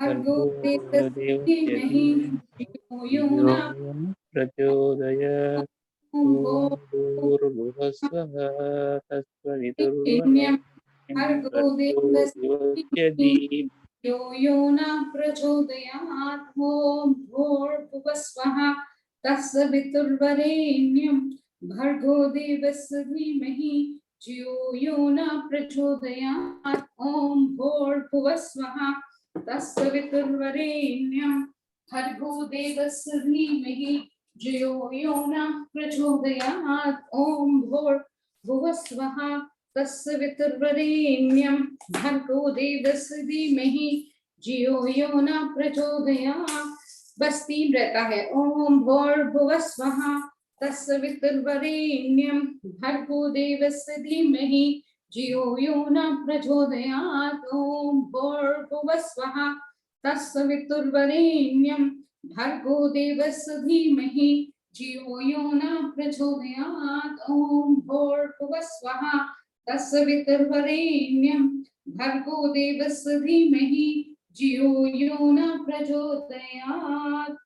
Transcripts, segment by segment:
भर्गो देवस्य धीमहि धियो यो न प्रचोदयात्। ॐ भूर्भुवः स्वः प्रचोदयात्। तत्सवितुर्वरेण्यं भर्गो भर्गो देवस्य देवस्य धीमहि धीमहि धियो यो न प्रचोदयात्। ॐ भूर्भुवः स्वः तत्सवितुर्वरेण्यं भर्गो देवस्य धीमहि धियो यो न प्रचोदयात्। ॐ भूर्भुवः स्वः तत्सवितुर्वरेण्यं भर्गो देवस्य धीमहि धियो यो न प्रचोदयात्। ॐ भूर्भुवः स्वः तत्सवितुर्वरेण्यं भर्गो देवस्य धीमहि धियो यो न प्रचोदयात्। बस 3 रहता है। ओम भूर्भुवः स्वः तत्सवितुर्वरेण्यं भर्गो देवस्य धीमहि धियो यो न प्रचोदयात्। ओम भूर्भुवः स्वः तत्सवितुर्वरेण्यं भर्गो देवस्य धीमहि धियो यो न प्रचोदयात्। ओम भूर्भुवः स्वः तत्सवितुर्वरेण्यं भर्गो देवस्य धीमहि धियो यो न प्रचोदयात्।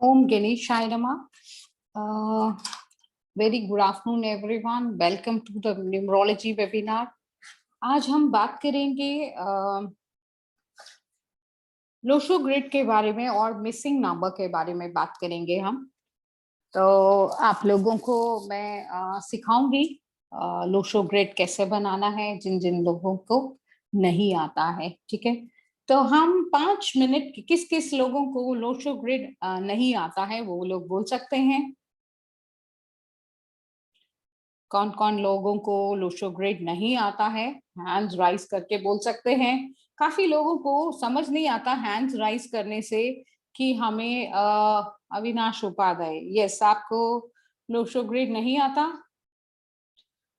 Om Ganeshaya Namah. Very good afternoon everyone. Welcome to the numerology webinar. आज हम बात करेंगे लोशो ग्रिड के बारे में और मिसिंग नंबर के बारे में बात करेंगे हम। तो आप लोगों को मैं सिखाऊंगी लोशो ग्रिड कैसे बनाना है जिन जिन लोगों को नहीं आता है। ठीक है, तो हम 5 मिनट किस किस लोगों को लोशो ग्रिड नहीं आता है वो लोग बोल सकते हैं। कौन कौन लोगों को लोशो ग्रिड नहीं आता है हैंड्स राइज करके बोल सकते हैं। काफी लोगों को समझ नहीं आता हैंड्स राइज करने से कि हमें अविनाश उपाध्याय, यस आपको लोशो ग्रिड नहीं आता।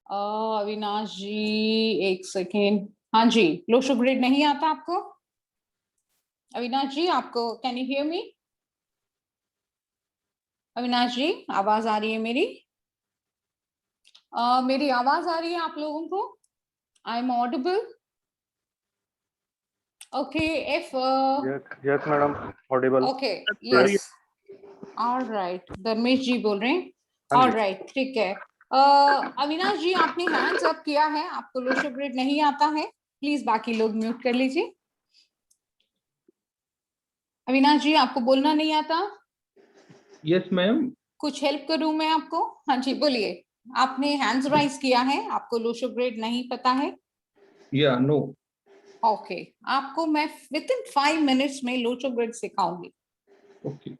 अविनाश जी एक सेकेंड, हाँ जी लोशो ग्रिड नहीं आता आपको। अविनाश जी आपको, can you hear me? Avinash ji आवाज आ रही है मेरी? मेरी आवाज आ रही है आप लोगों को? I am audible? Okay if yes madam audible. Okay yes alright, Dharmesh ji बोल रहे हैं। ऑलराइट ठीक है। अविनाश जी आपने हैंड्स अप किया है, आपको लोशो ग्रिड नहीं आता है, प्लीज बाकी लोग म्यूट कर लीजिए। अविनाश जी आपको बोलना नहीं आता? Yes ma'am. कुछ हेल्प करूं मैं आपको? हाँ जी बोलिए। आपने हैंड्स राइज किया है, आपको लोशो ग्रिड नहीं पता है? या नो। ओके आपको मैं विद इन 5 मिनट्स में लोशो ग्रिड सिखाऊंगी। ओके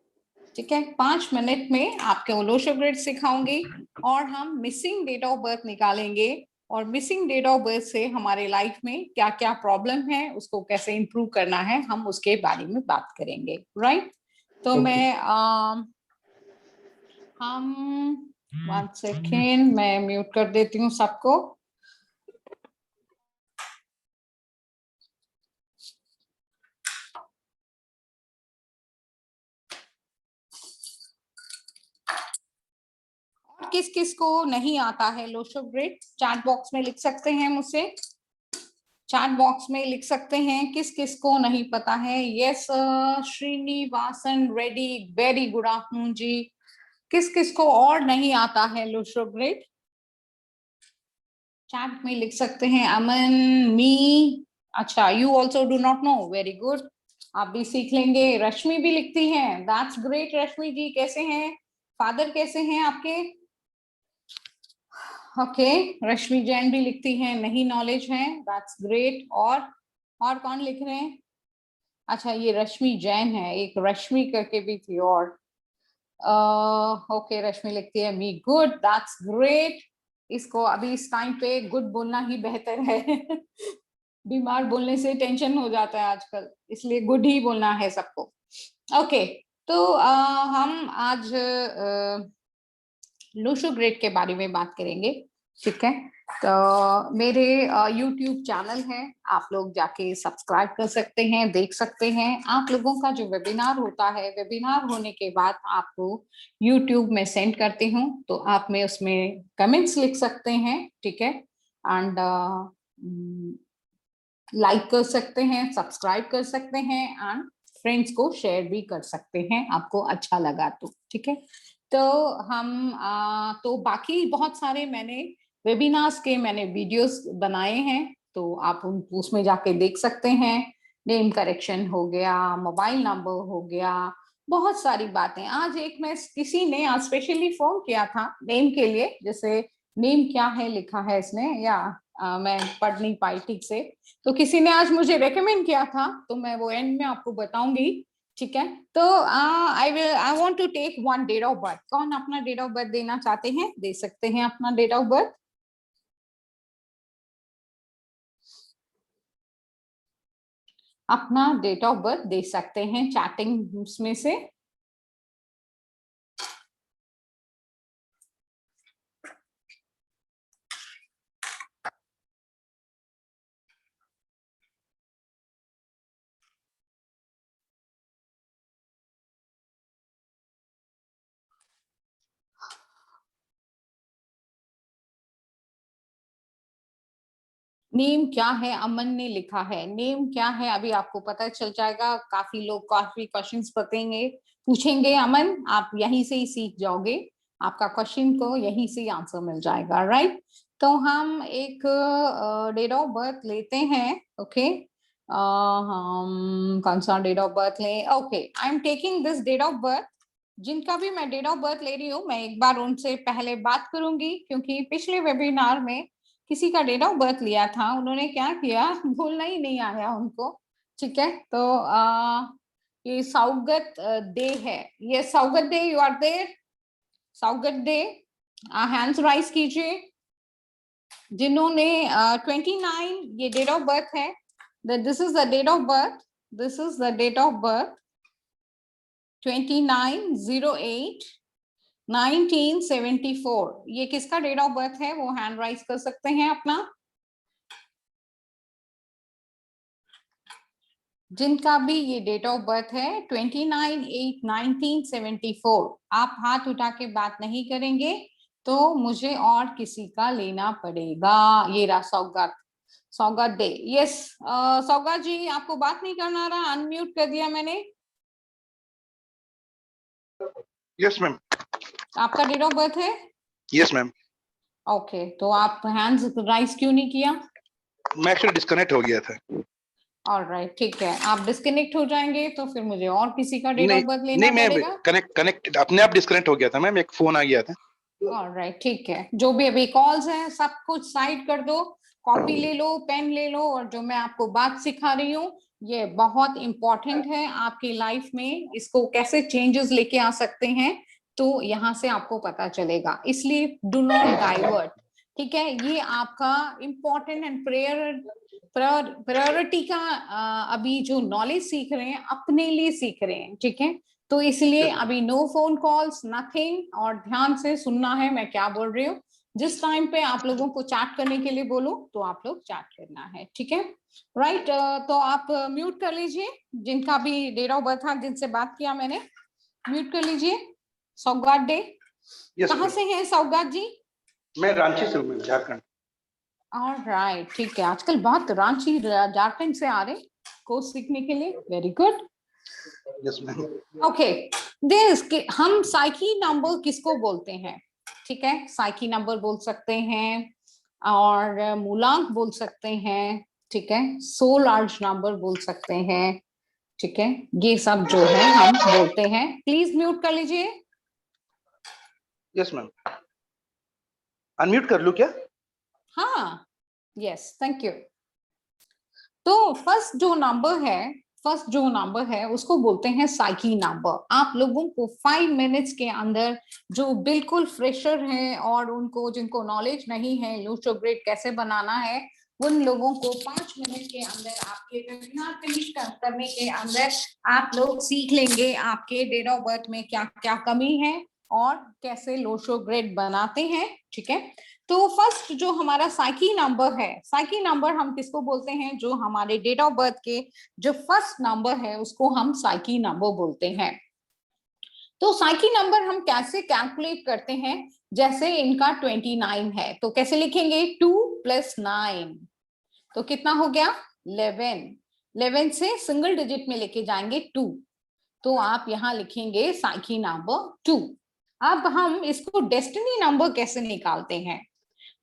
ठीक है, 5 मिनट में आपको लोशो ग्रिड सिखाऊंगी और हम मिसिंग डेट ऑफ बर्थ निकालेंगे और मिसिंग डेट ऑफ बर्थ से हमारे लाइफ में क्या क्या प्रॉब्लम है, उसको कैसे इंप्रूव करना है, हम उसके बारे में बात करेंगे। राइट तो मैं हम 1 सेकेंड मैं म्यूट कर देती हूँ सबको। किस किस को नहीं आता है लोशो ग्रिड? चैट बॉक्स में लिख सकते हैं मुझसे, चैट बॉक्स में लिख सकते हैं किस किस को नहीं पता है। Yes Srinivasan Reddy, very good afternoon जी। किस किस को और नहीं आता है लोशो ग्रिड? चैट में लिख सकते हैं। अमन, मी, अच्छा you also do not know, very good, आप भी सीख लेंगे। रश्मि भी लिखती हैं, दैट्स ग्रेट। रश्मि जी कैसे हैं? फादर कैसे हैं आपके? ओके, रश्मि जैन भी लिखती हैं नहीं नॉलेज है, दैट्स ग्रेट। और कौन लिख रहे हैं? अच्छा, ये रश्मि जैन है, एक रश्मि करके भी थी। और ओके, रश्मि लिखती है मी गुड, दैट्स ग्रेट। इसको अभी इस टाइम पे गुड बोलना ही बेहतर है। बीमार बोलने से टेंशन हो जाता है आजकल, इसलिए गुड ही बोलना है सबको। ओके, तो हम आज लोशो ग्रेड के बारे में बात करेंगे, ठीक है। तो मेरे YouTube चैनल है, आप लोग जाके सब्सक्राइब कर सकते हैं, देख सकते हैं। आप लोगों का जो वेबिनार होता है, वेबिनार होने के बाद आपको YouTube में सेंड करती हूँ, तो आप में उसमें कमेंट्स लिख सकते हैं, ठीक है। एंड लाइक कर सकते हैं, सब्सक्राइब कर सकते हैं एंड फ्रेंड्स को शेयर भी कर सकते हैं, आपको अच्छा लगा तो, ठीक है। तो हम तो बाकी बहुत सारे मैंने वेबिनार्स के मैंने वीडियोस बनाए हैं, तो आप उसमें जाके देख सकते हैं। नेम करेक्शन हो गया, मोबाइल नंबर हो गया, बहुत सारी बातें। आज एक मैं किसी ने आज स्पेशली फोन किया था नेम के लिए, जैसे नेम क्या है लिखा है इसने, या मैं पढ़ नहीं पाई ठीक से, तो किसी ने आज मुझे रेकमेंड किया था, तो मैं वो एंड में आपको बताऊंगी, ठीक है। तो I want to take one date of birth. कौन अपना डेट ऑफ बर्थ देना चाहते हैं? दे सकते हैं अपना डेट ऑफ बर्थ। अपना डेट ऑफ बर्थ दे सकते हैं चैटिंग उसमें से। नेम क्या है? अमन ने लिखा है नेम क्या है, अभी आपको पता चल जाएगा। काफी लोग काफी क्वेश्चंस पूछेंगे। अमन, आप यहीं से ही सीख जाओगे, आपका क्वेश्चन को यहीं से आंसर मिल जाएगा, राइट। तो हम एक डेट ऑफ बर्थ लेते हैं, ओके। हम कौन सा डेट ऑफ बर्थ लें? Okay, I am taking this date of birth. जिनका भी मैं डेट ऑफ बर्थ ले रही हूँ, मैं एक बार उनसे पहले बात करूंगी, क्योंकि पिछले वेबिनार में किसी का डेट ऑफ बर्थ लिया था, उन्होंने क्या किया, बोलना ही नहीं आया उनको, ठीक है। तो ये सौगत दे है, ये Saugata Dey, you are there? Saugata Dey, hands raise कीजिए। जिन्होंने 29 ये डेट ऑफ बर्थ है, this is the date of birth, this is the date of birth 29/08 1974। ये किसका डेट ऑफ बर्थ है, वो हैंड राइज कर सकते हैं अपना। जिनका भी ये डेट ऑफ बर्थ है 29/8/1974, आप हाथ उठा के बात नहीं करेंगे तो मुझे और किसी का लेना पड़ेगा। ये रहा सौगात, सौगात दे। यस सौगात जी, आपको बात नहीं करना रहा, अनम्यूट कर दिया मैंने। Yes ma'am. आपका डेट ऑफ बर्थ है? Yes ma'am. ओके, तो आप हैंड्स राइज क्यों नहीं किया? मैं एक्चुअली डिस्कनेक्ट हो गया था। ऑलराइट, ठीक है, आप डिस्कनेक्ट हो जाएंगे तो फिर मुझे और किसी का डेट नहीं ऑफ बर्थ लेना मैं पड़ेगा। कनेक्ट अपने आप डिस्कनेक्ट हो गया था मैम, एक फोन आ गया था। ऑलराइट, ठीक है, जो भी अभी कॉल्स हैं सब कुछ साइड कर दो, कॉपी ले लो, पेन ले लो, और जो मैं आपको बात सिखा रही हूँ ये बहुत इंपॉर्टेंट है आपकी लाइफ में। इसको कैसे चेंजेस लेके आ सकते हैं, तो यहाँ से आपको पता चलेगा, इसलिए डू नॉट डाइवर्ट, ठीक है। ये आपका इम्पोर्टेंट एंड प्रायोरिटी का अभी जो नॉलेज सीख रहे हैं अपने लिए सीख रहे हैं, ठीक है। तो इसलिए अभी नो फोन कॉल्स, नथिंग, और ध्यान से सुनना है मैं क्या बोल रही हूँ। जिस टाइम पे आप लोगों को चैट करने के लिए बोलूं तो आप लोग चैट करना है, ठीक है, राइट। तो आप म्यूट कर लीजिए, जिनका भी डेट ऑफ बर्थ था, जिनसे बात किया मैंने, म्यूट कर लीजिए। सौगात डे, कहाँ से हैं सौगात जी? मैं रांची से हूँ, झारखंड। ऑलराइट, ठीक है, आजकल बहुत रांची झारखंड से आ रहे कोर्स सीखने के लिए, very good. Yes ma'am. Okay, this हम साइकी नंबर किसको बोलते हैं, ठीक है। साइकी नंबर बोल सकते हैं और मूलांक बोल सकते हैं, ठीक है। सो लार्ज नंबर बोल सकते हैं, ठीक है। ये सब जो है हम बोलते हैं। प्लीज म्यूट कर लीजिए। Yes ma'am. अनम्यूट कर लूं क्या? हाँ, यस, थैंक यू। तो फर्स्ट जो नंबर है उसको बोलते हैं साइकी नंबर। आप लोगों को 5 मिनट्स के अंदर, जो बिल्कुल फ्रेशर हैं और उनको जिनको नॉलेज नहीं है लूशो ग्रिड कैसे बनाना है, उन लोगों को 5 मिनट के अंदर आपके वेबिनार फिनिश करने के अंदर आप लोग सीख लेंगे आपके डेट ऑफ बर्थ में क्या क्या कमी है और कैसे लूशो ग्रिड बनाते हैं। ठीक है, तो फर्स्ट जो हमारा साइकी नंबर है, साइकी नंबर हम किसको बोलते हैं? जो हमारे डेट ऑफ बर्थ के जो फर्स्ट नंबर है उसको हम साइकी नंबर बोलते हैं। तो साइकी नंबर हम कैसे कैलकुलेट करते हैं? जैसे इनका 29 है तो कैसे लिखेंगे? 2 + 9 तो कितना हो गया? 11। 11 से सिंगल डिजिट में लेके जाएंगे 2, तो आप यहां लिखेंगे साइकी नंबर 2। अब हम इसको डेस्टिनी नंबर कैसे निकालते हैं?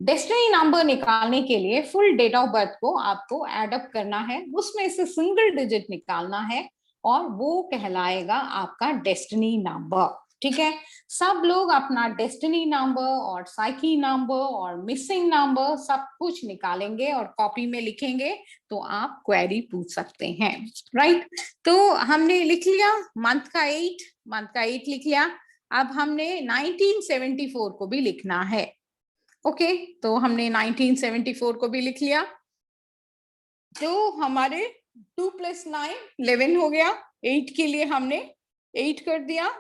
डेस्टिनी नंबर निकालने के लिए फुल डेट ऑफ बर्थ को आपको एड अप करना है, उसमें से सिंगल डिजिट निकालना है और वो कहलाएगा आपका डेस्टिनी नंबर। ठीक है, सब लोग अपना डेस्टिनी नंबर और साइकी नंबर और मिसिंग नंबर सब कुछ निकालेंगे और कॉपी में लिखेंगे, तो आप क्वेरी पूछ सकते हैं। राइट, तो हमने लिख लिया मंथ का 8 लिख लिया। अब हमने 1974 को भी लिखना है। ओके, तो हमने 1974 को भी लिख लिया। तो हमारे 2 + 9 11 हो गया। 8 के लिए हमने 8 कर दिया।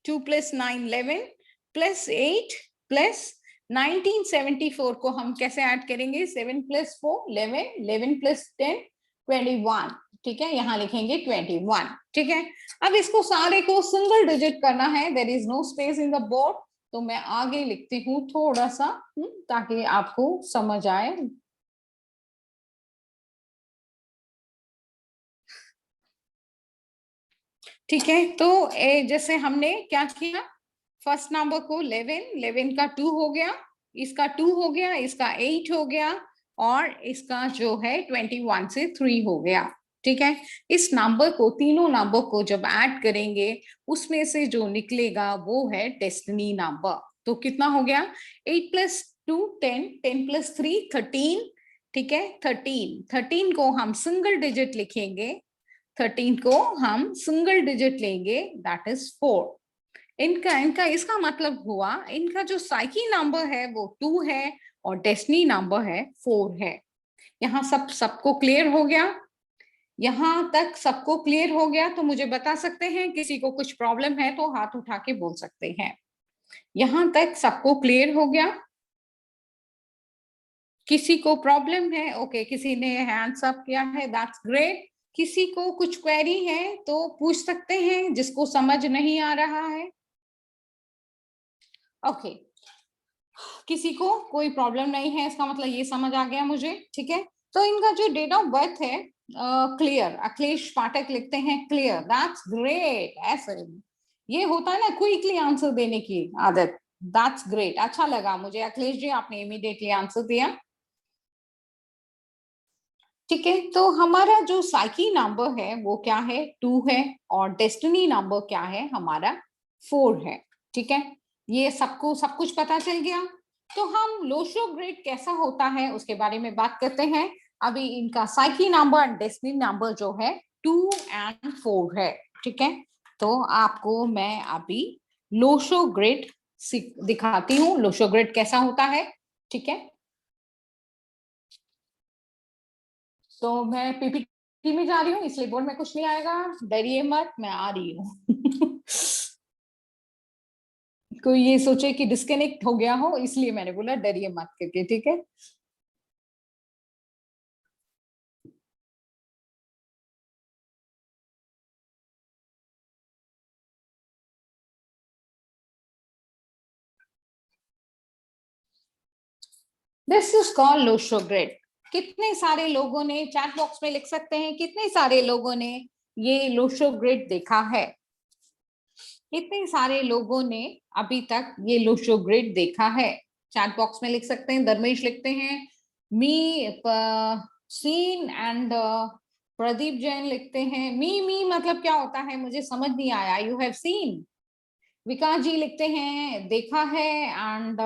2 + 9 11 + 8 + 1974 को हम कैसे ऐड करेंगे? 7 + 4 11 11 + 10 21। ठीक है, यहाँ लिखेंगे 21। ठीक है, अब इसको सारे को सिंगल डिजिट करना है। There is no space in the board, तो मैं आगे लिखती हूँ थोड़ा सा ताकि आपको समझ आए। ठीक है, तो जैसे हमने क्या किया, फर्स्ट नंबर को 11 11 का 2 हो गया, इसका 2 हो गया, इसका 8 हो गया और इसका जो है 21 से 3 हो गया। ठीक है, इस नंबर को, तीनों नंबर को जब ऐड करेंगे उसमें से जो निकलेगा वो है डेस्टिनी नंबर। तो कितना हो गया? 8 + 2 10 10 + 3 13। ठीक है, 13 को हम सिंगल डिजिट लिखेंगे, 13 को हम सिंगल डिजिट लेंगे, दैट इज 4। इनका इसका मतलब हुआ इनका जो साइकी नंबर है वो 2 है और डेस्टिनी नंबर है 4 है। यहाँ सबको क्लियर हो गया? यहाँ तक सबको क्लियर हो गया तो मुझे बता सकते हैं, किसी को कुछ प्रॉब्लम है तो हाथ उठा के बोल सकते हैं। यहाँ तक सबको क्लियर हो गया? किसी को प्रॉब्लम है? ओके, किसी ने हैंड्स अप किया है, दैट्स ग्रेट। किसी को कुछ क्वेरी है तो पूछ सकते हैं, जिसको समझ नहीं आ रहा है। ओके, किसी को कोई प्रॉब्लम नहीं है, इसका मतलब ये समझ आ गया मुझे। ठीक है, तो इनका जो डेट ऑफ बर्थ है क्लियर, अखिलेश पाठक लिखते हैं क्लियर, दैट्स ग्रेट। ऐसे ये होता है ना क्विकली आंसर देने की आदत, दैट्स ग्रेट। अच्छा लगा मुझे अखिलेश जी, आपने इमीडिएटली आंसर दिया। ठीक है, तो हमारा जो साइकी नंबर है वो क्या है? 2 है और डेस्टिनी नंबर क्या है? हमारा 4 है। ठीक है, ये सबको सब कुछ पता चल गया। तो हम लोशो ग्रिड कैसा होता है उसके बारे में बात करते हैं। अभी इनका psyche number and destiny number जो है 2 और 4 है। ठीक है, तो आपको मैं अभी लोशो ग्रिड दिखाती हूँ, लोशो ग्रिड कैसा होता है। ठीक है, तो मैं पीपीटी में जा रही हूँ, इसलिए बोर्ड में कुछ नहीं आएगा, डरिए मत, मैं आ रही हूँ। कोई ये सोचे कि डिस्कनेक्ट हो गया हो, इसलिए मैंने बोला डरिए मत करके। ठीक है, this is called Lo Shu grid. कितने सारे लोगों ने, चैट बॉक्स में लिख सकते हैं, कितने सारे लोगों ने ये लोशो ग्रिड देखा है? कितने सारे लोगों ने अभी तक ये लोशो ग्रिड देखा है? चैट बॉक्स में लिख सकते हैं। धर्मेश लिखते हैं मी सीन एंड प्रदीप जैन लिखते हैं मी मतलब क्या होता है मुझे समझ नहीं आया। You have seen. Vikas ji लिखते हैं देखा है एंड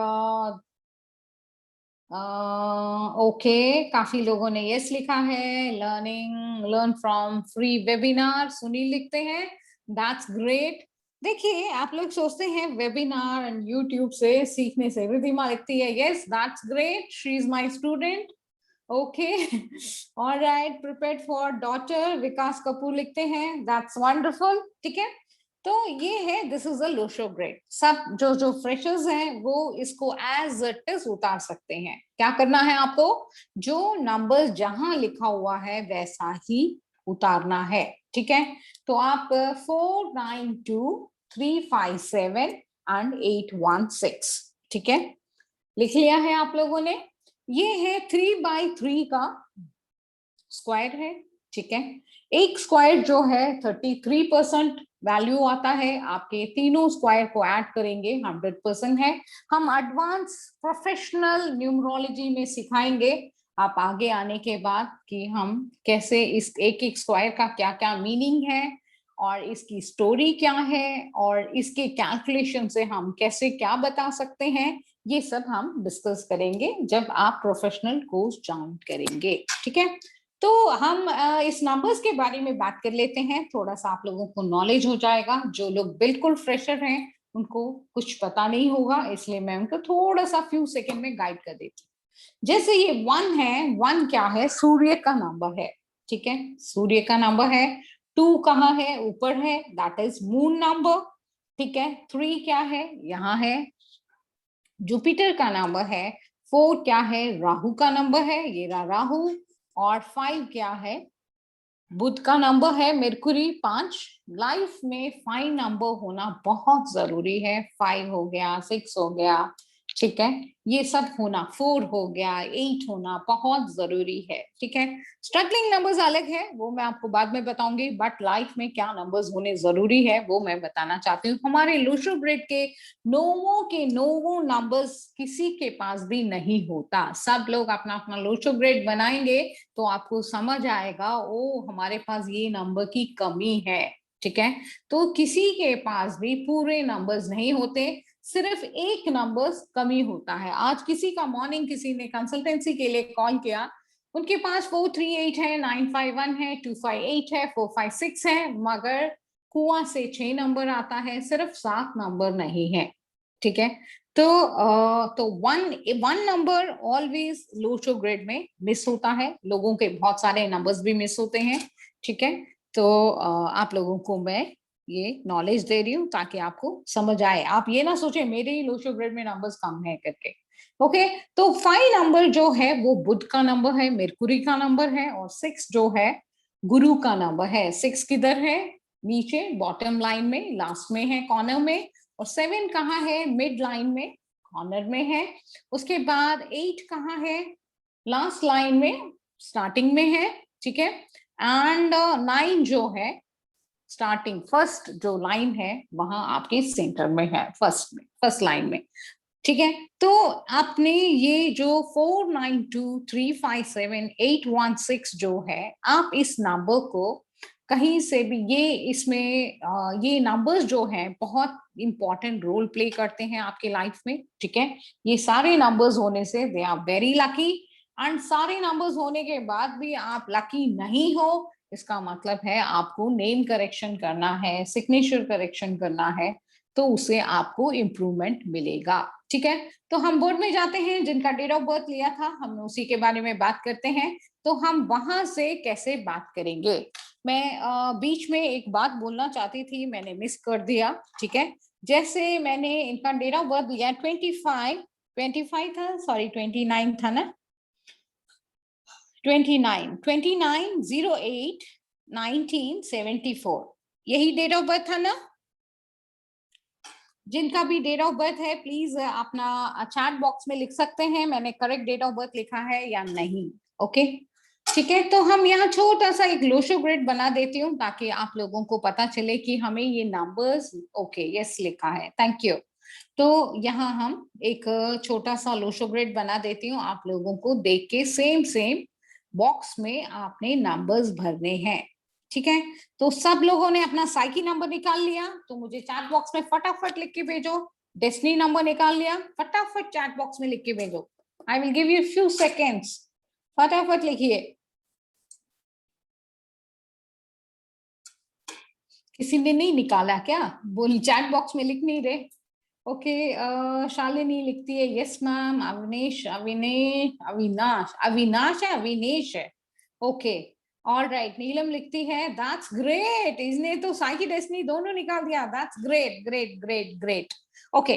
ओके, काफी लोगों ने यस लिखा है। Learn from free webinar, Sunil लिखते हैं, दैट्स ग्रेट। देखिए आप लोग सोचते हैं वेबिनार एंड यूट्यूब से सीखने से, रिद्धिमा लिखती है yes that's great, she is my student. Okay, alright, prepared for daughter, Vikas Kapoor लिखते हैं दैट्स वंडरफुल। ठीक है, तो ये है, this is a Lo Shu grid. सब जो फ्रेशर्स हैं वो इसको एज इट इज उतार सकते हैं। क्या करना है आपको, जो नंबर जहां लिखा हुआ है वैसा ही उतारना है। ठीक है, तो आप 492357 एंड 816, ठीक है, लिख लिया है आप लोगों ने। ये है 3/3 का स्क्वायर है। ठीक है, एक स्क्वायर जो है 33% वैल्यू आता है, आपके तीनों स्क्वायर को ऐड करेंगे 100% है। हम एडवांस प्रोफेशनल न्यूमरोलॉजी में सिखाएंगे आप आगे आने के बाद कि हम कैसे इस एक एक स्क्वायर का क्या क्या मीनिंग है और इसकी स्टोरी क्या है और इसके कैलकुलेशन से हम कैसे क्या बता सकते हैं, ये सब हम डिस्कस करेंगे जब आप प्रोफेशनल कोर्स ज्वाइन करेंगे। ठीक है, तो हम इस नंबर्स के बारे में बात कर लेते हैं, थोड़ा सा आप लोगों को नॉलेज हो जाएगा। जो लोग बिल्कुल फ्रेशर हैं उनको कुछ पता नहीं होगा, इसलिए मैं उनको थोड़ा सा फ्यू सेकंड में गाइड कर देती हूँ। जैसे ये 1 है, 1 क्या है, सूर्य का नंबर है। ठीक है, सूर्य का नंबर है। 2 कहाँ है, ऊपर है, दैट इज मून नंबर। ठीक है, 3 क्या है, यहाँ है, जुपिटर का नंबर है। 4 क्या है, राहु का नंबर है, ये रहा राहु। और 5 क्या है, बुध का नंबर है, मेरकुरी। 5, लाइफ में 5 नंबर होना बहुत जरूरी है। 5 हो गया, 6 हो गया, ठीक है, ये सब होना, 4 हो गया, 8 होना बहुत जरूरी है। ठीक है, स्ट्रगलिंग नंबर्स अलग है, वो मैं आपको बाद में बताऊंगी, बट लाइफ में क्या नंबर्स होने जरूरी है वो मैं बताना चाहती हूँ। हमारे लोशो ग्रेड के नोवो नंबर्स किसी के पास भी नहीं होता। सब लोग अपना अपना लोशो ग्रेड बनाएंगे तो आपको समझ आएगा ओ हमारे पास ये नंबर की कमी है। ठीक है, तो किसी के पास भी पूरे नंबर्स नहीं होते, सिर्फ एक नंबर्स कमी होता है। आज किसी का मॉर्निंग किसी ने कंसल्टेंसी के लिए कॉल किया, उनके पास 438 है, 951 है, 258 है, 456 है, मगर कुआं से 6 नंबर आता है, सिर्फ 7 नंबर नहीं है। ठीक है, तो one number always Lo Shu grade में मिस होता है, लोगों के बहुत सारे नंबर्स भी मिस होते हैं। ठीक है, तो आप लोगों को मैं ये नॉलेज दे रही हूँ ताकि आपको समझ आए, आप ये ना सोचे मेरे ही लोशो ग्रेड में नंबर्स कम है करके। ओके, तो 5 नंबर जो है वो बुध का नंबर है, मेरकुरी का नंबर है, और 6 जो है गुरु का नंबर है। 6 किधर है, नीचे बॉटम लाइन में, लास्ट में है, कॉर्नर में। और 7 कहाँ है, मिड लाइन में, कॉर्नर में है। उसके बाद 8 कहाँ है, लास्ट लाइन में, स्टार्टिंग में है। ठीक है, एंड 9 जो है स्टार्टिंग फर्स्ट जो लाइन है वहां आपके सेंटर में है, फर्स्ट लाइन में। ठीक है, तो आपने ये जो 492357 जो है, आप इस नंबर को कहीं से भी, ये इसमें ये नंबर्स जो हैं बहुत इंपॉर्टेंट रोल प्ले करते हैं आपके लाइफ में। ठीक है, ये सारे नंबर्स होने से they are very lucky, and सारे नंबर्स होने के बाद भी आप लकी नहीं हो, इसका मतलब है आपको नेम करेक्शन करना है, सिग्नेचर करेक्शन करना है, तो उसे आपको इम्प्रूवमेंट मिलेगा। ठीक है, तो हम बोर्ड में जाते हैं, जिनका डेट ऑफ बर्थ लिया था हम उसी के बारे में बात करते हैं। तो हम वहां से कैसे बात करेंगे, मैं बीच में एक बात बोलना चाहती थी, मैंने मिस कर दिया। ठीक है, जैसे मैंने इनका डेट ऑफ बर्थ लिया 25 था, सॉरी 29 था ना, 29/08/1974, यही डेट ऑफ बर्थ था ना। जिनका भी डेट ऑफ बर्थ है प्लीज अपना चैट बॉक्स में लिख सकते हैं, मैंने करेक्ट डेट ऑफ बर्थ लिखा है या नहीं। ओके, ठीक है, तो हम यहाँ छोटा सा एक लोशो ग्रिड बना देती हूँ ताकि आप लोगों को पता चले कि हमें ये नंबर्स, ओके यस लिखा है, थैंक यू। तो यहाँ हम एक छोटा सा लोशो ग्रिड बना देती हूँ, आप लोगों को देख के सेम बॉक्स में आपने नंबर्स भरने हैं। ठीक है, तो सब लोगों ने अपना साइकी नंबर निकाल लिया तो मुझे चैट बॉक्स में फटाफट लिख के भेजो। डेस्टिनी नंबर निकाल लिया, फटाफट चैट बॉक्स में लिख के भेजो। I will give you a few seconds. फटाफट लिखिए। किसी ने नहीं निकाला क्या? बोल चैट बॉक्स में लिख नहीं रहे। ओके, शालिनी लिखती है यस मैम। अविनेश, अविनाश है, अविनेश है। Okay, all right. नीलम लिखती है दैट्स ग्रेट, इसने तो साइकी डेस्टिनी दोनों निकाल दिया। That's great great great great. Okay,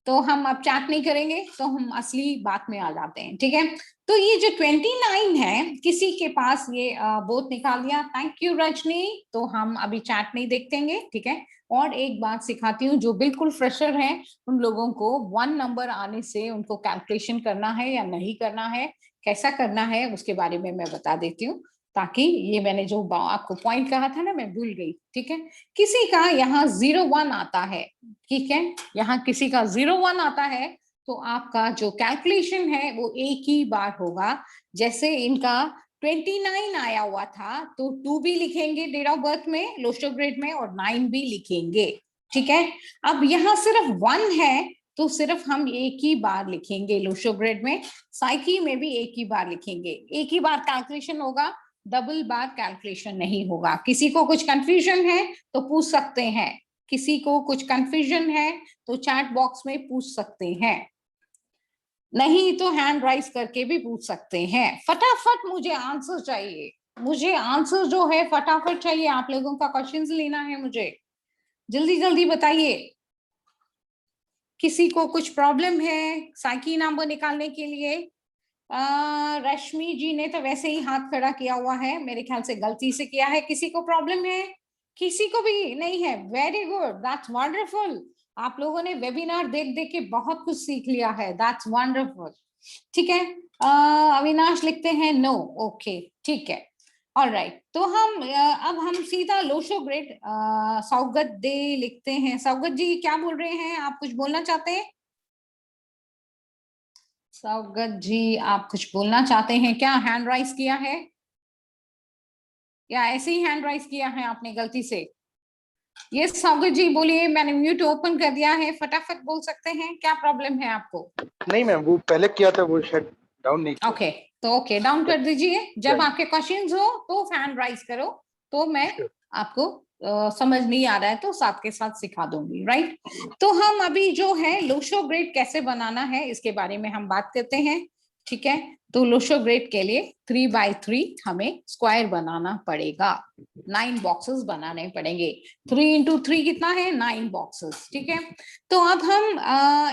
तो हम अब चैट नहीं करेंगे, तो हम असली बात में आ जाते हैं। ठीक है, तो ये जो 29 है, किसी के पास ये बोथ निकाल दिया। Thank you Rajni. तो हम अभी चैट नहीं देखेंगे, ठीक है। और एक बात सिखाती हूँ, जो बिल्कुल फ्रेशर है उन लोगों को 1 नंबर आने से उनको कैलकुलेशन करना है या नहीं करना है, कैसा करना है, उसके बारे में मैं बता देती हूँ, ताकि ये मैंने जो आपको पॉइंट कहा था ना, मैं भूल गई। ठीक है, किसी का यहाँ 01 आता है, ठीक है, यहाँ किसी का 01 आता है, तो आपका जो कैलकुलेशन है वो एक ही बार होगा। जैसे इनका 29 आया हुआ था, तो 2 भी लिखेंगे डेट ऑफ बर्थ में, लोशो ग्रेड में, और 9 भी लिखेंगे। ठीक है, अब यहाँ सिर्फ 1 है, तो सिर्फ हम एक ही बार लिखेंगे लोशो ग्रेड में। साइकी में भी एक ही बार लिखेंगे, एक ही बार कैलकुलेशन होगा, डबल बार कैलकुलेशन नहीं होगा। किसी को कुछ कंफ्यूजन है तो पूछ सकते हैं, किसी को कुछ कंफ्यूजन है तो चैट बॉक्स में पूछ सकते हैं, नहीं तो हैंड राइज करके भी पूछ सकते हैं। फटाफट मुझे आंसर चाहिए, मुझे आंसर जो है फटाफट चाहिए। आप लोगों का क्वेश्चंस लेना है मुझे, जल्दी जल्दी बताइए। किसी को कुछ प्रॉब्लम है साइकी नंबर निकालने के लिए? रश्मि जी ने तो वैसे ही हाथ खड़ा किया हुआ है, मेरे ख्याल से गलती से किया है। किसी को प्रॉब्लम है? किसी को भी नहीं है? Very good, that's wonderful. आप लोगों ने वेबिनार देख देख के बहुत कुछ सीख लिया है, दैट्स वंडरफुल। ठीक है, अविनाश लिखते हैं नो। ओके, ठीक है, ऑलराइट। तो हम अब हम सीधा लोशो ग्रेड सौगत दे लिखते हैं। सौगत जी क्या बोल रहे हैं, आप कुछ बोलना चाहते हैं? सौगत जी आप कुछ बोलना चाहते हैं क्या? हैंड राइज किया है या ऐसे ही हैंड राइज किया है आपने गलती से? यस सौगत जी बोलिए, मैंने म्यूट ओपन कर दिया है, फटाफट बोल सकते हैं, क्या प्रॉब्लम है आपको? नहीं मैम, वो पहले किया था, वो शायद डाउन नहीं किया। ओके, तो ओके डाउन कर दीजिए। जब आपके क्वेश्चंस हो तो हैंड राइज करो, तो मैं आपको समझ नहीं आ रहा है तो साथ के साथ सिखा दूंगी, राइट। तो हम अभी जो है लोशो ग्रेड कैसे बनाना है इसके बारे में हम बात करते हैं। ठीक है, तो लोशो ग्रेड के लिए 3x3 हमें स्क्वायर बनाना पड़ेगा, 9 बॉक्सेस बनाने पड़ेंगे। 3 into 3 कितना है? 9 बॉक्सेस। ठीक है, तो अब हम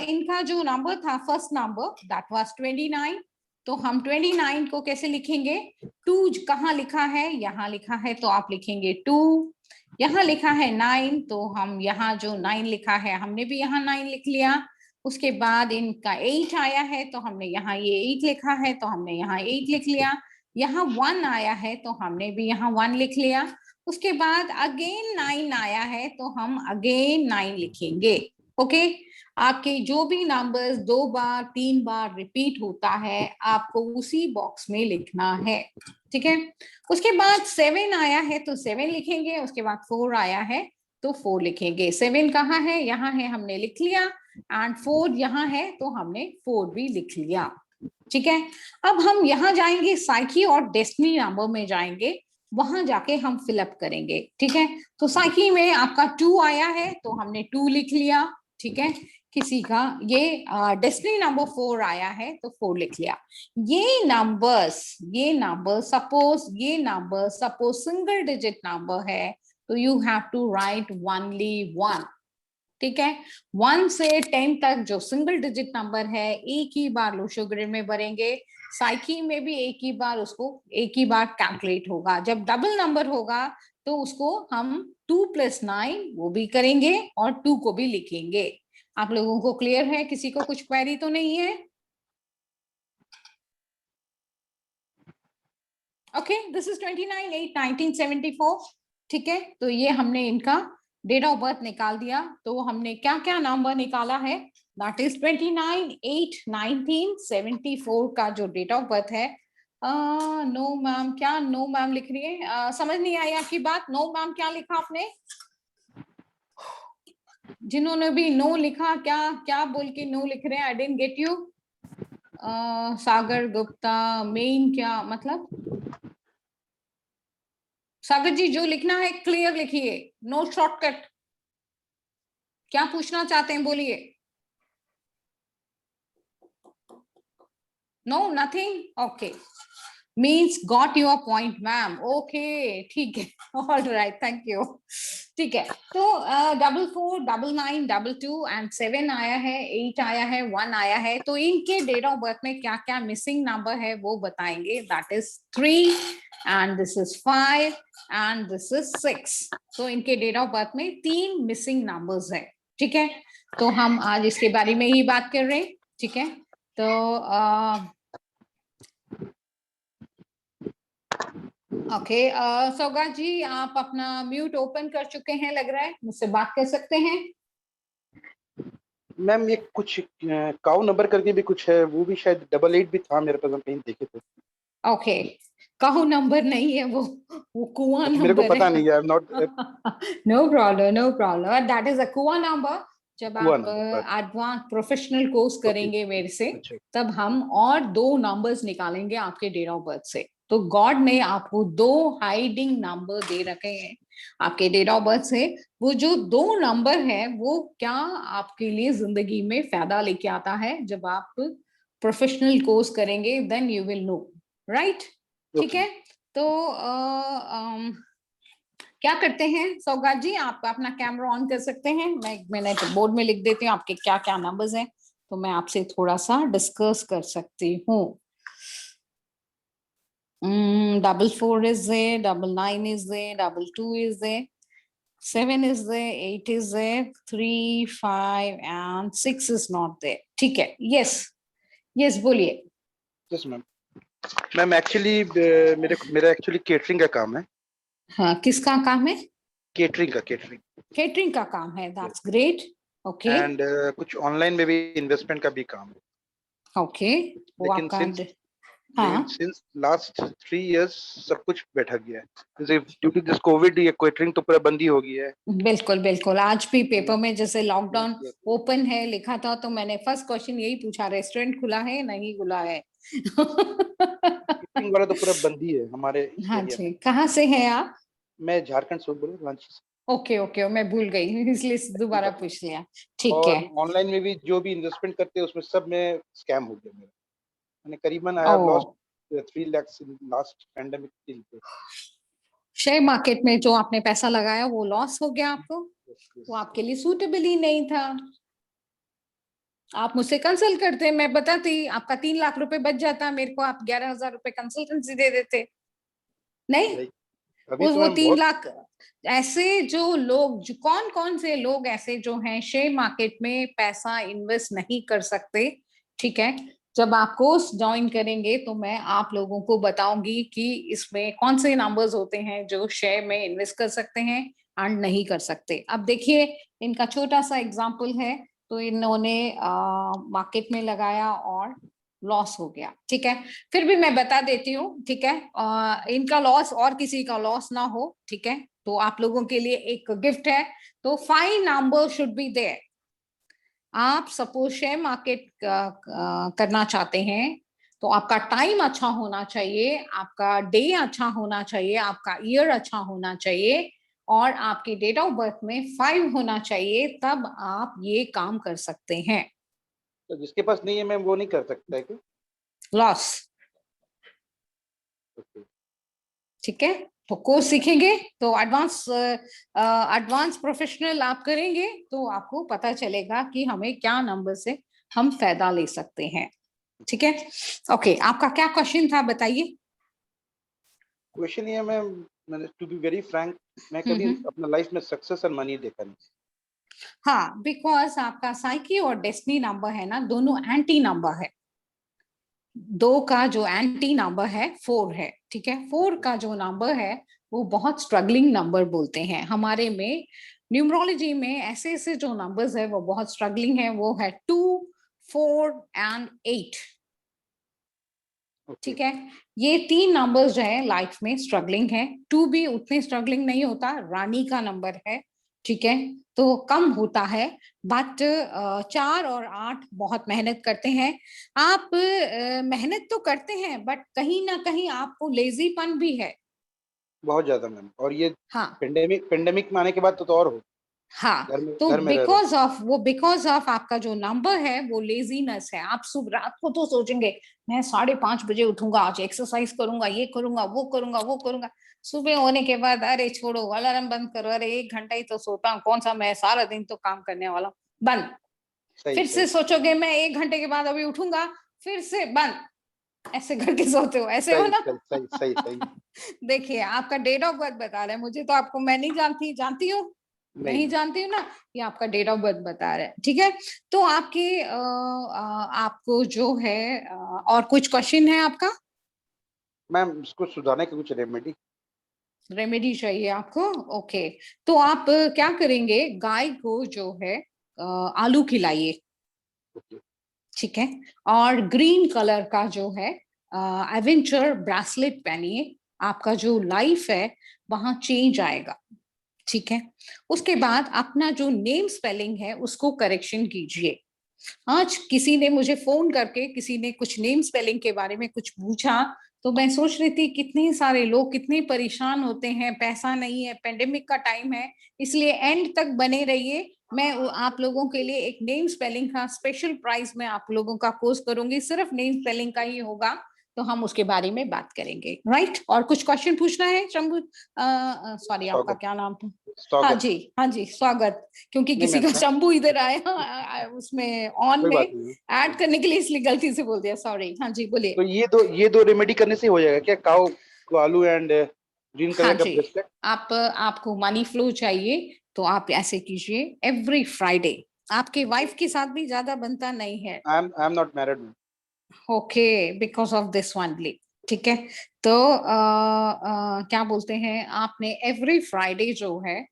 इनका जो नंबर था, फर्स्ट नंबर दैट वाज 29, तो हम 29 को कैसे लिखेंगे? 2 कहाँ लिखा है? यहाँ लिखा है, तो आप लिखेंगे 2। यहाँ लिखा है 9, तो हम यहाँ जो 9 लिखा है हमने भी यहाँ 9 लिख लिया। उसके बाद इनका 8 आया है, तो हमने यहाँ ये 8 लिखा है, तो हमने यहाँ 8 लिख लिया। यहाँ 1 आया है, तो हमने भी यहाँ 1 लिख लिया। उसके बाद अगेन 9 आया है, तो हम अगेन 9 लिखेंगे। ओके, आपके जो भी नंबर्स 2 बार 3 बार रिपीट होता है, आपको उसी बॉक्स में लिखना है। ठीक है, उसके बाद 7 आया है तो 7 लिखेंगे। उसके बाद 4 आया है तो 4 लिखेंगे। 7 कहाँ है? यहाँ है, हमने लिख लिया। एंड 4 यहाँ है, तो हमने 4 भी लिख लिया। ठीक है, अब हम यहाँ जाएंगे साइकी और डेस्टिनी नंबर में जाएंगे, वहां जाके हम फिलअप करेंगे। ठीक है, तो साइकी में आपका 2 आया है, तो हमने 2 लिख लिया। ठीक है, किसी का ये डेस्टिनी नंबर 4 आया है, तो 4 लिख लिया। ये number suppose single digit number है, तो you have to write only 1। ठीक है, 1 से 10 तक जो सिंगल डिजिट नंबर है, एक ही बार लोशो ग्रेड में भरेंगे। साइकी में भी एक ही बार कैलकुलेट होगा। जब डबल नंबर होगा तो उसको हम 2 + 9 वो भी करेंगे और 2 को भी लिखेंगे। आप लोगों को क्लियर है? किसी को कुछ क्वेरी तो नहीं है? Okay, this is 29/8/1974। ठीक है, तो ये हमने इनका डेट ऑफ बर्थ निकाल दिया। तो हमने क्या क्या नंबर निकाला है? दैट इज 29/8/1974 का जो डेट ऑफ बर्थ है। नो मैम, क्या नो मैम लिख रही है? समझ नहीं आई आपकी बात। नो मैम क्या लिखा आपने? जिन्होंने भी नो लिखा, क्या क्या बोल के नो लिख रहे हैं? I didn't get you. Sagar Gupta main क्या मतलब? सागर जी जो लिखना है क्लियर लिखिए, नो शॉर्टकट। क्या पूछना चाहते हैं बोलिए। No nothing, okay, means got your point ma'am, okay ठीक है, ऑल राइट, थैंक यू। ठीक है, तो 44, 99, 22 एंड 7 आया है, 8 आया है, 1 आया है, तो इनके डेट ऑफ बर्थ में क्या क्या मिसिंग नंबर है वो बताएंगे। That is 3 and this is 5 and this is 6। तो इनके डेट ऑफ बर्थ में 3 मिसिंग नंबर्स है। ठीक है, तो हम आज इसके बारे में ही बात कर रहे हैं। ठीक है, तो ओके, सौगात जी आप अपना म्यूट ओपन कर चुके हैं लग रहा है, मुझसे बात कर सकते हैं। मैम ये कुछ काउ नंबर करके भी कुछ है, वो भी शायद 88 भी था मेरे पास, हम कहीं देखे थे। ओके, काहू नंबर नहीं है वो कुआं नंबर मेरे को पता है। नहीं है, not no problem, no problem, that is a kua number. जब कुआं आप नंबर। एडवांस प्रोफेशनल कोर्स करेंगे मेरे से, अच्छा, तब हम और 2 नंबर्स निकालेंगे आपके डेट ऑफ बर्थ से। तो गॉड ने आपको 2 हाइडिंग नंबर दे रखे हैं आपके डेट ऑफ बर्थ से। वो जो 2 नंबर है वो क्या आपके लिए जिंदगी में फायदा लेके आता है, जब आप प्रोफेशनल कोर्स करेंगे then you will know, right? ठीक है, तो क्या करते हैं सौगात जी, आप अपना कैमरा ऑन कर सकते हैं। मैंने तो बोर्ड में लिख देती हूँ आपके क्या क्या नंबर्स हैं, तो मैं आपसे थोड़ा सा डिस्कस कर सकती हूँ। 44 is there, 99 is there, 22 is there, 7 is there, 8 is there, 3, 5 and 6 is not there. ठीक है, yes, yes बोलिए। Yes ma'am. मैम एक्चुअली मेरा एक्चुअली केटरिंग का काम है। हाँ, किसका काम है? केटरिंग का, केटरिंग केटरिंग का काम है, दैट्स ग्रेट। ओके एंड कुछ ऑनलाइन में भी इन्वेस्टमेंट का भी काम है। ओके, वो लेकिन आपका लेकिन हाँ सिंस लास्ट 3 इयर्स सब कुछ बैठा गया है, जैसे ड्यू टू दिस कोविड ये केटरिंग तो पूरा बंद ही हो गया है। बिल्कुल बिल्कुल, आज भी पेपर में जैसे लॉकडाउन ओपन है लिखा था, तो मैंने फर्स्ट क्वेश्चन यही पूछा, रेस्टोरेंट खुला है नहीं खुला है? केटरिंग वाला तो पूरा बंद ही है हमारे हाँ एरिया में। जी, कहाँ से हैं आप? मैं झारखंड से बोल रहा हूँ, रांची से। ओके ओके, मैं भूल गई इसलिए दोबारा पूछ लिया। ठीक है, और ऑनलाइन में भी जो भी इन्वेस्टमेंट करते हैं उसमें सब में स्कैम हो गया मेरा। मैंने करीबन I have uh lost 3 lakh in last pandemic till. Share market में जो आपने पैसा लगाया वो लॉस हो गया आपको, वो आपके लिए सूटेबल ही नहीं था। आप मुझसे कंसल्ट करते, मैं बताती, आपका 3 लाख रुपए बच जाता, मेरे को आप 11,000 रुपए कंसल्टेंसी दे देते। नहीं, अभी तो वो मैम 3 बहुत लाख ऐसे जो लोग, जो कौन कौन से लोग ऐसे जो हैं शेयर मार्केट में पैसा इन्वेस्ट नहीं कर सकते। ठीक है, जब आप कोर्स ज्वाइन करेंगे तो मैं आप लोगों को बताऊंगी कि इसमें कौन से नंबर्स होते हैं जो शेयर में इन्वेस्ट कर सकते हैं एंड नहीं कर सकते। अब देखिए, इनका छोटा सा एग्जाम्पल है, तो इन्होंने मार्केट में लगाया और लॉस हो गया। ठीक है, फिर भी मैं बता देती हूँ, ठीक है, इनका लॉस और किसी का लॉस ना हो। ठीक है, तो आप लोगों के लिए एक गिफ्ट है, तो 5 नंबर शुड बी देयर। आप सपोज शेयर मार्केट करना चाहते हैं, तो आपका टाइम अच्छा होना चाहिए, आपका डे अच्छा होना चाहिए, आपका ईयर अच्छा होना चाहिए, और आपकी डेट ऑफ बर्थ में 5 होना चाहिए, तब आप ये काम कर सकते हैं। तो जिसके पास नहीं है मैम वो नहीं कर सकता है क्या? लॉस, ठीक है, तो कोर्स सीखेंगे तो एडवांस प्रोफेशनल आप करेंगे तो आपको पता चलेगा कि हमें क्या नंबर से हम फायदा ले सकते हैं। ठीक है, ओके, आपका क्या क्वेश्चन था बताइए। क्वेश्चन ये है मैम, मैंने टू बी वेरी फ्रैंक, मैं कभी अपना लाइफ में सक्सेस और मनी देखा नहीं। हाँ, बिकॉज आपका साइकी और डेस्टिनी नंबर है ना, दोनों एंटी नंबर है। 2 का जो एंटी नंबर है 4 है। ठीक है, 4 का जो नंबर है वो बहुत स्ट्रगलिंग नंबर बोलते हैं हमारे में, न्यूमरोलॉजी में ऐसे ऐसे जो नंबर्स है वो बहुत स्ट्रगलिंग है, वो है 2, 4 एंड 8। ठीक है, ये 3 नंबर्स जो है लाइफ में स्ट्रगलिंग है। 2 भी उतने स्ट्रगलिंग नहीं होता, रानी का नंबर है। ठीक है, तो कम होता है, बट 4 और 8 बहुत मेहनत करते हैं। आप मेहनत तो करते हैं, बट कहीं ना कहीं आपको लेजीपन भी है। बहुत ज्यादा मैम, और ये हाँ पेंडेमिक में आने के बाद तो और हो, हाँ, तो घर में रह रहे। बिकॉज ऑफ आपका जो नंबर है वो लेजीनेस है। आप सुबह रात को तो सोचेंगे मैं 5:30 बजे उठूंगा, आज एक्सरसाइज करूंगा, ये करूंगा, वो करूंगा, वो करूंगा। सुबह होने के बाद अरे छोड़ो, अलार्म बंद करो, अरे 1 घंटा ही तो सोता हूँ, कौन सा मैं सारा दिन तो काम करने वाला हूँ, बंद। सही फिर से सही सोचोगे मैं 1 घंटे के बाद अभी उठूंगा, फिर से बंद। ऐसे करके सोते हो, ऐसे हो सही ना? सही सही सही सही। देखिए आपका डेट ऑफ बर्थ बता रहा है, मुझे तो आपको मैं नहीं जानती हूँ, नहीं जानती हूँ ना, ये आपका डेट ऑफ बर्थ बता रहा है। ठीक है, तो आपके आपको जो है और कुछ क्वेश्चन है आपका? मैम इसको सुधारने की कुछ रेमेडी चाहिए आपको? ओके, तो आप क्या करेंगे, गाय को जो है आलू खिलाइए, ठीक है, और ग्रीन कलर का जो है एवेंचर ब्रेसलेट पहनिए। आपका जो लाइफ है वहां चेंज आएगा, ठीक है। उसके बाद अपना जो नेम स्पेलिंग है उसको करेक्शन कीजिए। आज किसी ने मुझे फोन करके किसी ने कुछ नेम स्पेलिंग के बारे में कुछ पूछा, तो मैं सोच रही थी कितने सारे लोग कितने परेशान होते हैं, पैसा नहीं है, पेंडेमिक का टाइम है, इसलिए एंड तक बने रहिए। मैं आप लोगों के लिए एक नेम स्पेलिंग का स्पेशल प्राइस में आप लोगों का कोर्स करूंगी, सिर्फ नेम स्पेलिंग का ही होगा, तो हम उसके बारे में बात करेंगे, राइट? और कुछ क्वेश्चन पूछना है शंभू? सॉरी, आपका क्या नाम था? हाँ जी, हाँ जी, स्वागत। क्योंकि किसी का शंभू इधर आया उसमें ऑन में ऐड करने के लिए, इसलिए गलती से बोल दिया, सॉरी। हाँ जी, बोलिए। तो ये दो रेमेडी करने से हो जाएगा क्या? काऊ को आलू एंड ग्रीन हाँ कलर का जी, ब्रेसलेट। आपको मनी फ्लो चाहिए, तो आप ऐसे कीजिए एवरी फ्राइडे। आपके वाइफ के साथ भी ज्यादा बनता नहीं है? I am not married. Okay, because of this only, ठीक है। तो क्या बोलते हैं, आपने एवरी फ्राइडे जो है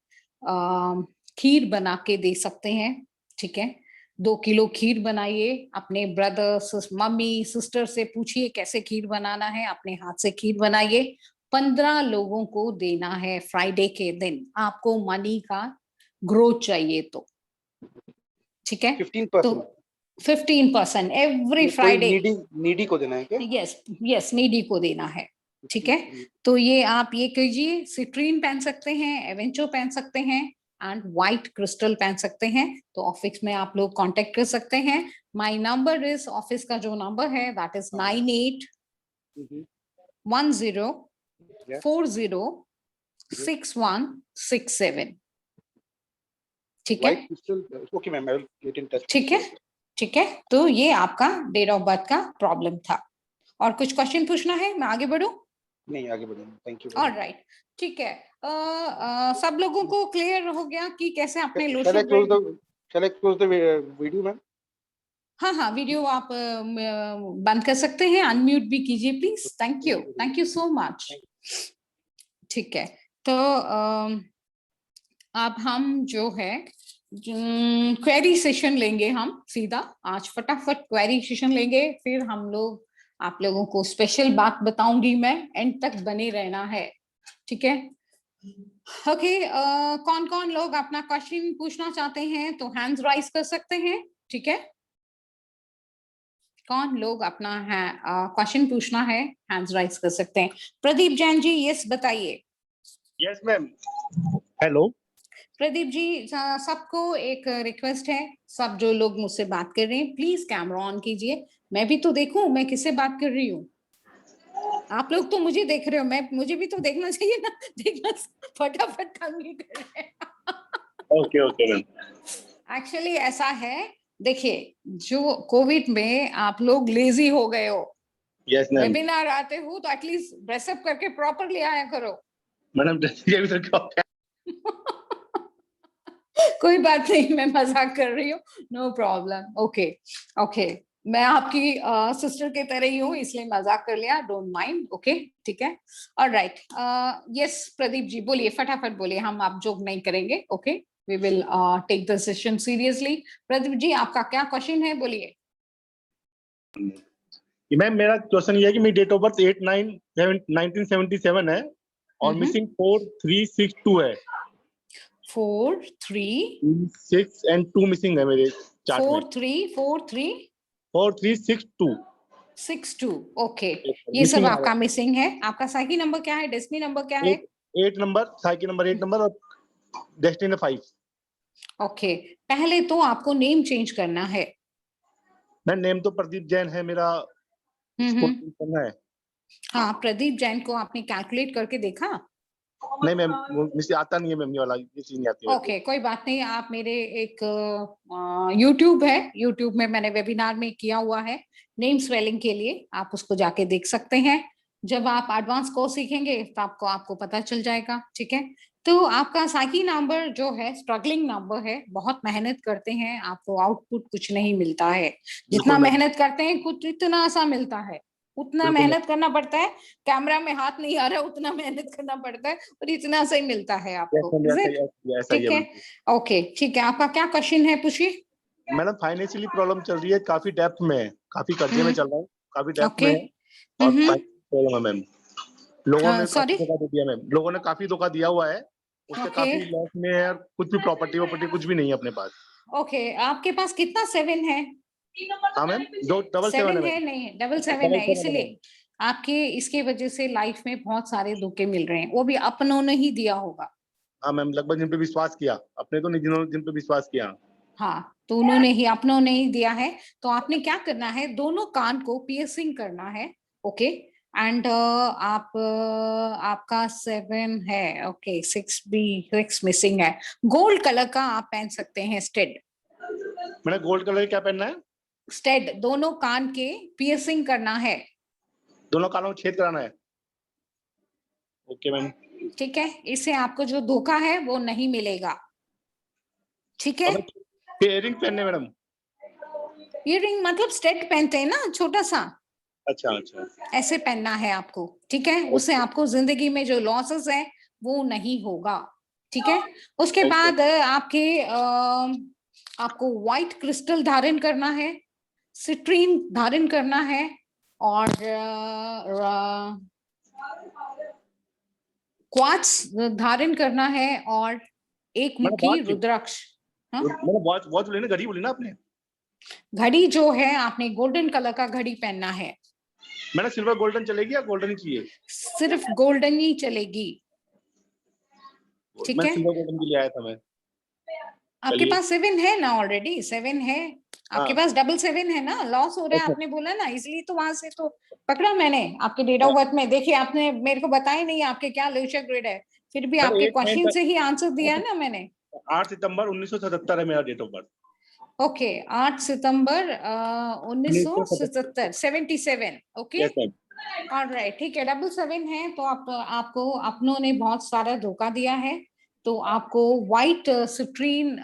खीर बना के दे सकते हैं, ठीक है। 2 किलो खीर बनाइए, अपने ब्रदर मम्मी सिस्टर से पूछिए कैसे खीर बनाना है, अपने हाथ से खीर बनाइए। 15 लोगों को देना है फ्राइडे के दिन। आपको मनी का ग्रोथ चाहिए तो, ठीक है। 15%। तो 15% एवरी कोई फ्राइडे। नीडी को देना है क्या? यस यस, नीडी को देना है, ठीक है। तो ये आप ये कीजिए, सिट्रीन पहन सकते हैं, एवेंचो पहन सकते हैं, एंड व्हाइट क्रिस्टल पहन सकते हैं। तो ऑफिस में आप लोग कांटेक्ट कर सकते हैं। माय नंबर इज, ऑफिस का जो नंबर है दैट इज 9810406167, ठीक है। Okay ma'am, I will get in touch. ठीक है, ठीक है। तो ये आपका डेट ऑफ बर्थ का प्रॉब्लम था। और कुछ क्वेश्चन पूछना है, मैं आगे बढ़ूं? नहीं, आगे बढ़ेंगे, थैंक यू। ऑलराइट, ठीक है। सब लोगों को क्लियर हो गया कि कैसे अपने शैल Lo Shu I close the video ma'am? हाँ हाँ, वीडियो आप बंद कर सकते हैं, अनम्यूट भी कीजिए please. Thank you so much. ठीक है, तो अब हम जो है क्वेरी सेशन लेंगे, हम सीधा आज फटाफट क्वेरी सेशन लेंगे, फिर हम लोग आप लोगों को स्पेशल बात बताऊंगी मैं, एंड तक बने रहना है, ठीक है। ओके, कौन कौन लोग अपना क्वेश्चन पूछना चाहते हैं तो हैंड्स राइज कर सकते हैं, ठीक है। कौन लोग अपना है क्वेश्चन पूछना है, हैंड्स राइज कर सकते हैं। प्रदीप जैन जी, यस बताइए। Yes ma'am. Hello. Pradeep ji, सबको एक रिक्वेस्ट है, सब जो लोग मुझसे बात कर रहे हैं प्लीज कैमरा ऑन कीजिए, मैं भी तो देखूं मैं किससे बात कर रही हूँ। आप लोग तो मुझे देख रहे हो, मैं मुझे भी तो देखना चाहिए ना। देखना, फटाफट काम नहीं कर रहे हैं। Okay ma'am. एक्चुअली ऐसा है, देखिए, जो कोविड में आप लोग लेजी हो गए हो, यस मैम। वेबिनार आते हो तो एटलीस्ट ड्रेसअप करके प्रॉपरली आया करो। मैडम ये भी तो कोई बात नहीं, मैं मजाक कर रही हूँ, नो प्रॉब्लम। ओके ओके, मैं आपकी सिस्टर के तरह ही हूँ, इसलिए मजाक कर लिया, डोंट माइंड। ओके, ठीक है। ऑलराइट, यस प्रदीप जी बोलिए, फटाफट बोलिए, हम आप जोक नहीं करेंगे। Okay, we will take the session seriously. Pradeep ji, आपका क्या क्वेश्चन है, बोलिए। मैम मेरा क्वेश्चन ये है कि मेरी डेट ऑफ बर्थ 8/9/1977 है और मिसिंग 4362 है। 4 3 6 एंड 2 मिसिंग है मेरे चार्ट में। 4 3 4 3 4 3 6 2 6 2। ओके, ये सब आपका मिसिंग है। आपका साइकिल नंबर क्या है, डेस्टिनी नंबर क्या है? 8 नंबर, साइकिल नंबर 8 नंबर और डेस्टिनी 5। ओके, पहले तो आपको नेम चेंज करना है। मैं नेम तो प्रदीप जैन है मेरा, इसको हम्म, change करना है। हाँ, प्रदीप जैन को आपने कैलकुलेट करके देखा? नहीं मैम, मुझे आता नहीं है मैम, ये वाला ये चीज नहीं आती है। ओके, कोई बात नहीं। आप मेरे एक यूट्यूब है, यूट्यूब में मैंने वेबिनार में किया हुआ है नेम स्वेलिंग के लिए, आप उसको जाके देख सकते हैं। जब आप एडवांस कोर्स सीखेंगे तो आपको पता चल जाएगा, ठीक है। तो आपका साइकिल नंबर जो है स्ट्रगलिंग नंबर है, बहुत मेहनत करते हैं, आपको आउटपुट कुछ नहीं मिलता है। जितना मैम, मेहनत करते हैं कुछ इतना सा मिलता है, उतना बिल्कुल मेहनत करना पड़ता है। कैमरा में हाथ नहीं आ रहा, उतना मेहनत करना पड़ता है और इतना सा ही मिलता है आपको। ऐसा Is ही it? है, ऐसा ही ठीक है है, बिल्कुल। ओके, ठीक है। आपका क्या क्वेश्चन है, पूछिए। मैडम फाइनेंशियली प्रॉब्लम चल रही है, काफी डेप्थ में है, काफी कर्जे में चल रहा हूँ, काफी डेप्थ ओके, में है और प्रॉब्लम है मैम। लोगों ने काफी सॉरी, धोखा दे दिया मैम, लोगों ने काफी धोखा दिया हुआ है, उससे ओके काफी लॉस में है और कुछ भी प्रॉपर्टी वॉपर्टी कुछ भी नहीं है अपने पास। ओके। आपके पास कितना 7 है? हाँ मैम, दो 7 है 7 मैम। है, नहीं 7 है, 7 है मैम। इसलिए आपके इसके वजह से लाइफ में बहुत सारे धोखे मिल रहे हैं, वो भी अपनों ने ही दिया होगा। हाँ मैम, लगभग जिन पे विश्वास किया अपने तो नहीं, जिन्होंने जिन पे विश्वास किया। हाँ, तो उन्होंने ही अपनों ने ही दिया है। तो आपने क्या करना है, दोनों कान को पियर्सिंग करना है, ओके। एंड आपका 7 है, ओके। 6 मिसिंग है। गोल्ड कलर का आप पहन सकते हैं स्टेड। मैंने गोल्ड कलर क्या पहनना है? स्टेड, दोनों कान के पियर्सिंग करना है। दोनों कानों में छेद कराना है। Okay ma'am. ठीक है, इससे आपको जो धोखा है वो नहीं मिलेगा, ठीक है। इयरिंग पहनने मैडम? इयररिंग मतलब स्टेड पहनते हैं ना, छोटा सा, अच्छा अच्छा। ऐसे पहनना है आपको, ठीक है। उससे आपको जिंदगी में जो लॉसेस है वो नहीं होगा, ठीक है। उसके बाद आपको व्हाइट क्रिस्टल धारण करना है, सिट्रीन धारण करना है और क्वार्ट्ज धारण करना है और एक मुखी रुद्राक्ष। मैंने वॉच वॉच बोली ना, घड़ी बोली ना आपने? घड़ी जो है आपने गोल्डन कलर का घड़ी पहनना है। मैंने सिल्वर गोल्डन चलेगी या गोल्डन ही चाहिए? सिर्फ गोल्डन ही चलेगी, ठीक मैं है। सिल्वर गोल्डन के लिए आया था मैं। आपके पास 7 है ना, ऑलरेडी 7 है आपके हाँ। पास। 7 है ना, लॉस हो रहा है, अच्छा। आपने बोला ना, इसलिए तो वहां से तो पकड़ा मैंने आपके डेट ऑफ बर्थ में। देखिए, आपने मेरे को बताया नहीं आपके क्या लोशा ग्रेड है, फिर भी आपके क्वेश्चन से ही आंसर दिया ना मैंने। 8 सितंबर 1977 है मेरा डेट ऑफ बर्थ। ओके, 8 सितंबर 1977। 1977, 77, ओके। Yes ma'am. ऑलराइट, ठीक है। 7 है तो आपको अपनों ने बहुत सारा धोखा दिया है। तो आपको व्हाइट सिट्रीन,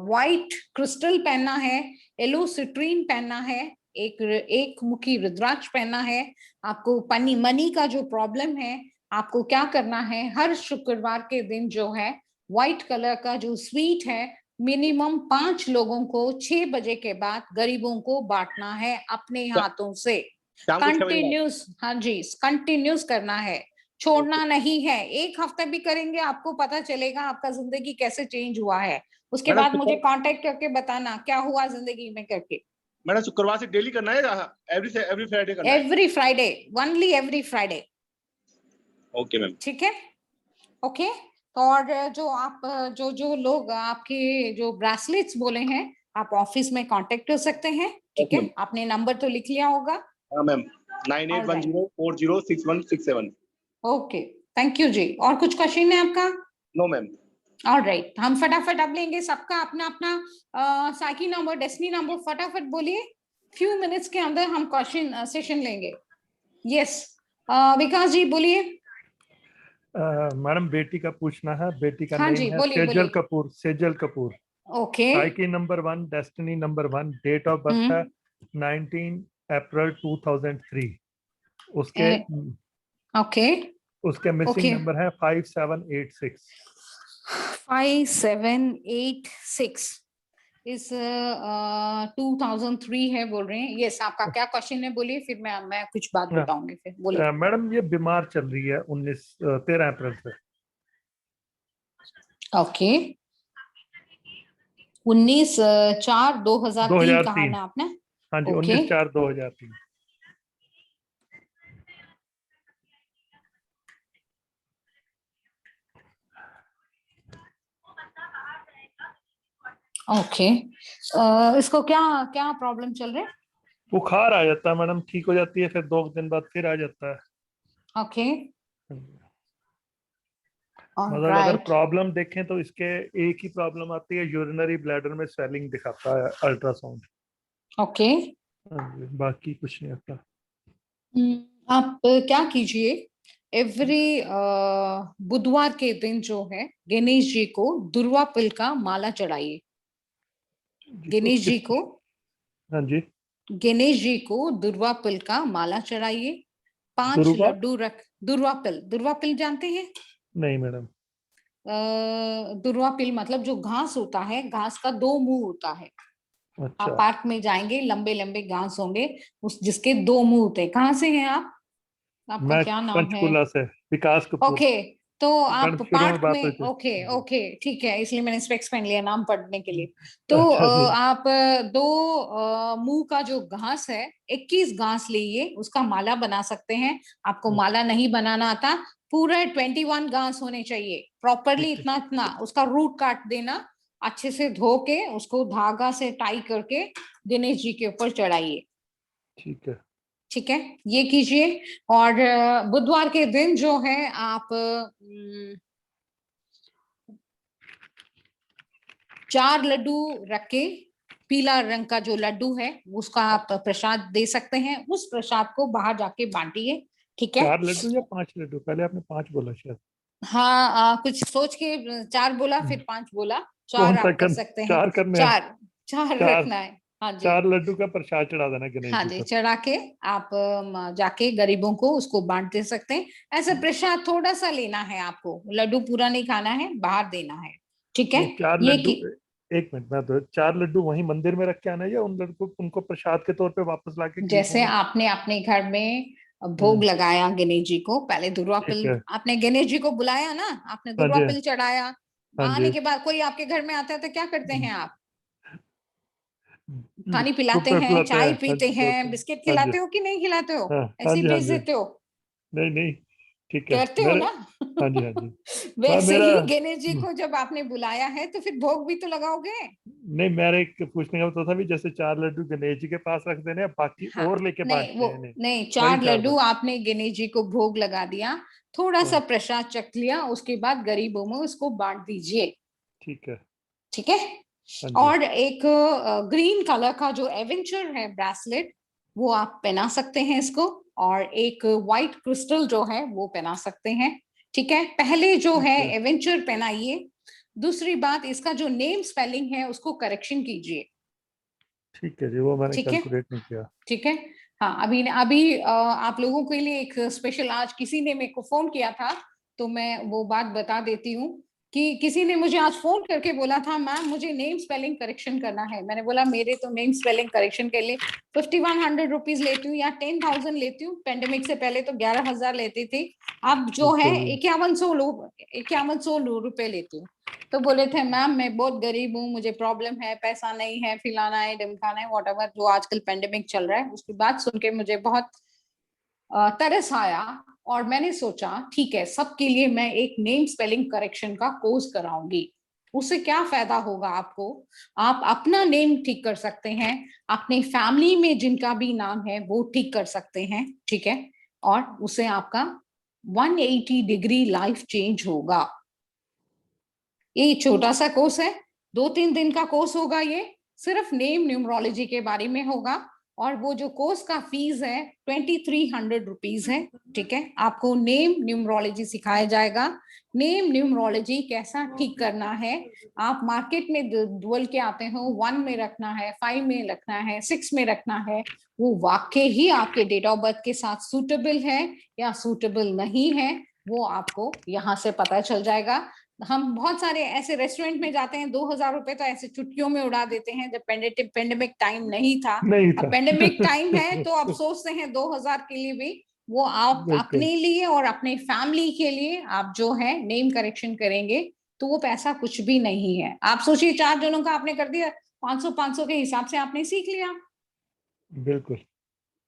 व्हाइट क्रिस्टल पहनना है, येलो सिट्रीन पहनना है, एक मुखी रुद्राक्ष पहनना है। आपको मनी का जो प्रॉब्लम है, आपको क्या करना है, हर शुक्रवार के दिन जो है व्हाइट कलर का जो स्वीट है मिनिमम 5 लोगों को 6 बजे के बाद गरीबों को बांटना है अपने हाथों से। शाम को 6 बजे बाद। कंटिन्यूस, हाँ जी, कंटिन्यूस करना है, छोड़ना नहीं है। एक हफ्ते भी करेंगे आपको पता चलेगा आपका जिंदगी कैसे चेंज हुआ है। उसके मैडम बाद मुझे कांटेक्ट करके बताना क्या हुआ जिंदगी में करके। मैडम शुक्रवार से डेली करना है या एवरी फ्राइडे करना है? Every Friday, only every Friday, okay ma'am. ठीक है, ओके। और जो आप जो जो लोग आपके जो ब्रेसलेट्स बोले हैं, आप ऑफिस में कांटेक्ट कर सकते हैं, ठीक है। आपने नंबर तो लिख लिया होगा? हाँ मैम, 9810406167। ओके, थैंक यू जी। और कुछ क्वेश्चन है आपका? No ma'am. ऑलराइट, हम फटाफट अब लेंगे सबका अपना अपना साइकिल नंबर, डेस्टिनी नंबर, फटाफट बोलिए। फ्यू मिनट्स के अंदर हम क्वेश्चन सेशन लेंगे। यस, विकास जी बोलिए। मैडम बेटी का पूछना है, बेटी का हाँ नेम जी, है बोलिए सेजल बोलिए। Kapoor, Sejal Kapoor. Okay, cycle number 1, destiny number 1, date of birth है 19 अप्रैल 2003। उसके ओके उसके मिसिंग ओके, नंबर है 5786। 5786 इस 2003 है बोल रहे हैं। यस, आपका क्या क्वेश्चन है बोलिए, फिर मैं कुछ बात बताऊंगी, फिर बोलिए। मैडम ये बीमार चल रही है 13 अप्रैल से। ओके, 19/4/2003 कहा 2003 ना आपने? हाँ जी, ओके 19/4/2003। ओके। इसको क्या क्या प्रॉब्लम चल रहा है? बुखार आ जाता है मैडम, ठीक हो जाती है, फिर 2 दिन बाद फिर आ जाता है। ओके मतलब अगर ऑलराइट। प्रॉब्लम देखें तो इसके एक ही प्रॉब्लम आती है, यूरिनरी ब्लैडर में स्वेलिंग दिखाता है अल्ट्रासाउंड। ओके बाकी कुछ नहीं आता। आप क्या कीजिए, एवरी बुधवार के दिन जो है गणेश जी को दुर्वा पिल का माला चढ़ाइए। गणेश जी को हाँ जी, गणेश जी को दुर्वा पिल का माला चढ़ाइए। 5 दुर्वा? लड्डू रख। दुर्वा पिल जानते हैं? नहीं मैडम। दुर्वा पिल मतलब जो घास होता है, घास का 2 मुंह होता है। आप अच्छा, पार्क में जाएंगे, लंबे लंबे घास होंगे, उस जिसके 2 मुंह होते हैं। कहाँ से हैं आप? आपका मैं क्या नाम है? पंचकूला से, विकास कपूर। ओके, तो आप मैडम शुरू में पार्क बात हुई में, थी। ओके ओके ठीक है, इसलिए मैंने स्पेक्स पहन लिया नाम पढ़ने के लिए। तो अच्छा जी। आप 2 मुंह का जो घास है, 21 घास लीजिए, उसका माला बना सकते हैं। आपको माला नहीं बनाना आता, पूरा 21 घास होने चाहिए प्रॉपरली, ठीक है, इतना इतना उसका रूट काट देना, अच्छे से धो के उसको धागा से टाई करके गणेश जी के ऊपर चढ़ाइए। ठीक है। ठीक है, ये कीजिए। और बुधवार के दिन जो है आप 4 लड्डू रख के, पीला रंग का जो लड्डू है उसका आप प्रसाद दे सकते हैं। उस प्रसाद को बाहर जाके बांटिए। ठीक है। 4 लड्डू या 5 लड्डू? पहले आपने 5 बोला शायद। हाँ कुछ सोच के 4 बोला, फिर 5 बोला। 4 कौन सा आप कर सकते हैं। 4 करने हैं? 4 4 चार रखना है। हाँ जी। 4 लड्डू का प्रसाद चढ़ा देना गणेश हाँ जी जी, को। चढ़ा के आप जाके गरीबों को उसको बांट दे सकते हैं। ऐसे प्रसाद थोड़ा सा लेना है आपको, लड्डू पूरा नहीं खाना है, बाहर देना है। ठीक है। नहीं, 4 ये लड्डू, की 1 मिनट, मैं तो 4 लड्डू वहीं मंदिर में रख के आना है या उन लड्डू उनको प्रसाद के तौर पे वापस लाके गरीबों जैसे में? आपने अपने घर में भोग लगाया गणेश जी को, पहले दुर्वा ठीक पिल है। आपने गणेश जी को बुलाया ना, आपने हाँ दुर्वा जी, पिल चढ़ाया। हाँ आने जी। के बाद कोई आपके घर में आता है तो क्या करते हैं आप? पानी पिलाते ऊपर हैं, पिलाते चाय हैं, हाँ पीते जी, हैं, बिल्कुल। बिस्किट हाँ जी, खिलाते हो कि नहीं खिलाते हो? हाँ, हाँ ऐसे ही जी, हाँ भेज जी। देते हो? नहीं नहीं, ठीक है करते हो मेरे। ना? हाँ जी, हाँ जी। वैसे मेरा ही गणेश जी को जब आपने बुलाया है तो फिर भोग भी तो लगाओगे। नहीं, मेरे एक पूछने का तो था भी, जैसे 4 लड्डू गणेश जी के पास रख देने हैं, बाकी हाँ और लेके नहीं, बांटने वो हैं इन्हें? नहीं, वही 4 4 लड्डू बात। आपने गणेश जी को भोग लगा दिया, थोड़ा सा हाँ, प्रसाद चख लिया, उसके बाद गरीबों में उसको बांट दीजिए। ठीक है। ठीक है। हाँ जी, और एक ग्रीन कलर का जो एवेंचर है ब्रेसलेट, वो आप पहना सकते हैं इसको। और एक व्हाइट क्रिस्टल जो है वो पहना सकते हैं। ठीक है, पहले जो ठीक है है। एवेंचर पहनाइए। दूसरी बात, इसका जो नेम स्पेलिंग है उसको करेक्शन कीजिए। ठीक है जी, वो मैंने ठीक है। कैलकुलेट नहीं किया। ठीक है। हाँ, अभी अभी आप लोगों के लिए एक स्पेशल, आज किसी ने मेरे को फोन किया था तो मैं वो बात बता देती हूँ कि किसी ने मुझे आज फोन करके बोला था, मैम मुझे नेम स्पेलिंग करेक्शन करना है। मैंने बोला मेरे तो नेम स्पेलिंग करेक्शन के लिए 5100 रुपीज लेती हूँ या 10,000 लेती हूँ। पेंडेमिक से पहले तो 11,000 लेती थी, अब जो ठीक है है जी। 5100 रुपए लेती हूँ। तो बोले थे मैम मैं बहुत गरीब हूँ, मुझे प्रॉब्लम है, पैसा नहीं है, फिलाना है ढिमकाना है, वॉट जो आजकल पेंडेमिक चल रहा है। उसकी बात सुन के मुझे बहुत तरस आया और मैंने सोचा ठीक है, सबके लिए मैं एक नेम स्पेलिंग करेक्शन का कोर्स कराऊंगी। उससे क्या फायदा होगा आपको? आप अपना नेम ठीक कर सकते हैं, अपने फैमिली में जिनका भी नाम है वो ठीक कर सकते हैं। ठीक है। और उससे आपका 180 डिग्री लाइफ चेंज होगा। ये छोटा सा कोर्स है, 2-3 दिन का कोर्स होगा। ये सिर्फ नेम न्यूमरोलॉजी के बारे में होगा और वो जो कोर्स का फीस है 2300 रुपीज है। ठीक है, आपको नेम न्यूमरोलॉजी सिखाया जाएगा, नेम न्यूमरोलॉजी कैसा ठीक करना है। आप मार्केट में बोल के आते हो 1 में रखना है, 5 में रखना है, 6 में रखना है, वो वाकई ही आपके डेट ऑफ बर्थ के साथ सूटेबल है या सूटेबल नहीं है, वो आपको यहाँ से पता चल जाएगा। हम बहुत सारे ऐसे रेस्टोरेंट में जाते हैं, 2,000 रुपए तो ऐसे चुटकियों में उड़ा देते हैं, जब पेंडेमिक टाइम नहीं था। नहीं अब था। पेंडेमिक टाइम है तो आप सोचते हैं 2,000 के लिए भी, वो आप बिल्कुल। अपने लिए और अपने फैमिली के लिए आप जो है नेम करेक्शन करेंगे तो वो पैसा कुछ भी नहीं है। आप सोचिए 4 जनों का आपने कर दिया, 500-500 के हिसाब से आपने सीख लिया। बिल्कुल।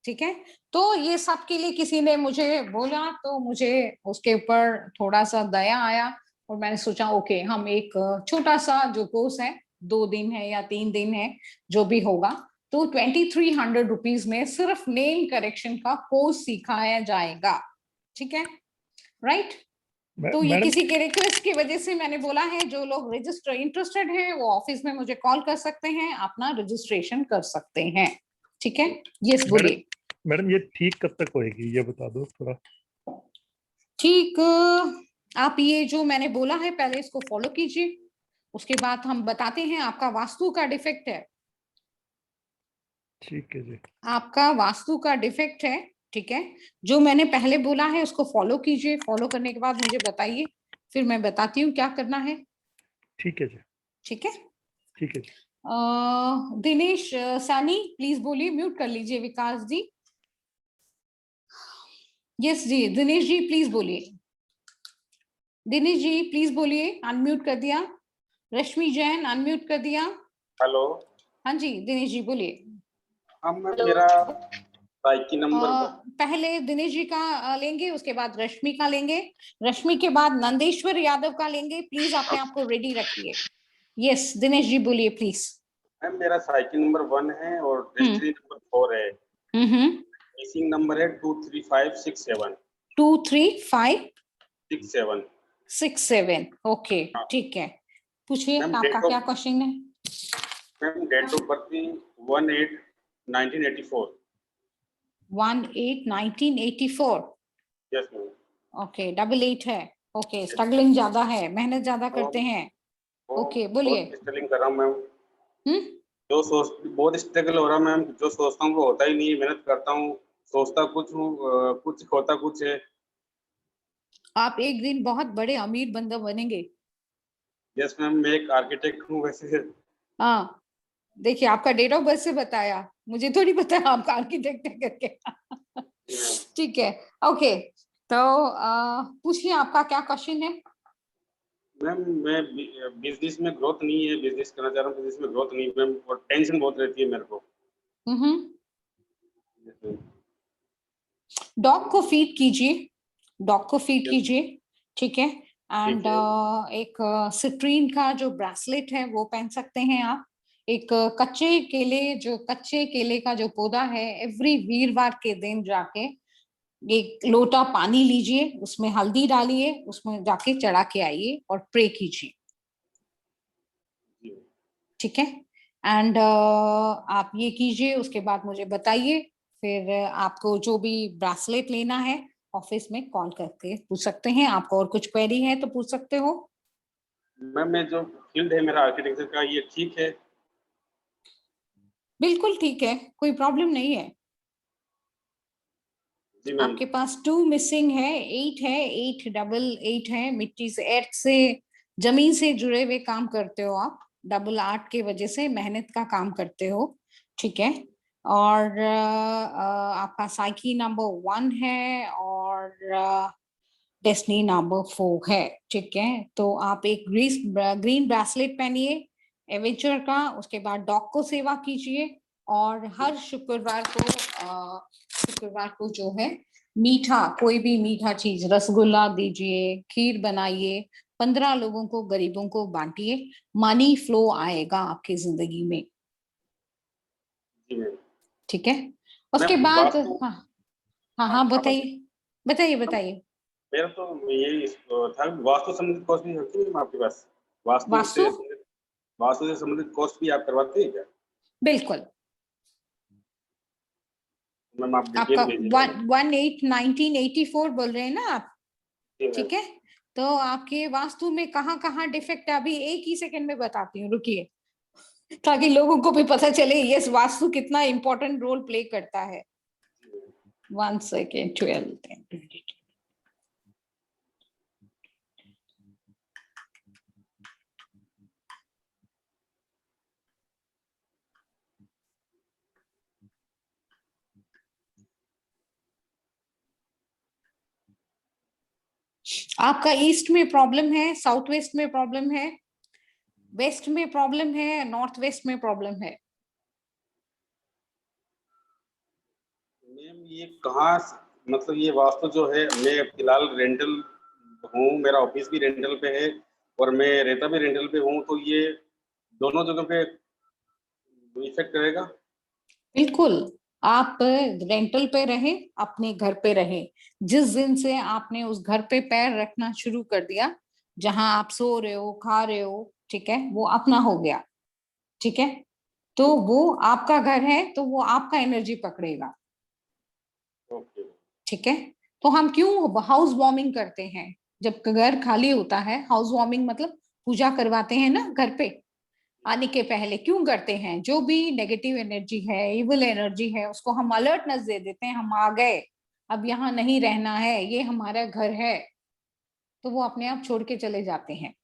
ठीक है, तो ये सब के लिए किसी ने मुझे बोला तो मुझे उसके ऊपर थोड़ा सा दया आया और मैंने सोचा ओके, हम एक छोटा सा जो कोर्स है, 2 दिन है या 3 दिन है, जो भी होगा, तो 2300 रुपीज में सिर्फ नेम करेक्शन का कोर्स सिखाया जाएगा। ठीक है, राइट। तो ये मैडम, किसी के रिक्वेस्ट की वजह से मैंने बोला है, जो लोग रजिस्टर इंटरेस्टेड है वो ऑफिस में मुझे कॉल कर सकते हैं, अपना रजिस्ट्रेशन कर सकते हैं। ठीक है, यस बोलिए। मैडम ये ठीक कब तक होएगी ये बता दो थोड़ा। ठीक, आप ये जो मैंने बोला है पहले इसको फॉलो कीजिए, उसके बाद हम बताते हैं। आपका वास्तु का डिफेक्ट है, ठीक है जी। आपका वास्तु का डिफेक्ट है। ठीक है, जो मैंने पहले बोला है उसको फॉलो कीजिए, फॉलो करने के बाद मुझे बताइए, फिर मैं बताती हूँ क्या करना है। ठीक है जी। ठीक है, ठीक है जी। दिनेश सैनी प्लीज बोलिए, म्यूट कर लीजिए विकास जी। यस जी, दिनेश जी प्लीज बोलिए, दिनेश जी प्लीज बोलिए, अनम्यूट कर दिया। रश्मि जैन अनम्यूट कर दिया। हेलो। हाँ जी दिनेश जी बोलिए। हम मेरा साइकिल नंबर पहले दिनेश जी का लेंगे, उसके बाद रश्मि का लेंगे, रश्मि के बाद नंदेश्वर यादव का लेंगे। प्लीज अपने आप को रेडी रखिए। यस दिनेश जी बोलिए प्लीज। मैम मेरा साइकिल नंबर 1 है और रजिस्ट्री नंबर 4 है। मिसिंग नंबर है 23567। 23567। 67। ओके ठीक है, पूछिए मैम आपका क्या क्वेश्चन है। Ma'am date of birth 1/8/1984। 1/8/1984। Yes ma'am. Okay, 88 है। ओके, स्ट्रगलिंग ज्यादा है, मेहनत ज्यादा करते हैं। ओके बोलिए। बहुत स्ट्रगलिंग कर रहा हूँ मैम। हम्म, बहुत स्ट्रगल हो रहा है मैम। जो सोचता हूँ वो होता ही नहीं है। मेहनत करता हूँ, सोचता कुछ हूँ, कुछ होता कुछ है। आप एक दिन बहुत बड़े अमीर बंदा बनेंगे। यस मैम, मैं एक आर्किटेक्ट हूँ वैसे। हाँ, देखिए आपका डेट ऑफ बर्थ से बताया, मुझे थोड़ी पता है आपका आर्किटेक्ट है करके। ठीक है, ओके, तो पूछिए आपका क्या क्वेश्चन है। मैम मैं बिजनेस में ग्रोथ नहीं है। बिजनेस करना चाह रहा हूँ, बिजनेस में ग्रोथ नहीं है मैम, और टेंशन बहुत रहती है मेरे को। डॉग को फीड कीजिए, डॉग को फीड कीजिए। ठीक है, एंड ठीक है। एक सिट्रीन का जो ब्रेसलेट है वो पहन सकते हैं आप। एक कच्चे केले का जो पौधा है, एवरी वीरवार के दिन जाके एक लोटा पानी लीजिए, उसमें हल्दी डालिए, उसमें जाके चढ़ा के आइए और प्रे कीजिए। ठीक है, एंड आप ये कीजिए, उसके बाद मुझे बताइए। फिर आपको जो भी ब्रेसलेट लेना है ऑफिस में कॉल करके पूछ सकते हैं। आपको और कुछ क्वेरी है तो पूछ सकते हो। मैम मैं जो फील्ड है मेरा आर्किटेक्चर का, ये ठीक है? बिल्कुल ठीक है, कोई प्रॉब्लम नहीं है। जी मैम। आपके पास 2 मिसिंग है, 8 है, 8 है, मिट्टी से, एर्थ से, जमीन से जुड़े हुए काम करते हो आप, 8 की वजह से मेहनत का काम करते हो। ठीक है, और आपका साइकी नंबर 1 है और डेस्टिनी नंबर 4 है। ठीक है, तो आप एक ग्रीन ब्रेसलेट पहनिए एवेंचर का, उसके बाद डॉग को सेवा कीजिए, और हर शुक्रवार को जो है मीठा, कोई भी मीठा चीज, रसगुल्ला दीजिए, खीर बनाइए, 15 लोगों को, गरीबों को बांटिए। मनी फ्लो आएगा आपकी जिंदगी में। जी मैम। ठीक है, उसके मैम बाद वास्तु। हाँ हाँ हाँ हाँ, हाँ, बताइए बताइए मैम, बताइए। मेरा तो यही था, वास्तु संबंधित कोर्स भी होती है मैम आपके पास? वास्तु वास्तु, से वास्तु से संबंधित कोर्स भी आप करवाते हैं क्या? बिल्कुल। मैम आप आपका डिटेल भेजिएगा मुझे। 1/8/1984 बोल रहे हैं ना आप। जी मैम। ठीक है, तो आपके वास्तु में कहाँ कहाँ डिफेक्ट है, अभी एक ही सेकंड में बताती हूँ, रुकिए, ताकि लोगों को भी पता चले यस वास्तु कितना इंपॉर्टेंट रोल प्ले करता है। 1 सेकेंड, 12 आपका ईस्ट में प्रॉब्लम है, साउथ वेस्ट में प्रॉब्लम है, वेस्ट में प्रॉब्लम है, नॉर्थ वेस्ट में प्रॉब्लम है? मैम ये कहाँ मतलब ये वास्तु जो है, मैं फिलहाल रेंटल हूँ, मेरा ऑफिस भी रेंटल पे है और मैं रहता भी रेंटल पे हूँ, तो ये दोनों जगह पे इफेक्ट करेगा? बिल्कुल, आप रेंटल पे रहे, अपने घर पे रहे, जिस दिन से आपने उस घर पे पैर रखना शुरू कर दिया, जहां आप सो रहे हो, खा रहे हो, ठीक है, वो अपना हो गया, ठीक है, तो वो आपका घर है, तो वो आपका एनर्जी पकड़ेगा, ओके। ठीक है। तो हम क्यों हाउस वार्मिंग करते हैं? जब घर खाली होता है, हाउस वार्मिंग मतलब पूजा करवाते हैं ना घर पे आने के पहले, क्यों करते हैं? जो भी नेगेटिव एनर्जी है, इविल एनर्जी है, उसको हम अलर्टनेस दे देते हैं, हम आ गए, अब यहाँ नहीं रहना है, ये हमारा घर है, तो वो अपने आप छोड़ के चले जाते हैं,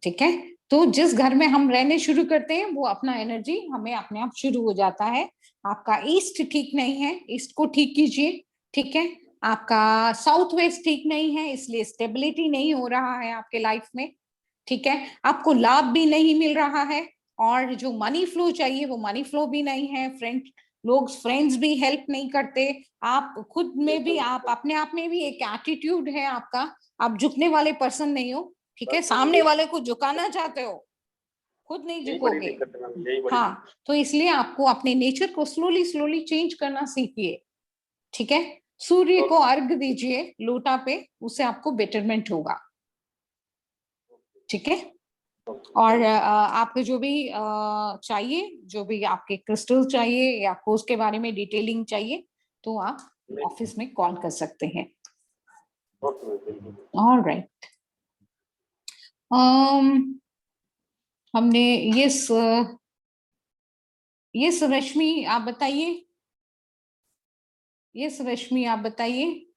ठीक है। तो जिस घर में हम रहने शुरू करते हैं, वो अपना एनर्जी हमें अपने आप शुरू हो जाता है। आपका ईस्ट ठीक नहीं है, ईस्ट को ठीक कीजिए, ठीक है। आपका साउथ वेस्ट ठीक नहीं है, इसलिए स्टेबिलिटी नहीं हो रहा है आपके लाइफ में, ठीक है। आपको लाभ भी नहीं मिल रहा है, और जो मनी फ्लो चाहिए वो मनी फ्लो भी नहीं है, फ्रेंड्स भी हेल्प नहीं करते, आप खुद में भी, आप अपने आप में भी एक एटीट्यूड है आपका, आप झुकने वाले पर्सन नहीं हो, ठीक है। सामने वाले को झुकाना चाहते हो, खुद नहीं यही बड़ी झुकोगे। दिक्कत है मैम, यही बड़ी हाँ, तो इसलिए आपको अपने नेचर को स्लोली स्लोली चेंज करना सीखिए, ठीक है। सूर्य को अर्घ दीजिए लोटा पे, उससे आपको बेटरमेंट होगा, ठीक है। और आपको जो भी चाहिए, जो भी आपके क्रिस्टल चाहिए या कोर्स के बारे में डिटेलिंग चाहिए, तो आप ऑफिस में कॉल कर सकते हैं। ऑलराइट, हमने यस रश्मि आप बताइए, यस रश्मि आप बताइए,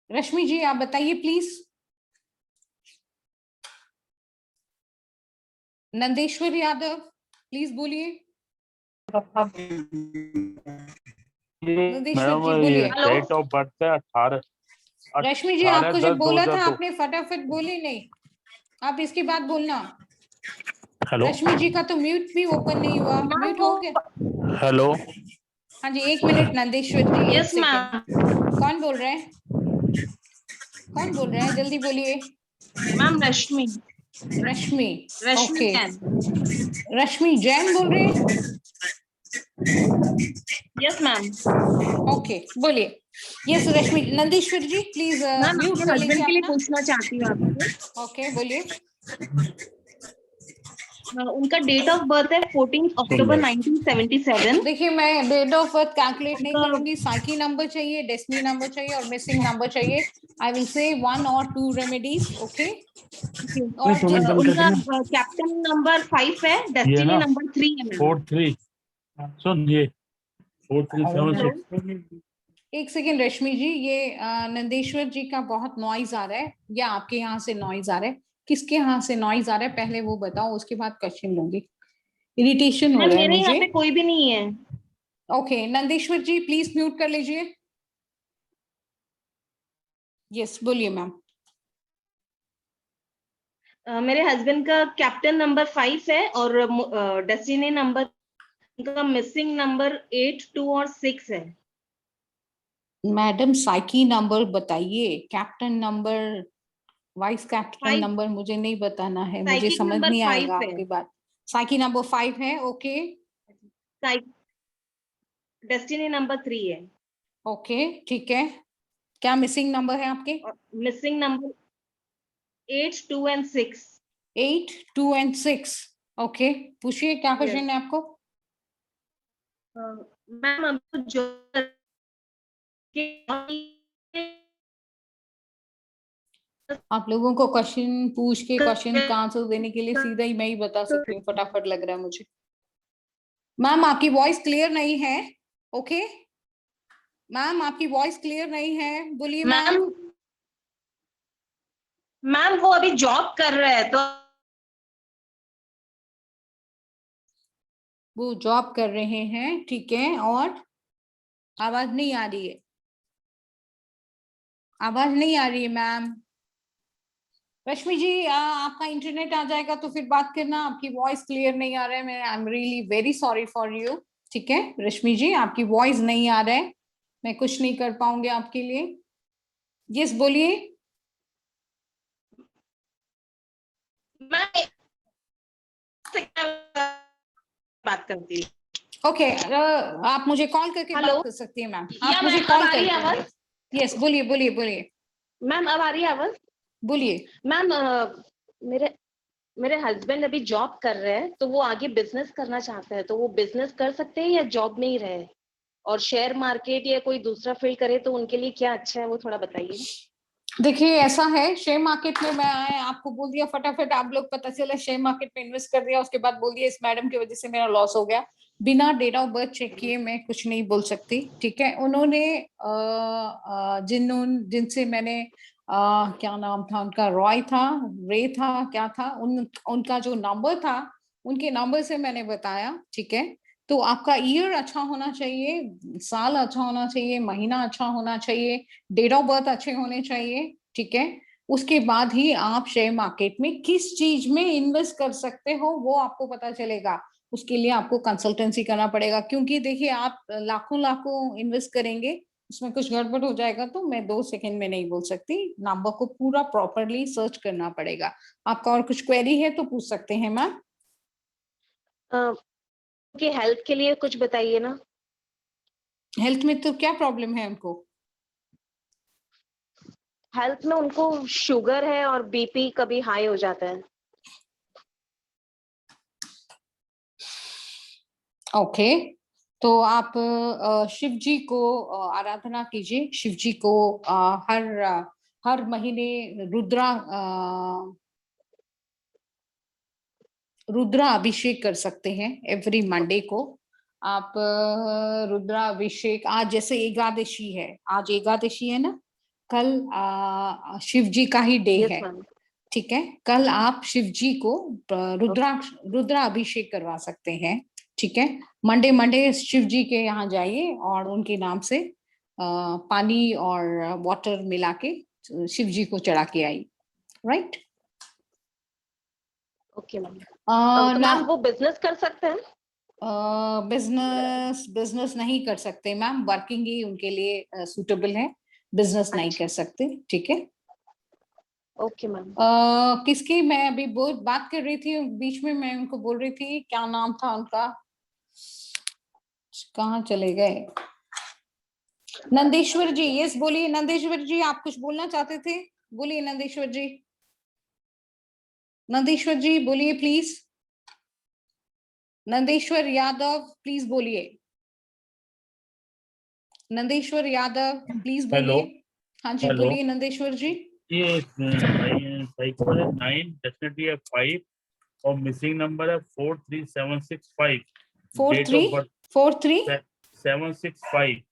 रश्मि जी आप बताइए प्लीज। नंदेश्वर यादव प्लीज बोलिए। नंदेश्वर जी बोलिए। डेट ऑफ बर्थ है 18। रश्मि जी आपको जब बोला था आपने फटाफट बोली नहीं, आप इसके बाद बोलना। हेलो रश्मि जी का तो म्यूट भी ओपन नहीं हुआ, म्यूट हो गया। हेलो, हाँ जी, एक मिनट नंदेश्वर जी, एक यस सेकेंड। मैम। कौन बोल रहे हैं, कौन बोल रहे हैं, जल्दी बोलिए। मैम रश्मि। रश्मि, रश्मि ओके, जैन। रश्मि जैन बोल रहे हैं, यस मैम। ओके बोलिए। Yes Rashmi, Nandeshwar ji please ma'am mute अपने कर हस्बैंड लीजिए के लिए अपना। पूछना चाहती हूँ आपसे। ओके बोलिए। उनका डेट ऑफ बर्थ है 14 अक्टूबर 1977। देखिए मैं डेट ऑफ बर्थ कैलकुलेट नहीं उनका करूंगी, साइकी नंबर चाहिए, डेस्टिनी नंबर चाहिए और मिसिंग नंबर चाहिए। I will say 1 or 2 remedies, okay. और उनका कैप्टन नंबर 5 है, डेस्टिनी नंबर 3 है। 43 सुन ये 4376। हेलो। एक सेकेंड रश्मि जी, ये नंदेश्वर जी का बहुत नॉइज आ रहा है, या आपके यहाँ से नॉइज आ रहा है? किसके यहाँ से नॉइज आ रहा है पहले वो बताओ, उसके बाद क्वेश्चन लूंगी। इरिटेशन हो मैम रहा है मेरे यहाँ मुझे। पे कोई भी नहीं है। Okay Nandeshwar ji please mute कर लीजिए। यस बोलिए मैम। मेरे हस्बैंड का कैप्टन नंबर 5 है और डेस्टिनी नंबर का मिसिंग नंबर 8, 2 और 6 है। मैडम साइकी नंबर बताइए, captain number, vice captain 5 number मुझे नहीं बताना है, मुझे साइकिल समझ नंबर नहीं 5 आएगा है। आपकी बात। साइकी नंबर 5 है, ओके। डेस्टिनी नंबर 3 है। ओके ठीक है, क्या मिसिंग नंबर है आपके? Missing number 8, 2 and 6। 8, 2 and 6, okay. पूछिए क्या क्वेश्चन है आपको? मैम हमको जो आप लोगों को क्वेश्चन पूछ के क्वेश्चन का आंसर देने के लिए सीधा ही मैं ही बता सकती हूँ, फटाफट लग रहा है मुझे। मैम आपकी वॉइस क्लियर नहीं है, ओके मैम आपकी वॉइस क्लियर नहीं है, बोलिए मैम। मैम वो अभी जॉब कर रहे हैं तो वो जॉब कर रहे हैं, ठीक है, और आवाज नहीं आ रही है। आवाज नहीं आ रही है मैम। रश्मि जी आपका इंटरनेट आ जाएगा तो फिर बात करना, आपकी वॉइस क्लियर नहीं आ रहा है। मैं I am really very sorry for you. ठीक है रश्मि जी, आपकी वॉइस नहीं आ रहा है, मैं कुछ नहीं कर पाऊंगी आपके लिए। यस बोलिए। मैं बात करती हूँ। ओके आप मुझे कॉल करके हेलो? बात कर सकती हैं मैम, या आप मुझे मैम, कॉल अब आ रही है करके। आवाज? यस बोलिए बोलिए बोलिए मैम अब आ रही है आवाज? बोलिए। मैम मेरे हस्बैंड अभी जॉब कर रहे हैं, तो वो आगे बिजनेस करना चाहते हैं, तो वो बिजनेस कर सकते हैं या जॉब में ही रहे? और शेयर मार्केट या कोई दूसरा फील्ड करे तो उनके लिए क्या अच्छा है, वो थोड़ा बताइए। देखिए ऐसा है, शेयर मार्केट में मैं आए आपको बोल दिया फटाफट, आप लोग पता चला शेयर मार्केट में इन्वेस्ट कर दिया, उसके बाद बोल दिया इस मैडम की वजह से मेरा लॉस हो गया। बिना डेट ऑफ बर्थ चेक किए मैं कुछ नहीं बोल सकती। ठीक है, उन्होंने जिनसे मैंने क्या नाम था उनका, रॉय था, रे था, क्या था, उनका जो नंबर था, उनके नंबर से मैंने बताया। ठीक है, तो आपका ईयर अच्छा होना चाहिए, साल अच्छा होना चाहिए, महीना अच्छा होना चाहिए, डेट ऑफ बर्थ अच्छे होने चाहिए। ठीक है, उसके बाद ही आप शेयर मार्केट में किस चीज में इन्वेस्ट कर सकते हो वो आपको पता चलेगा। उसके लिए आपको कंसल्टेंसी करना पड़ेगा, क्योंकि देखिए आप लाखों लाखों इन्वेस्ट करेंगे, उसमें कुछ गड़बड़ हो जाएगा तो मैं 2 सेकंड में नहीं बोल सकती। नंबर को पूरा प्रॉपरली सर्च करना पड़ेगा। आपका और कुछ क्वेरी है तो पूछ सकते हैं मैम। उनकी हेल्थ के लिए कुछ बताइए ना। हेल्थ में तो क्या प्रॉब्लम है उनको? हेल्थ में उनको शुगर है और बीपी कभी हाई हो जाता है। ओके, तो आप शिव जी को आराधना कीजिए। शिव जी को हर महीने रुद्रा अभिषेक कर सकते हैं। एवरी मंडे को आप रुद्रा अभिषेक, आज जैसे एकादशी है, आज एकादशी है ना, कल शिव जी का ही डे यस है। मैम। ठीक है, कल आप शिव जी को रुद्रा अभिषेक करवा सकते हैं। ठीक है, मंडे शिव जी के यहाँ जाइए और उनके नाम से पानी और वाटर मिला के शिव जी को चढ़ा के आइए। राइट? Okay ma'am. तो मैम वो बिजनेस कर सकते हैं? बिजनेस नहीं कर सकते मैम, वर्किंग ही उनके लिए सूटेबल है, बिजनेस नहीं कर सकते। ठीक है, ओके मैम। किसकी मैं अभी बहुत बात कर रही थी, बीच में मैं उनको बोल रही थी, क्या नाम था उनका, कहाँ चले गए? नंदेश्वर जी। यस बोलिए नंदेश्वर जी, आप कुछ बोलना चाहते थे, बोलिए नंदेश्वर जी। नंदेश्वर जी बोलिए प्लीज। नंदेश्वर यादव प्लीज बोलिए। नंदेश्वर यादव प्लीज बोलिए। हाँ जी हेलो। बोलिए नंदेश्वर जी। ये साइको है 9, डेफिनेटली है 5 और मिसिंग नंबर है 43765। 43765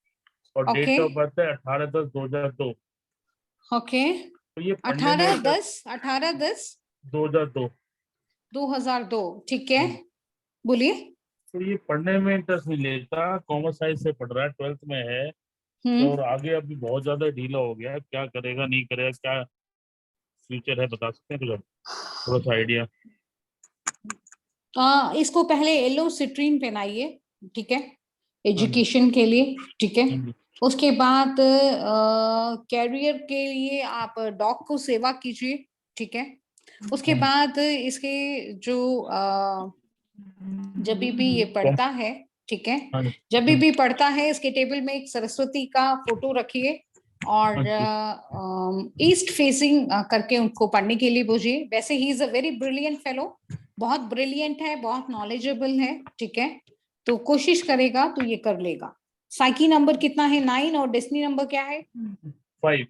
और ओके डेट ऑफ बर्थ है 18/10/2002। ओके। तो ये पढ़ने में 2002। 2002 ठीक है, बोलिए। तो ये पढ़ने में इंटरेस्ट नहीं लेता, कॉमर्स साइंस से पढ़ रहा है, 12th में है और आगे अभी बहुत ज्यादा ढीला हो गया है, क्या करेगा नहीं करेगा, क्या फ्यूचर है बता सकते हैं कुछ? थोड़ा सा आइडिया। इसको पहले येलो सिट्रीन पहनाइए। ठीक है, एजुकेशन के लिए। ठीक है, उसके बाद कैरियर के लिए आप डॉग को सेवा कीजिए। ठीक है, उसके बाद इसके जो जब भी ये पढ़ता है, ठीक है, जब भी पढ़ता है इसके टेबल में एक सरस्वती का फोटो रखिए और ईस्ट फेसिंग करके उनको पढ़ने के लिए बोलिए। वैसे he is a very brilliant fellow, बहुत ब्रिलियंट है, बहुत नॉलेजेबल है। ठीक है, तो कोशिश करेगा तो ये कर लेगा। साइकी नंबर कितना है? 9 और डेस्टिनी नंबर क्या है? 5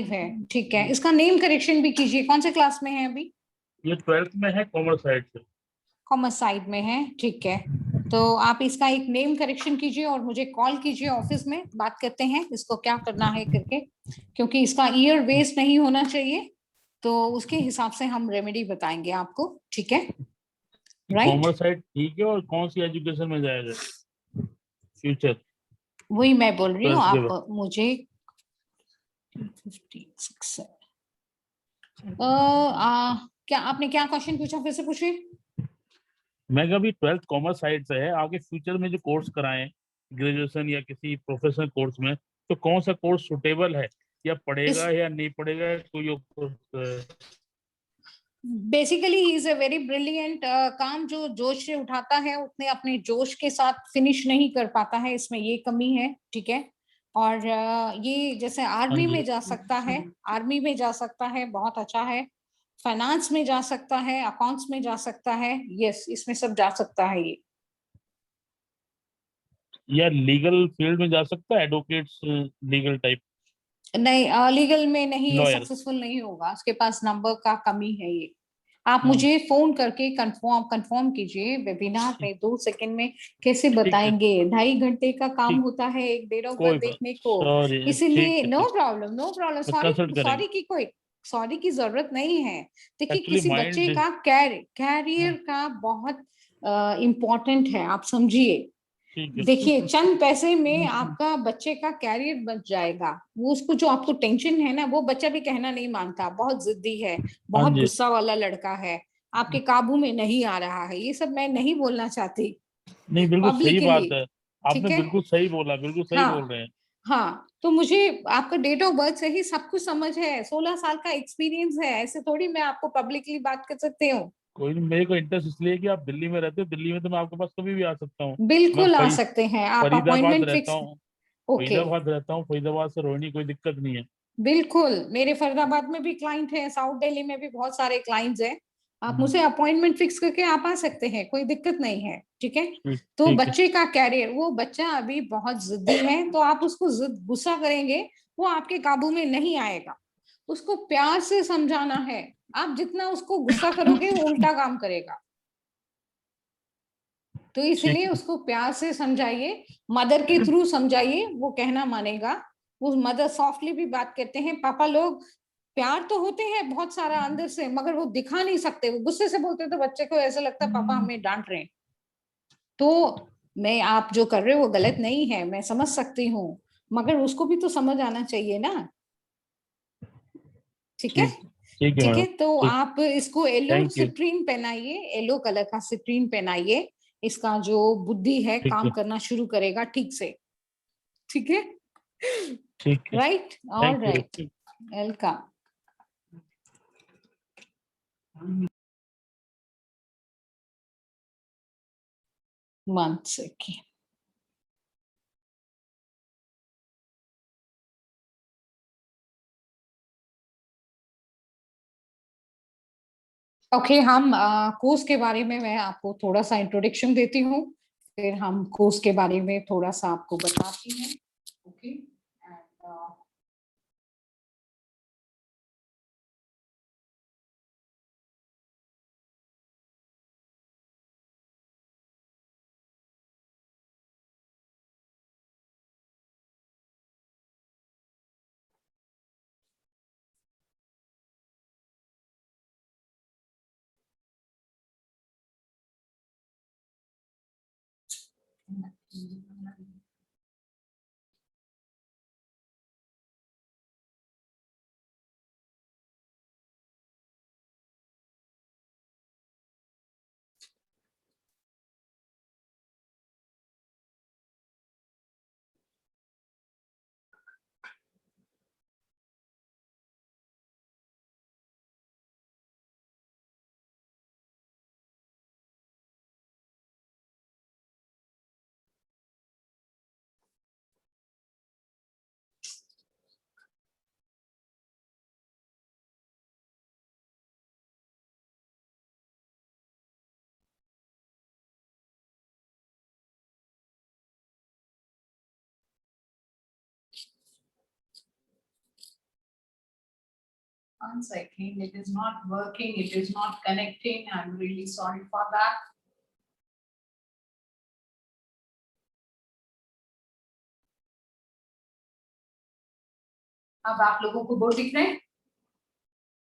है। ठीक है, इसका नेम करेक्शन भी कीजिए। कौन से क्लास में है अभी? ये 12th में है, कॉमर्स साइड से। कॉमर्स साइड में है। ठीक है, तो आप इसका एक नेम करेक्शन कीजिए और मुझे कॉल कीजिए, ऑफिस में बात करते हैं इसको क्या करना है करके, क्योंकि इसका ईयर वेस्ट नहीं होना चाहिए, तो उसके हिसाब से हम रेमेडी बताएंगे आपको। ठीक है, राइट? कॉमर्स साइड ठीक है, और कौन सी एजुकेशन में जाएगा फ्यूचर? वही मैं बोल रही हूँ, आप मुझे 256 है। क्या आपने क्या क्वेश्चन पूछा, फिर से पूछिए। मैं कभी 12th कॉमर्स साइड से है, आगे फ्यूचर में जो कोर्स कराएं ग्रेजुएशन या किसी प्रोफेशनल कोर्स में, तो कौन सा कोर्स सुटेबल है, या पढ़ेगा या नहीं पढ़ेगा, कोई और course? Basically he is a very brilliant. काम जो जोश से उठाता है उतने अपने जोश के साथ फिनिश नहीं कर पाता है, इसमें ये कमी है, ठीक है। और ये जैसे आर्मी में जा सकता है, आर्मी में जा सकता है, बहुत अच्छा है। फाइनेंस में जा सकता है, अकाउंट्स में जा सकता है, यस इसमें सब जा सकता है ये। या लीगल फील्ड में जा सकता है, एडवोकेट्स, लीगल टाइप? नहीं, लीगल में नहीं, ये Lawyer. सक्सेसफुल नहीं होगा, उसके पास नंबर का कमी है ये। आप मुझे फोन करके कंफर्म कीजिए वेबिनार में, 2 सेकंड में कैसे बताएंगे, 2.5 घंटे का काम ठीक। होता है एक डेट ऑफ कोई बर्थ देखने को, सॉरी, इसीलिए ठीक नो है, प्रॉब्लम, नो प्रॉब्लम, कंसल्ट करेंगे। सॉरी की जरूरत नहीं है। देखिए एक्चुअली किसी बच्चे माइंड, का कैरियर का बहुत इम्पोर्टेंट है, आप समझिए। ठीक है, देखिए चंद पैसे में आपका बच्चे का कैरियर बच जाएगा। वो उसको जो आपको टेंशन है ना, वो बच्चा भी कहना नहीं मानता, बहुत जिद्दी है, हाँ बहुत जी, गुस्सा वाला लड़का है, आपके काबू में नहीं आ रहा है। ये सब मैं नहीं बोलना चाहती नहीं बिल्कुल सही बात पब्लिकली, है, ठीक आपने है। बिल्कुल सही बोला, बिल्कुल सही हाँ बोल रहे हैं। हाँ, तो मुझे आपका डेट ऑफ बर्थ से ही सब कुछ समझ है, 16 साल का एक्सपीरियंस है, ऐसे थोड़ी मैं आपको पब्लिकली बात कर सकती हूँ। कोई नहीं, मेरे को इंटरेस्ट इसलिए है कि आप दिल्ली में रहते हो, दिल्ली में तो मैं आपके पास कभी भी आ सकता हूँ। मैं बिल्कुल आ सकते हैं आप, फरीदाबाद अपॉइंटमेंट रहता फिक्स। हूँ, ओके, फरीदाबाद से रोहिणी, कोई दिक्कत नहीं है। बिल्कुल, मेरे फरीदाबाद में भी क्लाइंट है, साउथ दिल्ली में भी बहुत सारे क्लाइंट्स हैं। आप हम्म, मुझे अपॉइंटमेंट फिक्स करके आप आ सकते हैं, कोई दिक्कत नहीं है, ठीक है। ठीक तो ठीक है, बच्चे का कैरियर, वो बच्चा अभी बहुत जिद्दी है, तो आप उसको गुस्सा करेंगे, वो आपके काबू में नहीं आएगा। उसको प्यार से समझाना है, आप जितना उसको गुस्सा करोगे वो उल्टा काम करेगा। तो ठीक इसलिए है, उसको प्यार से समझाइए, मदर के थ्रू समझाइए, वो कहना मानेगा। वो मदर सॉफ्टली भी बात करते हैं, पापा लोग प्यार तो होते हैं बहुत सारा अंदर से, मगर वो दिखा नहीं सकते, वो गुस्से से बोलते तो बच्चे को ऐसा लगता है पापा हमें डांट रहे हैं। तो मैं, आप जो कर रहे हो वो गलत नहीं है, मैं समझ सकती हूँ, मगर उसको भी तो समझ आना चाहिए ना, ठीक है। ठीक ठीक है ठीक मैडम, है, तो ठीक, आप इसको येलो थैंक यू, सिट्रीन पहनाइए, येलो कलर का सिट्रीन पहनाइए, इसका जो बुद्धि है ठीक काम है, करना शुरू करेगा ठीक से, ठीक है। ठीक है, right, all thank right, you. Welcome. 1 second. Okay, हम कोर्स के बारे में मैं आपको थोड़ा सा इंट्रोडक्शन देती हूँ, फिर हम कोर्स के बारे में थोड़ा सा आपको बताती हैं। Okay, one second, it is not working, it is not connecting, I'm really sorry for that. अब आप लोगों को बोर्ड दिख रहे हैं,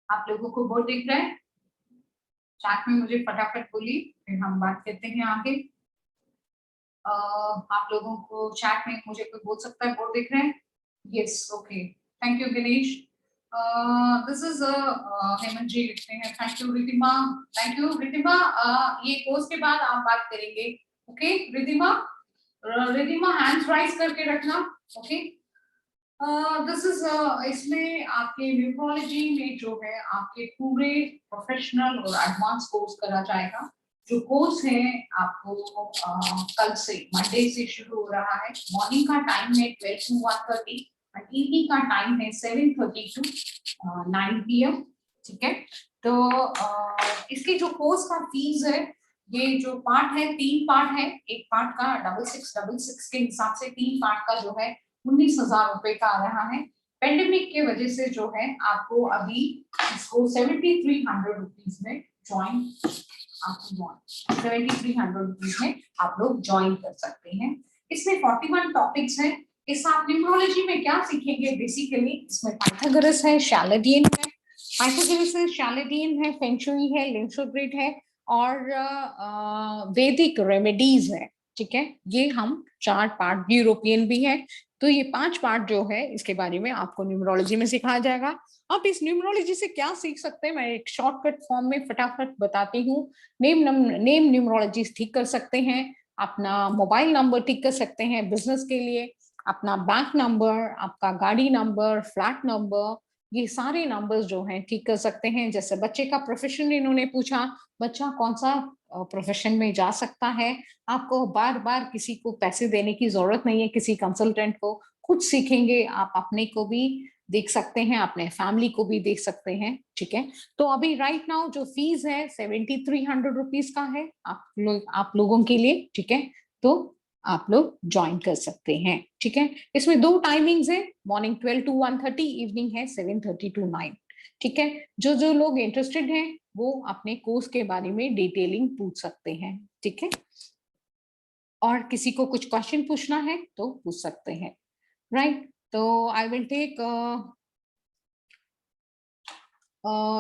आप लोगों को बोर्ड दिख रहा है, चैट में मुझे फटाफट बोलिए, फिर हम बात करते हैं आगे। आप लोगों को चैट में मुझे कोई बोल सकता है बोर्ड दिख रहे हैं? Yes, okay, thank you Girish. This is Hemant ji लिखते हैं, thank you Riddhima. Thank you Riddhima. ये कोर्स के बाद आप बात करेंगे, okay Riddhima? Riddhima hands raise करके रखना, ओके? दिस इज इसमें आपके न्यूरोलॉजी में जो है आपके पूरे प्रोफेशनल और एडवांस कोर्स करा जाएगा। जो कोर्स है आपको कल से मंडे से शुरू हो रहा है। मॉर्निंग का टाइम है 12 to 1:30 और इवनिंग का टाइम है 7:30 to 9 PM, ठीक है? तो इसके जो कोर्स का फीस है, ये जो पार्ट है 3 पार्ट है। एक पार्ट का 6666 के हिसाब से 3 पार्ट का जो है 19,000 रुपए का आ रहा है। पेंडेमिक के वजह से जो है आपको अभी इसको 7,300 रुपीज में ज्वाइन 7,300 रुपीज में आप लोग ज्वाइन कर सकते हैं। इसमें 41 टॉपिक्स हैं। इस आप न्यूमरोलॉजी में क्या सीखेंगे बेसिकली? इसमें पाइथागोरस है, शैलेडियन है, पाइथागोरस है, शैलेडियन है, फेंग शुई है, लिंसो ग्रिड है और वैदिक रेमेडीज है, ठीक है? ये हम 4 पार्ट, यूरोपियन भी है, तो ये 5 पार्ट जो है इसके बारे में आपको न्यूमरोलॉजी में सिखाया जाएगा। आप इस न्यूमरोलॉजी से क्या सीख सकते हैं, मैं एक शॉर्टकट फॉर्म में फटाफट बताती हूँ। नेम न्यूमरोलॉजी ठीक कर सकते हैं, अपना मोबाइल नंबर ठीक कर सकते हैं बिजनेस के लिए, अपना बैंक नंबर, आपका गाड़ी नंबर, फ्लैट नंबर, ये सारे नंबर्स जो हैं ठीक कर सकते हैं। जैसे बच्चे का प्रोफेशन इन्होंने पूछा, बच्चा कौन सा प्रोफेशन में जा सकता है। आपको बार बार किसी को पैसे देने की जरूरत नहीं है, किसी कंसल्टेंट को, खुद सीखेंगे आप, अपने को भी देख सकते हैं, अपने फैमिली को भी देख सकते हैं, ठीक है? तो अभी राइट नाउ जो फीस है 7,300 रुपीज का है आप लोगों के लिए, ठीक है? तो आप लोग ज्वाइन कर सकते हैं, ठीक है? इसमें 2 टाइमिंग्स है, मॉर्निंग 12 to 1:30, इवनिंग है 7:30 to 9, ठीक है? जो लोग इंटरेस्टेड हैं वो अपने कोर्स के बारे में डिटेलिंग पूछ सकते हैं, ठीक है? और किसी को कुछ क्वेश्चन पूछना है तो पूछ सकते हैं, राइट? तो I will take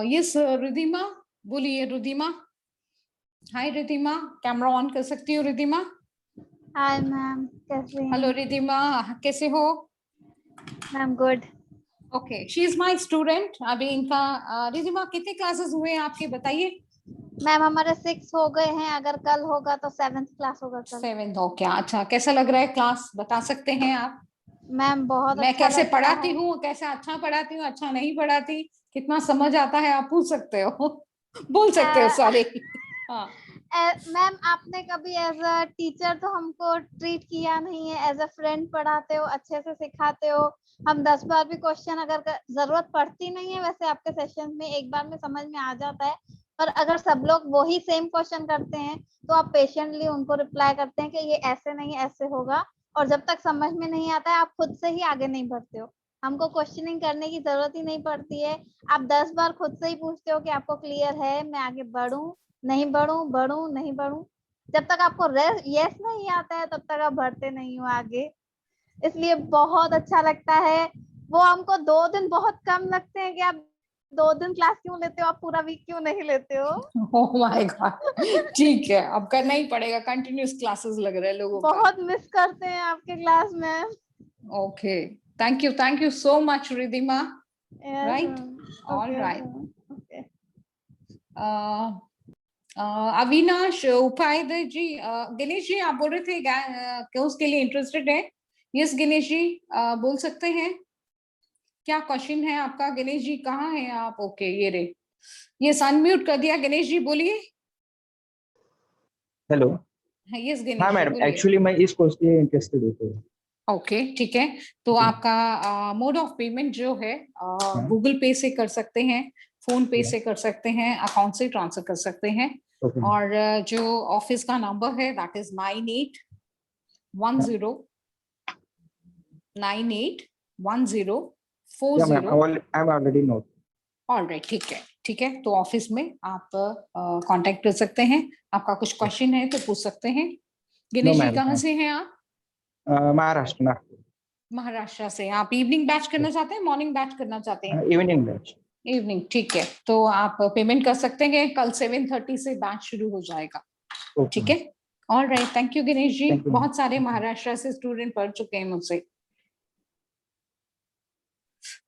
yes Riddhima, बोलिए Riddhima. Hi Riddhima, camera on कर सकती हो रिद्धिमा? हाय मैम, कैसे हैं? हेलो रिद्धिमा, कैसे हो? Ma'am good. Okay, she is my student. अभी इनका रिद्धिमा कितने क्लासेस हुए हैं आपके, बताइए? मैम हमारे 6 हो गए हैं, अगर कल होगा तो 7th क्लास होगा कल। 7th हो क्या? अच्छा, कैसा लग रहा है क्लास, बता सकते हैं आप? मैम बहुत मैं अच्छा कैसे लगता पढ़ाती है। हूँ, कैसे अच्छा पढ़ाती हूँ, अच्छा नहीं पढ़ाती, कितना समझ आता है, आप पूछ सकते हो बोल सकते हो, सॉरी। हाँ मैम आपने कभी एज अ टीचर तो हमको ट्रीट किया नहीं है, एज अ फ्रेंड पढ़ाते हो, अच्छे से सिखाते हो। हम 10 बार भी क्वेश्चन अगर जरूरत पड़ती नहीं है, वैसे आपके सेशन में एक बार में समझ में आ जाता है। पर अगर सब लोग वही सेम क्वेश्चन करते हैं तो आप पेशेंटली उनको रिप्लाई करते हैं कि ये ऐसे नहीं ऐसे होगा, और जब तक समझ में नहीं आता है आप खुद से ही आगे नहीं बढ़ते हो। हमको क्वेश्चनिंग करने की जरूरत ही नहीं पड़ती है। आप 10 बार खुद से ही पूछते हो कि आपको क्लियर है, मैं आगे बढ़ूं नहीं बढ़ूं, बढ़ूं नहीं बढ़ूं। जब तक आपको यस नहीं आता है तब तक आप बढ़ते नहीं हो आगे। इसलिए बहुत अच्छा लगता है। वो हमको 2 दिन बहुत कम लगते हैं कि आप 2 दिन क्लास क्यों लेते हो, आप पूरा वीक क्यों नहीं लेते हो? ओह माय गॉड, ठीक है, अब करना ही पड़ेगा, कंटिन्यूस क्लासेस लग रहे हैं लोगों का। बहुत मिस करते हैं आपके क्लास में। Okay, thank you so much Riddhima, right? All right. Avinash Upadhyay ji, Ganesh ji आप बोल रहे थे कोर्स के लिए इंटरेस्टेड है? यस गणेश जी, बोल सकते हैं, क्या क्वेश्चन है आपका? गणेश जी कहाँ हैं आप? ओके, ये रे, ये अनम्यूट कर दिया। गणेश जी बोलिए। हेलो। यस गणेश हाँ जी मैडम, बोलिए। एक्चुअली मैं इस कोर्स के लिए इंटरेस्टेड हूँ। ओके, ठीक है, तो आपका मोड ऑफ पेमेंट जो है गूगल पे से कर सकते हैं, फोन पे से कर सकते हैं, अकाउंट से ट्रांसफर कर सकते हैं। और जो ऑफिस का नंबर है दैट इज 981040। ऑलराइट, ठीक है, तो ऑफिस में आप कांटेक्ट कर सकते हैं। आपका कुछ क्वेश्चन है तो पूछ सकते हैं। गणेश जी कहाँ से हैं आप? महाराष्ट्र। महाराष्ट्र से। आप इवनिंग बैच करना चाहते हैं, मॉर्निंग बैच करना चाहते हैं? Evening batch. इवनिंग, ठीक है, तो आप पेमेंट कर सकते हैं। कल 7:30 से बैच शुरू हो जाएगा, ठीक है? Alright, thank you Ganesh ji. बहुत सारे महाराष्ट्र से स्टूडेंट पढ़ चुके हैं मुझसे।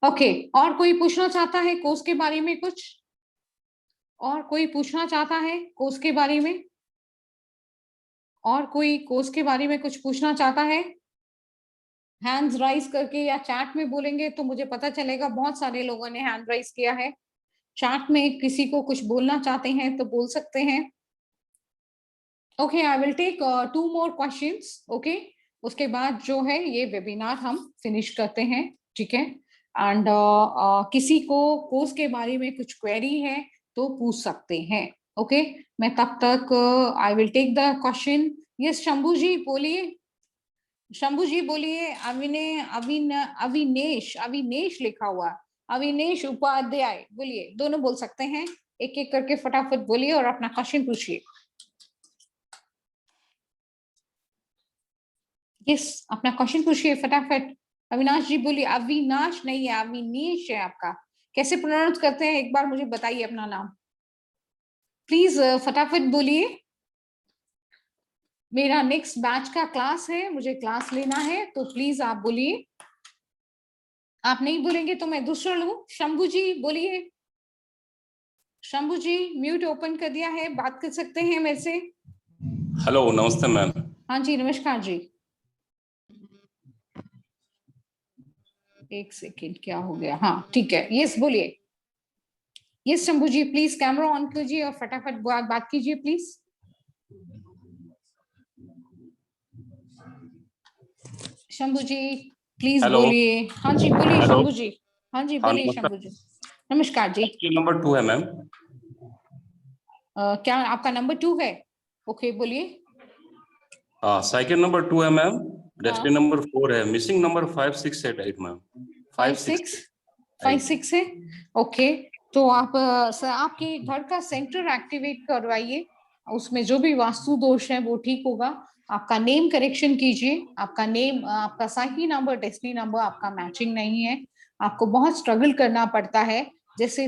ओके, और कोई पूछना चाहता है कोर्स के बारे में कुछ? और कोई पूछना चाहता है कोर्स के बारे में? और कोई कोर्स के बारे में कुछ पूछना चाहता है? हैंड्स राइज करके या चैट में बोलेंगे तो मुझे पता चलेगा। बहुत सारे लोगों ने हैंड राइज किया है। चैट में किसी को कुछ बोलना चाहते हैं तो बोल सकते हैं। Okay, I will take 2 more questions. Okay, उसके बाद जो है ये वेबिनार हम फिनिश करते हैं, ठीक है? एंड किसी को कोर्स के बारे में कुछ क्वेरी है तो पूछ सकते हैं। ओके, मैं तब तक I will take the question. Yes, Shambhu ji बोलिए। शंभू जी बोलिए। अविनेश लिखा हुआ, अविनेश उपाध्याय बोलिए। दोनों बोल सकते हैं, एक एक करके फटाफट बोलिए और अपना क्वेश्चन पूछिए। यस, अपना क्वेश्चन पूछिए फटाफट। अविनाश जी बोलिए। अविनाश नहीं है, अविनेश है आपका। कैसे प्रोनाउंस करते हैं एक बार मुझे बताइए अपना नाम प्लीज। फटाफट बोलिए। मेरा नेक्स्ट बैच का क्लास है, मुझे क्लास लेना है, तो प्लीज आप बोलिए। आप नहीं बोलेंगे तो मैं दूसरा लूं। शंभू जी बोलिए। शंभू जी म्यूट ओपन कर दिया है, बात कर सकते हैं मेरे से। हेलो, नमस्ते मैम। हाँ जी, नमस्कार जी। एक सेकेंड, क्या हो गया? हाँ ठीक है, यस बोलिए। Yes Shambhu ji, please camera on कीजिए और फटाफट बात कीजिए प्लीज। शंभू जी प्लीज बोलिए। हाँ जी बोलिए शंभू जी। हाँ जी बोलिए शंभू जी। नमस्कार जी। नंबर 2 है मैम। क्या आपका नंबर 2 है? ओके बोलिए। साइकिल नंबर 2 है मैम। डेस्टिनी नंबर 4 है। Missing number 5 6 8 8 ma'am. 5 6 है। ओके, तो आप आपके घर का सेंटर एक्टिवेट करवाइए, उसमें जो भी वास्तु दोष है वो ठीक होगा। आपका नेम करेक्शन कीजिए। आपका नेम, आपका साइकिल नंबर, डेस्टिनी नंबर आपका मैचिंग नहीं है। आपको बहुत स्ट्रगल करना पड़ता है। जैसे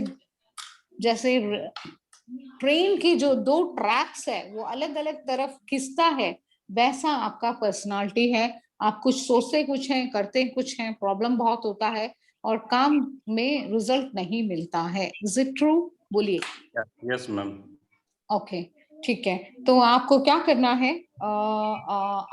ट्रेन की जो 2 ट्रैक्स है वो अलग अलग तरफ खिसता है, वैसा आपका पर्सनालिटी है। आप कुछ सोचते कुछ हैं, करते कुछ हैं, प्रॉब्लम बहुत होता है और काम में रिजल्ट नहीं मिलता है। Is it true? बोलिए। Yes ma'am. ओके ठीक है, तो आपको क्या करना है?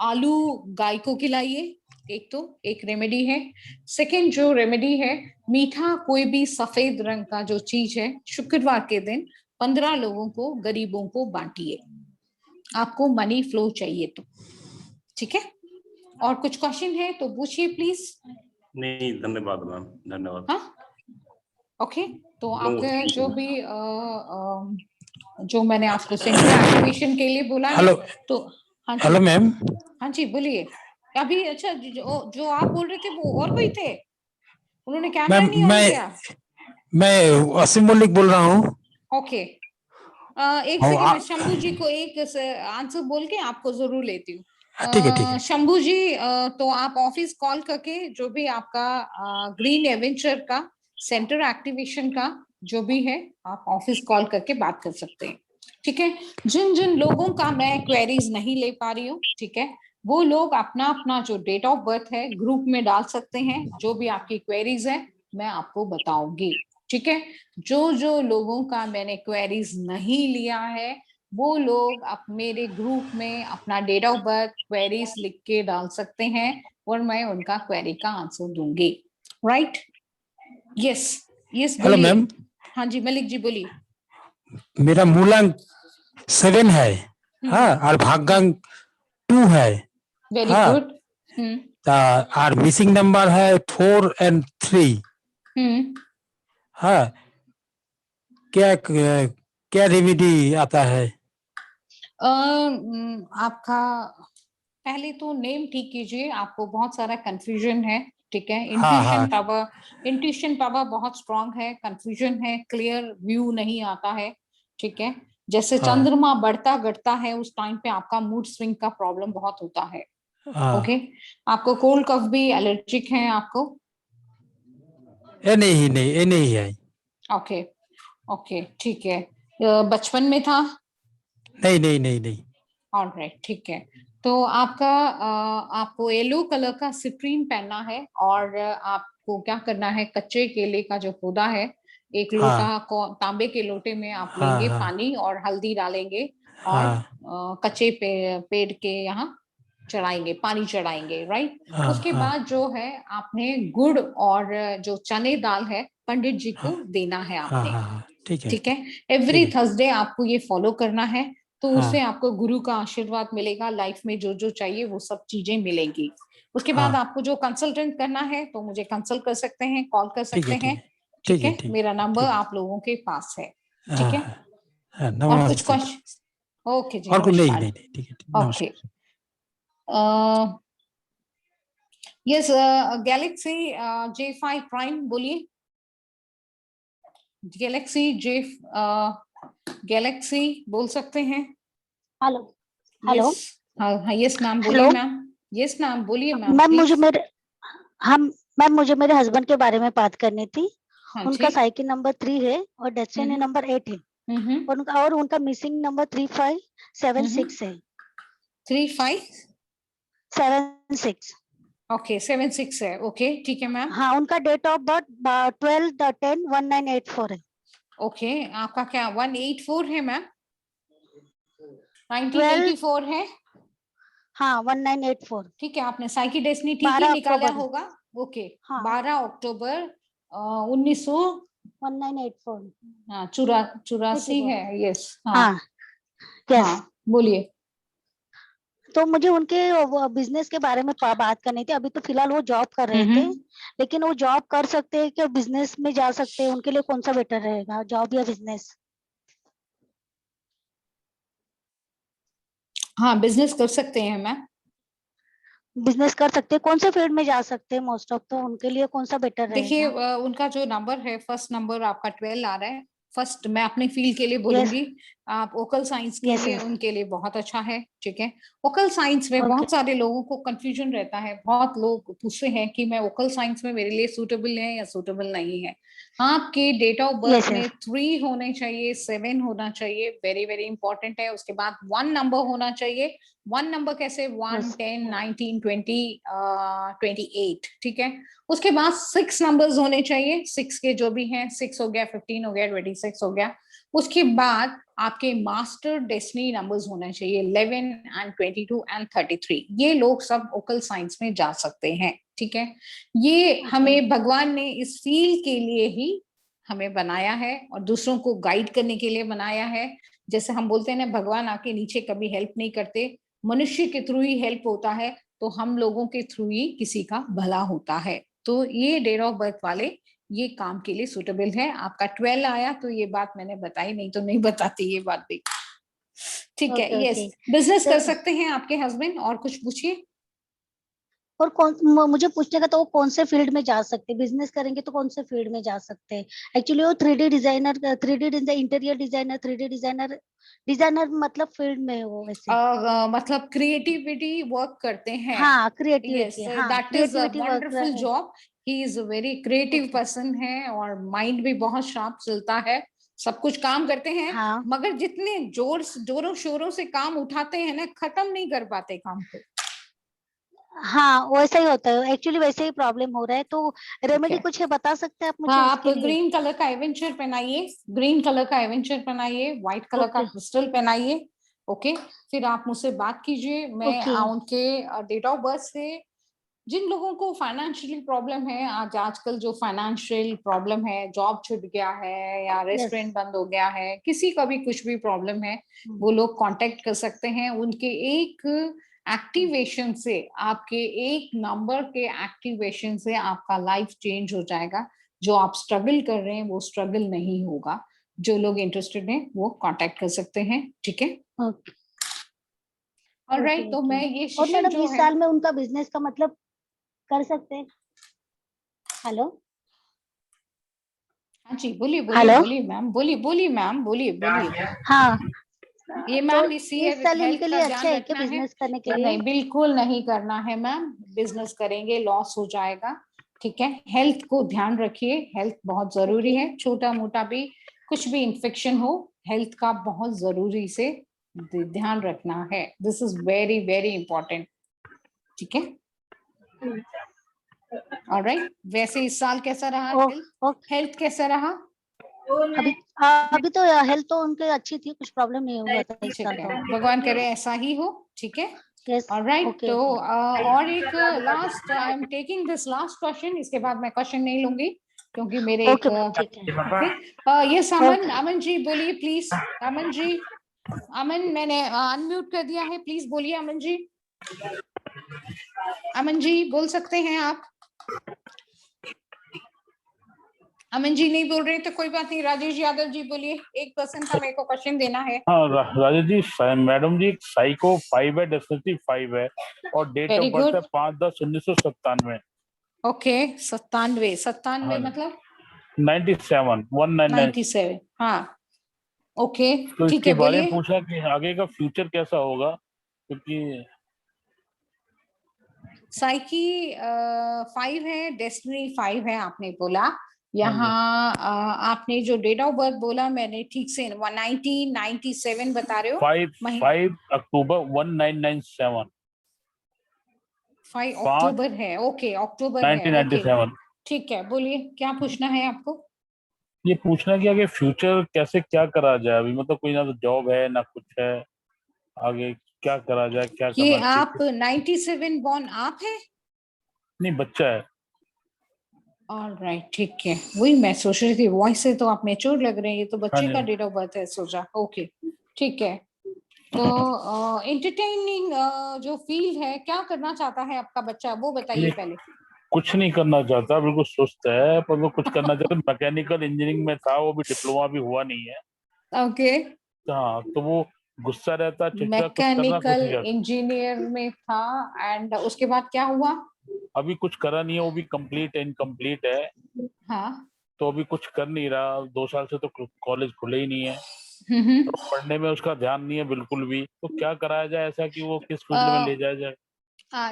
आलू गाय को खिलाइए, एक रेमेडी है। सेकंड जो रेमेडी है, मीठा कोई भी सफेद रंग का जो चीज है, शुक्रवार के दिन 15 लोगों को, गरीबों को बांटिए। आपको मनी फ्लो चाहिए तो, ठीक है? और कुछ क्वेश्चन है तो पूछिए प्लीज। नहीं, धन्यवाद मैम, धन्यवाद। हाँ ओके, तो आपके जो भी जो मैंने आपको सेंटर एक्टिवेशन के लिए बोला है, तो हाँ जी। Hello ma'am. हाँ जी बोलिए। अभी अच्छा, जो आप बोल रहे थे वो और कोई थे? उन्होंने कैमरा नहीं ऑन किया। मैं असीम मलिक बोल रहा हूँ। ओके, एक सेकंड, मैं शंभू जी को एक आंसर बोल के आपको जरूर लेती हूँ। ठीक है। शंभू जी, तो आप ऑफिस कॉल करके जो भी आपका ग्रीन एवेंचर का सेंटर एक्टिवेशन का जो भी है, आप ऑफिस कॉल करके बात कर सकते हैं, ठीक है? जिन जिन लोगों का मैं क्वेरीज नहीं ले पा रही हूँ, ठीक है, वो लोग अपना अपना जो डेट ऑफ बर्थ है ग्रुप में डाल सकते हैं। जो भी आपकी क्वेरीज है मैं आपको बताऊंगी, ठीक है? जो लोगों का मैंने क्वेरीज नहीं लिया है वो लोग आप मेरे ग्रुप में अपना डेट ऑफ बर्थ, क्वेरीज लिख के डाल सकते हैं और मैं उनका क्वेरी का आंसर दूंगी। राइट? Yes hello ma'am. हाँ जी मलिक जी बोलिए। मेरा मूलांक 7 है, हाँ, और भागांक 2 है। Very good. और मिसिंग नंबर है 4 और 3। हाँ, क्या रेमेडी आता है? आपका पहले तो नेम ठीक कीजिए, आपको बहुत सारा कंफ्यूजन है, ठीक है? इंट्यूशन पावर बहुत स्ट्रांग है, कंफ्यूजन है, क्लियर व्यू नहीं आता है, ठीक है? जैसे चंद्रमा बढ़ता घटता है उस टाइम पे आपका मूड स्विंग का प्रॉब्लम बहुत होता है। ओके, आपको कोल्ड कफ भी एलर्जिक है आपको? ये नहीं है। ओके ठीक है। बचपन में था? नहीं। ऑलराइट, ठीक है। तो आपका आपको येलो कलर का सिट्रीन पहनना है और आपको क्या करना है, कच्चे केले का जो पौधा है, एक लोटा को तांबे के लोटे में आप लेंगे पानी और हल्दी डालेंगे और कच्चे पेड़ के यहाँ चढ़ाएंगे, पानी चढ़ाएंगे, राइट। उसके बाद जो है आपने गुड़ और जो चने दाल है पंडित जी को देना है आपने, ठीक है। एवरी थर्सडे आपको ये फॉलो करना है, तो उससे आपको गुरु का आशीर्वाद मिलेगा, लाइफ में जो जो चाहिए वो सब चीजें मिलेंगी। उसके बाद आपको जो कंसल्टेंट करना है तो मुझे कंसल्ट कर सकते हैं, कॉल कर सकते हैं, ठीक है। मेरा नंबर आप लोगों के पास है, ठीक है। और कुछ क्वेश्चन? ओके जी, और कुछ नहीं, नमस्कार। ठीक है, okay, yes, Galaxy J5 prime बोलिए। गैलेक्सी बोल सकते हैं? हेलो हेलो, हाँ, यस मैम, बोलिए मैम। यस मैम, बोलिए मैम। मैम मुझे मेरे हस्बैंड के बारे में बात करनी थी। उनका साइकिल नंबर 3 है और डेस्टिनी नंबर 8 है और उनका मिसिंग नंबर 3576 है। 3576। ओके, 76 है, ओके, ठीक है मैम। हाँ, उनका डेट ऑफ बर्थ 12/10/1984 है। ओके, आपका क्या 184 है मैम? 1984 है? हाँ, 1984। ठीक है, आपने साइकिल डेस्टिनी ठीक ही निकाला होगा। ओके, 12 अक्टूबर 1984। हाँ, 84 है, यस। हाँ, यस। बोलिए। तो मुझे उनके बिजनेस के बारे में बात करनी थी। अभी तो फिलहाल वो जॉब कर रहे थे, लेकिन वो जॉब कर सकते हैं कि बिजनेस में जा सकते हैं? उनके लिए कौन सा बेटर रहेगा, जॉब या बिजनेस? हाँ, बिजनेस कर सकते हैं मैम। बिजनेस कर सकते हैं, कौन से फील्ड में जा सकते हैं मोस्ट ऑफ? तो उनके लिए कौन सा बेटर रहेगा? देखिए, उनका जो नंबर है, फर्स्ट नंबर आपका 12 आ रहा है। फर्स्ट मैं अपने फील्ड के लिए बोलूंगी, आप ओकल साइंस के लिए उनके लिए बहुत अच्छा है, ठीक है। ओकल साइंस में बहुत सारे लोगों को कंफ्यूजन रहता है, बहुत लोग पूछते हैं कि मैं ओकल साइंस में मेरे लिए सूटेबल है या सूटेबल नहीं है। आपके डेट ऑफ बर्थ में 3 होने चाहिए, 7 होना चाहिए, वेरी वेरी इंपॉर्टेंट है। उसके बाद 1 नंबर होना चाहिए। 1 नंबर कैसे? 1, 10, 19, 20, 28, ठीक है। उसके बाद 6 नंबर्स होने चाहिए, 6 के जो भी हैं, 6 हो गया, 15 हो गया, 26 हो गया। उसके बाद आपके मास्टर डेस्टिनी नंबर्स होने चाहिए, 11 and 22 and 33। ये लोग सब ओकल साइंस में जा सकते हैं, ठीक है। ये हमें भगवान ने इस फील्ड के लिए ही हमें बनाया है और दूसरों को गाइड करने के लिए बनाया है। जैसे हम बोलते हैं ना, भगवान आके नीचे कभी हेल्प नहीं करते, मनुष्य के थ्रू ही हेल्प होता है, तो हम लोगों के थ्रू ही किसी का भला होता है। तो ये डेट ऑफ बर्थ वाले ये काम के लिए सुटेबल है। आपका 12 आया तो ये बात मैंने बताई, नहीं तो नहीं बताती ये बात भी, ठीक है। यस, बिजनेस कर सकते हैं आपके हस्बैंड। और कुछ पूछिए। और मुझे पूछने का तो वो कौन से फील्ड में जा सकते हैं? बिजनेस करेंगे तो कौन से फील्ड में जा सकते हैं? एक्चुअली वो 3D designer, 3D interior designer, 3D designer मतलब फील्ड में वो वैसे मतलब क्रिएटिविटी वर्क करते हैं। हाँ, creativity, that is a wonderful job. He is a very creative person है और माइंड भी बहुत शार्प चलता है, सब कुछ काम करते हैं। मगर जितने जोरों शोरों से काम उठाते हैं ना, खत्म नहीं कर पाते काम को। हाँ, वैसा ही होता है एक्चुअली, वैसे ही प्रॉब्लम हो रहा है। तो रेमेडी कुछ है, बता सकते हैं आप मुझे? हाँ, आप ग्रीन कलर का एवेंचर पहनाइए, ग्रीन कलर का एवेंचर पहनाइए, व्हाइट कलर का क्रिस्टल पहनाइए, ओके। फिर आप मुझसे बात कीजिए। मैं उनके डेट ऑफ बर्थ से, जिन लोगों को फाइनेंशियली प्रॉब्लम है, आजकल जो फाइनेंशियल प्रॉब्लम है, जॉब छूट गया है या रेस्टोरेंट बंद हो गया है, किसी का भी कुछ भी प्रॉब्लम है, वो लोग कांटेक्ट कर सकते हैं। उनके एक एक्टिवेशन से, आपके एक नंबर के एक्टिवेशन से आपका लाइफ चेंज हो जाएगा। जो आप स्ट्रगल कर रहे हैं वो स्ट्रगल नहीं होगा। जो लोग इंटरेस्टेड हैं वो कांटेक्ट कर सकते हैं, ठीक है। ऑलराइट, तो मैं ये और मैडम इस साल में उनका बिजनेस का मतलब कर सकते हैं? हेलो, हाँ जी, बोलिए बोलिए मैम, बोलिए मैम, बोलिए। हाँ, ये मैम इस साल उनके लिए अच्छा है कि बिजनेस करने के लिए? नहीं, बिल्कुल नहीं करना है मैम। बिजनेस करेंगे लॉस हो जाएगा, ठीक है। हेल्थ को ध्यान रखिए, हेल्थ बहुत जरूरी है। छोटा मोटा भी कुछ भी इन्फेक्शन हो, हेल्थ का बहुत जरूरी से ध्यान रखना है, this is very very important, ठीक है। ऑलराइट, वैसे इस साल कैसा रहा, हेल्थ कैसा रहा? अभी तो हेल्थ तो उनके अच्छी थी, कुछ प्रॉब्लम नहीं हुआ था इस साल तो। भगवान करे ऐसा ही हो, ठीक है। ऑलराइट, तो और एक last, I am taking this last question, इसके बाद मैं क्वेश्चन नहीं लूंगी क्योंकि मेरे यस अमन जी बोलिए प्लीज। अमन जी, अमन मैंने अनम्यूट कर दिया है, प्लीज बोलिए अमन जी। अमन जी बोल सकते हैं आप? अमन जी नहीं बोल रहे तो कोई बात नहीं, राजेश यादव जी बोलिए, एक पर्सन का मेरे को क्वेश्चन देना है। हाँ राजेश जी, मैडम जी साइको 5 है, डेफिनेटली 5 है, और डेट ऑफ बर्थ है 5/10/1997। ओके, 97 मतलब 97 हाँ, ओके तो ठीक इसके है, बारे बोलिए। में पूछा कि आगे का फ्यूचर कैसा होगा, क्योंकि साइकी 5 है, डेस्टिनी 5 है आपने बोला। यहाँ आपने जो डेट ऑफ बर्थ बोला, मैंने ठीक से 1997 बता रहे हो? 5 अक्टूबर 1997। 5 अक्टूबर है, ओके अक्टूबर है, 1997। ठीक है, बोलिए क्या पूछना है आपको? ये पूछना कि आगे फ्यूचर कैसे क्या करा जाए, अभी मतलब कोई ना तो जॉब है ना कुछ है, आगे क्या करा जाए, क्या ये करना आप चाहिए? 97 बॉर्न आप है? नहीं, बच्चा है। ऑलराइट, ठीक है, वही मैं सोच रही थी, वॉइस से तो आप मैच्योर लग रहे हैं, ये तो बच्चे का डेट ऑफ बर्थ है, सोचा ओके ठीक है। तो एंटरटेनिंग जो फील्ड है, क्या करना चाहता है आपका बच्चा, वो बताइए पहले। कुछ नहीं करना चाहता, बिल्कुल सुस्त है, पर वो कुछ करना चाहता। मैकेनिकल इंजीनियरिंग में था, वो भी डिप्लोमा भी हुआ नहीं है। ओके, हाँ, तो वो गुस्सा रहता, चिड़चिड़ा, कुछ करना कुछ मैकेनिकल नहीं चाहता। इंजीनियर में था, एंड उसके बाद क्या हुआ? अभी कुछ करा नहीं है, वो भी कंप्लीट इनकम्प्लीट है, हाँ, तो अभी कुछ कर नहीं रहा। 2 साल से तो कॉलेज खुले ही नहीं है, तो पढ़ने में उसका ध्यान नहीं है बिल्कुल भी। तो क्या कराया जाए ऐसा कि वो किस फील्ड में ले जाया जाए?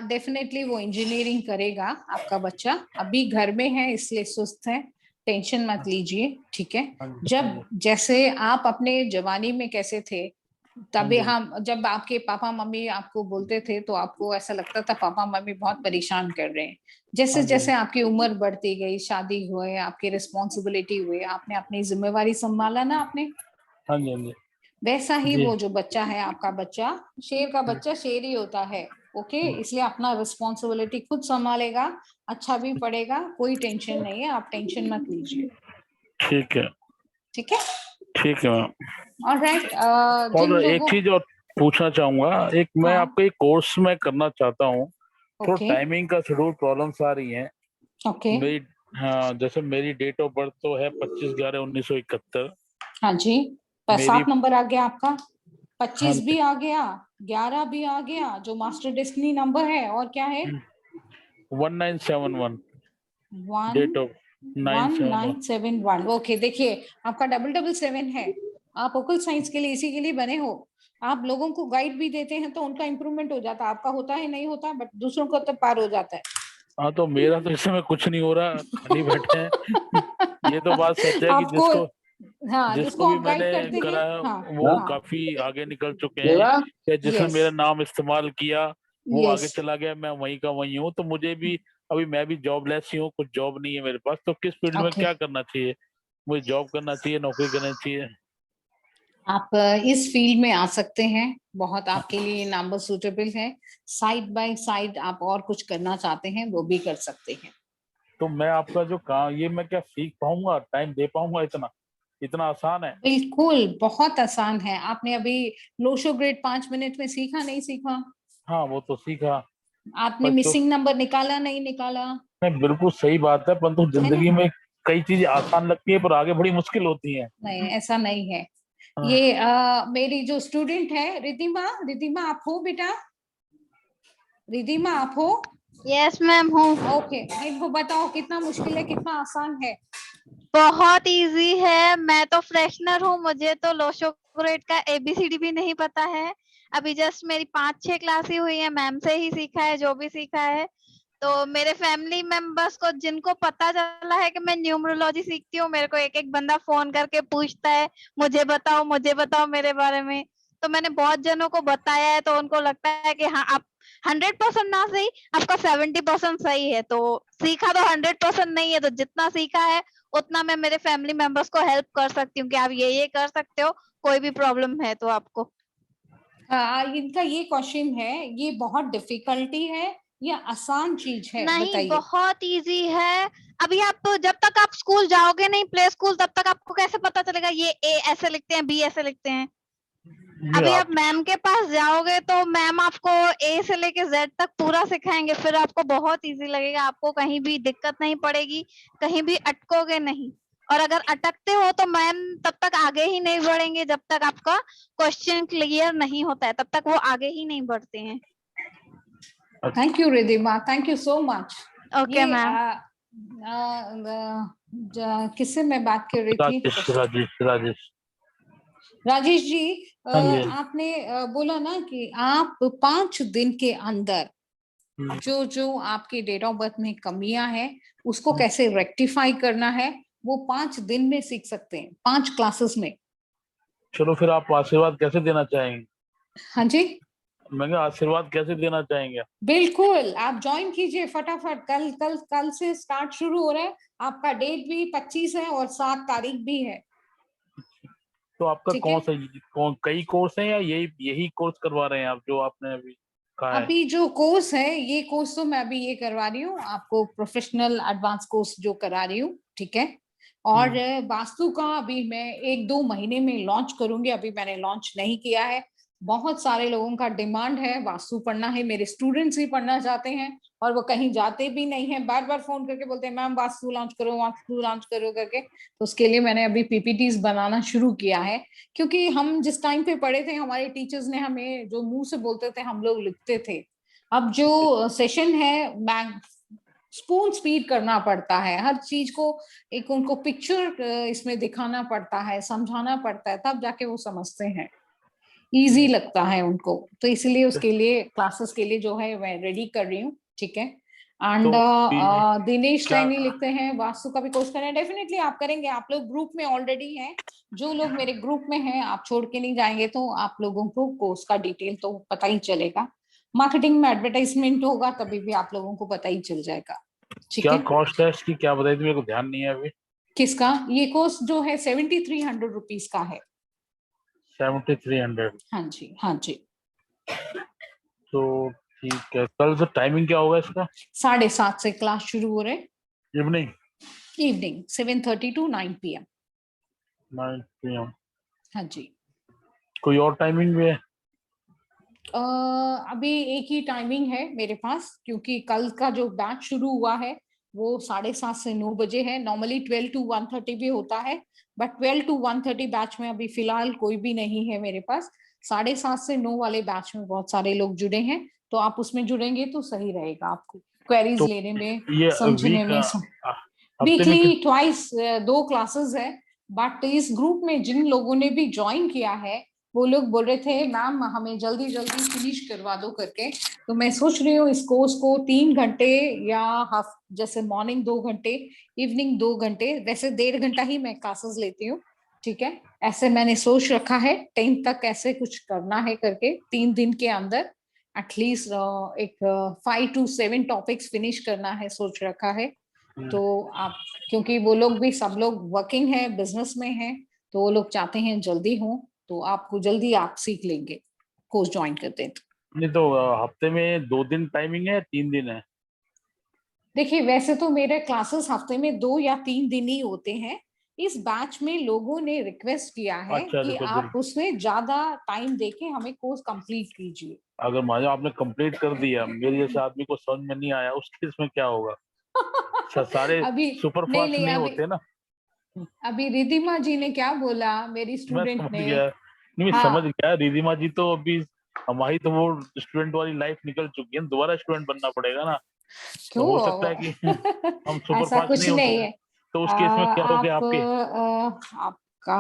डेफिनेटली वो इंजीनियरिंग करेगा आपका बच्चा, अभी घर में है इसलिए सुस्त है, टेंशन मत लीजिए, ठीक है। जब जैसे आप अपने जवानी में कैसे थे, तभी हम, जब आपके पापा मम्मी आपको बोलते थे तो आपको ऐसा लगता था पापा मम्मी बहुत परेशान कर रहे हैं। जैसे जैसे आपकी उम्र बढ़ती गई, शादी हुए, आपकी रिस्पॉन्सिबिलिटी हुए, आपने अपनी जिम्मेवारी संभाला ना आपने, हाँ जी, हाँ जी। वैसा ही वो जो बच्चा है आपका बच्चा, शेर का बच्चा शेर ही होता है, ओके। इसलिए अपना रिस्पॉन्सिबिलिटी खुद संभालेगा, अच्छा भी पढ़ेगा, कोई टेंशन नहीं है, आप टेंशन मत लीजिए, ठीक है, ठीक है, ठीक है मैम। ऑलराइट। और एक चीज और पूछना चाहूंगा, एक मैं आपका एक कोर्स में करना चाहता हूँ, थोड़ा टाइमिंग का शेड्यूल प्रॉब्लम्स आ रही हैं। ओके, मेरी, हाँ, जैसे मेरी डेट ऑफ बर्थ तो है 25/11/1971। हाँ जी, 7 नंबर आ गया आपका, 25 हाँ, भी आ गया, 11 भी आ गया, जो मास्टर डेस्टिनी नंबर है, और क्या है? 1971 डेट ऑफ 1971। ओके, देखिए आपका 777 है, आप ओकल साइंस के लिए इसी के लिए बने हो, आप लोगों को गाइड भी देते हैं तो उनका इम्प्रूवमेंट हो जाता है, आपका होता है नहीं होता, बट दूसरों को तो पार हो जाता है। हाँ, तो मेरा तो इस समय कुछ नहीं हो रहा, खाली बैठे हैं। ये तो बात सच है कि जिसको भी मैंने कराया वो काफी आगे निकल चुके हैं, या जिसने मेरा नाम इस्तेमाल किया वो आगे चला गया, मैं वहीं का वहीं हूँ। तो मुझे भी अभी, मैं भी जॉबलेस ही हूँ, कुछ जॉब नहीं है मेरे पास, तो किस फील्ड में क्या करना चाहिए? मुझे जॉब करना चाहिए, नौकरी करना चाहिए? आप इस फील्ड में आ सकते हैं, बहुत आपके लिए नंबर सूटेबल है, साइड बाय साइड आप और कुछ करना चाहते हैं वो भी कर सकते हैं। तो मैं आपका जो काम, ये मैं क्या सीख पाऊंगा, टाइम दे पाऊंगा? इतना आसान है? बिल्कुल बहुत आसान है, आपने अभी लोशो ग्रेड 5 मिनट में सीखा नहीं सीखा? हाँ, वो तो सीखा। आपने मिसिंग नंबर निकाला नहीं निकाला? नहीं, बिल्कुल सही बात है, परंतु जिंदगी में कई चीजें आसान लगती है पर आगे बड़ी मुश्किल होती है। नहीं, ऐसा नहीं है। ये मेरी जो स्टूडेंट है रिद्धिमा, रिद्धिमा आप हो बेटा? रिद्धिमा आप हो? यस मैम हूँ। ओके, इनको बताओ कितना मुश्किल है कितना आसान है? बहुत इजी है, मैं तो फ्रेशनर हूँ, मुझे तो लोशो ग्रेड का ABCD भी नहीं पता है। अभी जस्ट मेरी 5-6 क्लास ही हुई है, मैम से ही सीखा है जो भी सीखा है। तो मेरे फैमिली मेंबर्स को जिनको पता चला है कि मैं न्यूमरोलॉजी सीखती हूँ, मेरे को एक एक बंदा फोन करके पूछता है मुझे बताओ मेरे बारे में। तो मैंने बहुत जनों को बताया है, तो उनको लगता है कि हाँ आप 100% ना सही, आपका 70% सही है। तो सीखा तो 100% नहीं है, तो जितना सीखा है उतना मैं मेरे फैमिली मेंबर्स को हेल्प कर सकती हूँ कि आप ये कर सकते हो, कोई भी प्रॉब्लम है तो आपको। इनका ये क्वेश्चन है, ये बहुत डिफिकल्टी है या आसान चीज है, नहीं, बताइए। बहुत इजी है। अभी आप जब तक आप स्कूल जाओगे नहीं, प्ले स्कूल, तब तक आपको कैसे पता चलेगा ये ए ऐसे लिखते हैं, बी ऐसे लिखते हैं। अभी आप मैम के पास जाओगे तो मैम आपको ए से लेके जेड तक पूरा सिखाएंगे, फिर आपको बहुत इजी लगेगा, आपको कहीं भी दिक्कत नहीं पड़ेगी, कहीं भी अटकोगे नहीं। और अगर अटकते हो तो मैम तब तक आगे ही नहीं बढ़ेंगे जब तक आपका क्वेश्चन क्लियर नहीं होता है, तब तक वो आगे ही नहीं बढ़ते हैं। Thank you Ridhima, thank you so much. Okay ma'am. किससे मैं बात कर रही थी? राजेश राजेश जी, हाँ जी। आपने बोला ना कि आप 5 दिन के अंदर जो जो आपके डेट ऑफ बर्थ में कमियां हैं उसको कैसे रेक्टिफाई करना है, वो 5 दिन में सीख सकते हैं, 5 क्लासेस में। चलो फिर आप आशीर्वाद कैसे देना चाहेंगे? हाँ जी, मैं आशीर्वाद कैसे देना चाहेंगे? बिल्कुल, आप ज्वाइन कीजिए फटाफट। कल से स्टार्ट शुरू हो रहा है, आपका डेट भी 25 है और 7 तारीख भी है। तो आपका ठीक कौन सा कई कोर्स है या यही कोर्स करवा रहे हैं आप जो आपने अभी कहा है? अभी जो कोर्स है, ये कोर्स तो मैं अभी ये करवा रही हूँ आपको, प्रोफेशनल एडवांस कोर्स जो करा रही हूँ, ठीक है। और वास्तु का अभी मैं 1-2 महीने में लॉन्च करूंगी, अभी मैंने लॉन्च नहीं किया है। बहुत सारे लोगों का डिमांड है, वास्तु पढ़ना है, मेरे स्टूडेंट्स भी पढ़ना चाहते हैं और वो कहीं जाते भी नहीं है, बार बार फोन करके बोलते हैं मैम वास्तु लॉन्च करो करके। तो उसके लिए मैंने अभी पीपीटीज बनाना शुरू किया है, क्योंकि हम जिस टाइम पे पढ़े थे हमारे टीचर्स ने हमें जो मुंह से बोलते थे हम लोग लिखते थे। अब जो सेशन है स्पून स्पीड करना पड़ता है, हर चीज को एक उनको पिक्चर इसमें दिखाना पड़ता है, समझाना पड़ता है, तब जाके वो समझते हैं, इजी लगता है उनको। तो इसलिए उसके लिए क्लासेस के लिए जो है मैं रेडी कर रही हूँ, ठीक है। एंड दिनेश सैनी लिखते हैं वास्तु का भी कोर्स करें, डेफिनेटली आप करेंगे, आप लोग ग्रुप में ऑलरेडी हैं, जो लोग मेरे ग्रुप में हैं आप छोड़ के नहीं जाएंगे, तो आप लोगों को कोर्स का डिटेल तो पता ही चलेगा। मार्केटिंग में एडवर्टाइजमेंट होगा तभी भी आप लोगों को पता ही चल जाएगा, ठीक है। क्या कॉस्ट है इसकी, क्या बताई थी, मेरे को ध्यान नहीं है अभी। किसका? ये कोर्स जो है 7300 रुपीज का है। 7300? हाँ जी, हाँ जी। तो ठीक है, कल से टाइमिंग क्या होगा इसका? 7:30 से क्लास शुरू हो रहे, इवनिंग 7:30 to 9 PM। 9 PM। हाँ जी। कोई और टाइमिंग भी है? अभी एक ही टाइमिंग है मेरे पास, क्योंकि कल का जो बैच शुरू हुआ है वो 7:30 से 9 बजे है। नॉर्मली 12 to 1:30 भी होता है, बट 12 to 1:30 बैच में अभी फिलहाल कोई भी नहीं है मेरे पास। 7:30 से 9 वाले बैच में बहुत सारे लोग जुड़े हैं, तो आप उसमें जुड़ेंगे तो सही रहेगा आपको क्वेरीज तो लेने में, ये समझने में। वीकली ट्वाइस 2 क्लासेस है, बट इस ग्रुप में जिन लोगों ने भी ज्वाइन किया है वो लोग बोल रहे थे मैम हमें जल्दी जल्दी फिनिश करवा दो करके। तो मैं सोच रही हूँ इस कोर्स को 3 घंटे या जैसे मॉर्निंग 2 घंटे, इवनिंग 2 घंटे, वैसे 1.5 घंटा ही मैं क्लासेस लेती हूँ, ठीक है। ऐसे मैंने सोच रखा है 10th तक ऐसे कुछ करना है करके, 3 दिन के अंदर एटलीस्ट एक 5 to 7 टॉपिक्स फिनिश करना है, सोच रखा है। तो आप, क्योंकि वो लोग भी सब लोग वर्किंग है, बिजनेस में है, तो वो लोग चाहते हैं जल्दी हो, तो आपको जल्दी आप सीख लेंगे कोर्स ज्वाइन करते हैं। नहीं तो हफ्ते में 2 दिन टाइमिंग है, 3 दिन है? देखिए वैसे तो मेरे क्लासेस हफ्ते में 2 या 3 दिन ही होते हैं। इस बैच में लोगों ने रिक्वेस्ट किया है कि आप उसमें ज्यादा टाइम देके हमें कोर्स कंप्लीट कीजिए। अगर मान लो आपने कंप्लीट कर दिया, मेरे जैसे आदमी को समझ में नहीं आया, उस केस में क्या होगा? सारे सुपर फास्ट नहीं होते ना। अभी रिधिमा जी ने क्या बोला, मेरी स्टूडेंट ने। नहीं समझ गया, रिधिमा जी तो अभी हमारी तो वो स्टूडेंट वाली लाइफ निकल चुकी है, दोबारा स्टूडेंट बनना पड़ेगा ना। क्यों? तो हो सकता है कि हम सुपर ऐसा फास्ट कुछ नहीं है। तो उस केस में क्या हो गया आपके? आपका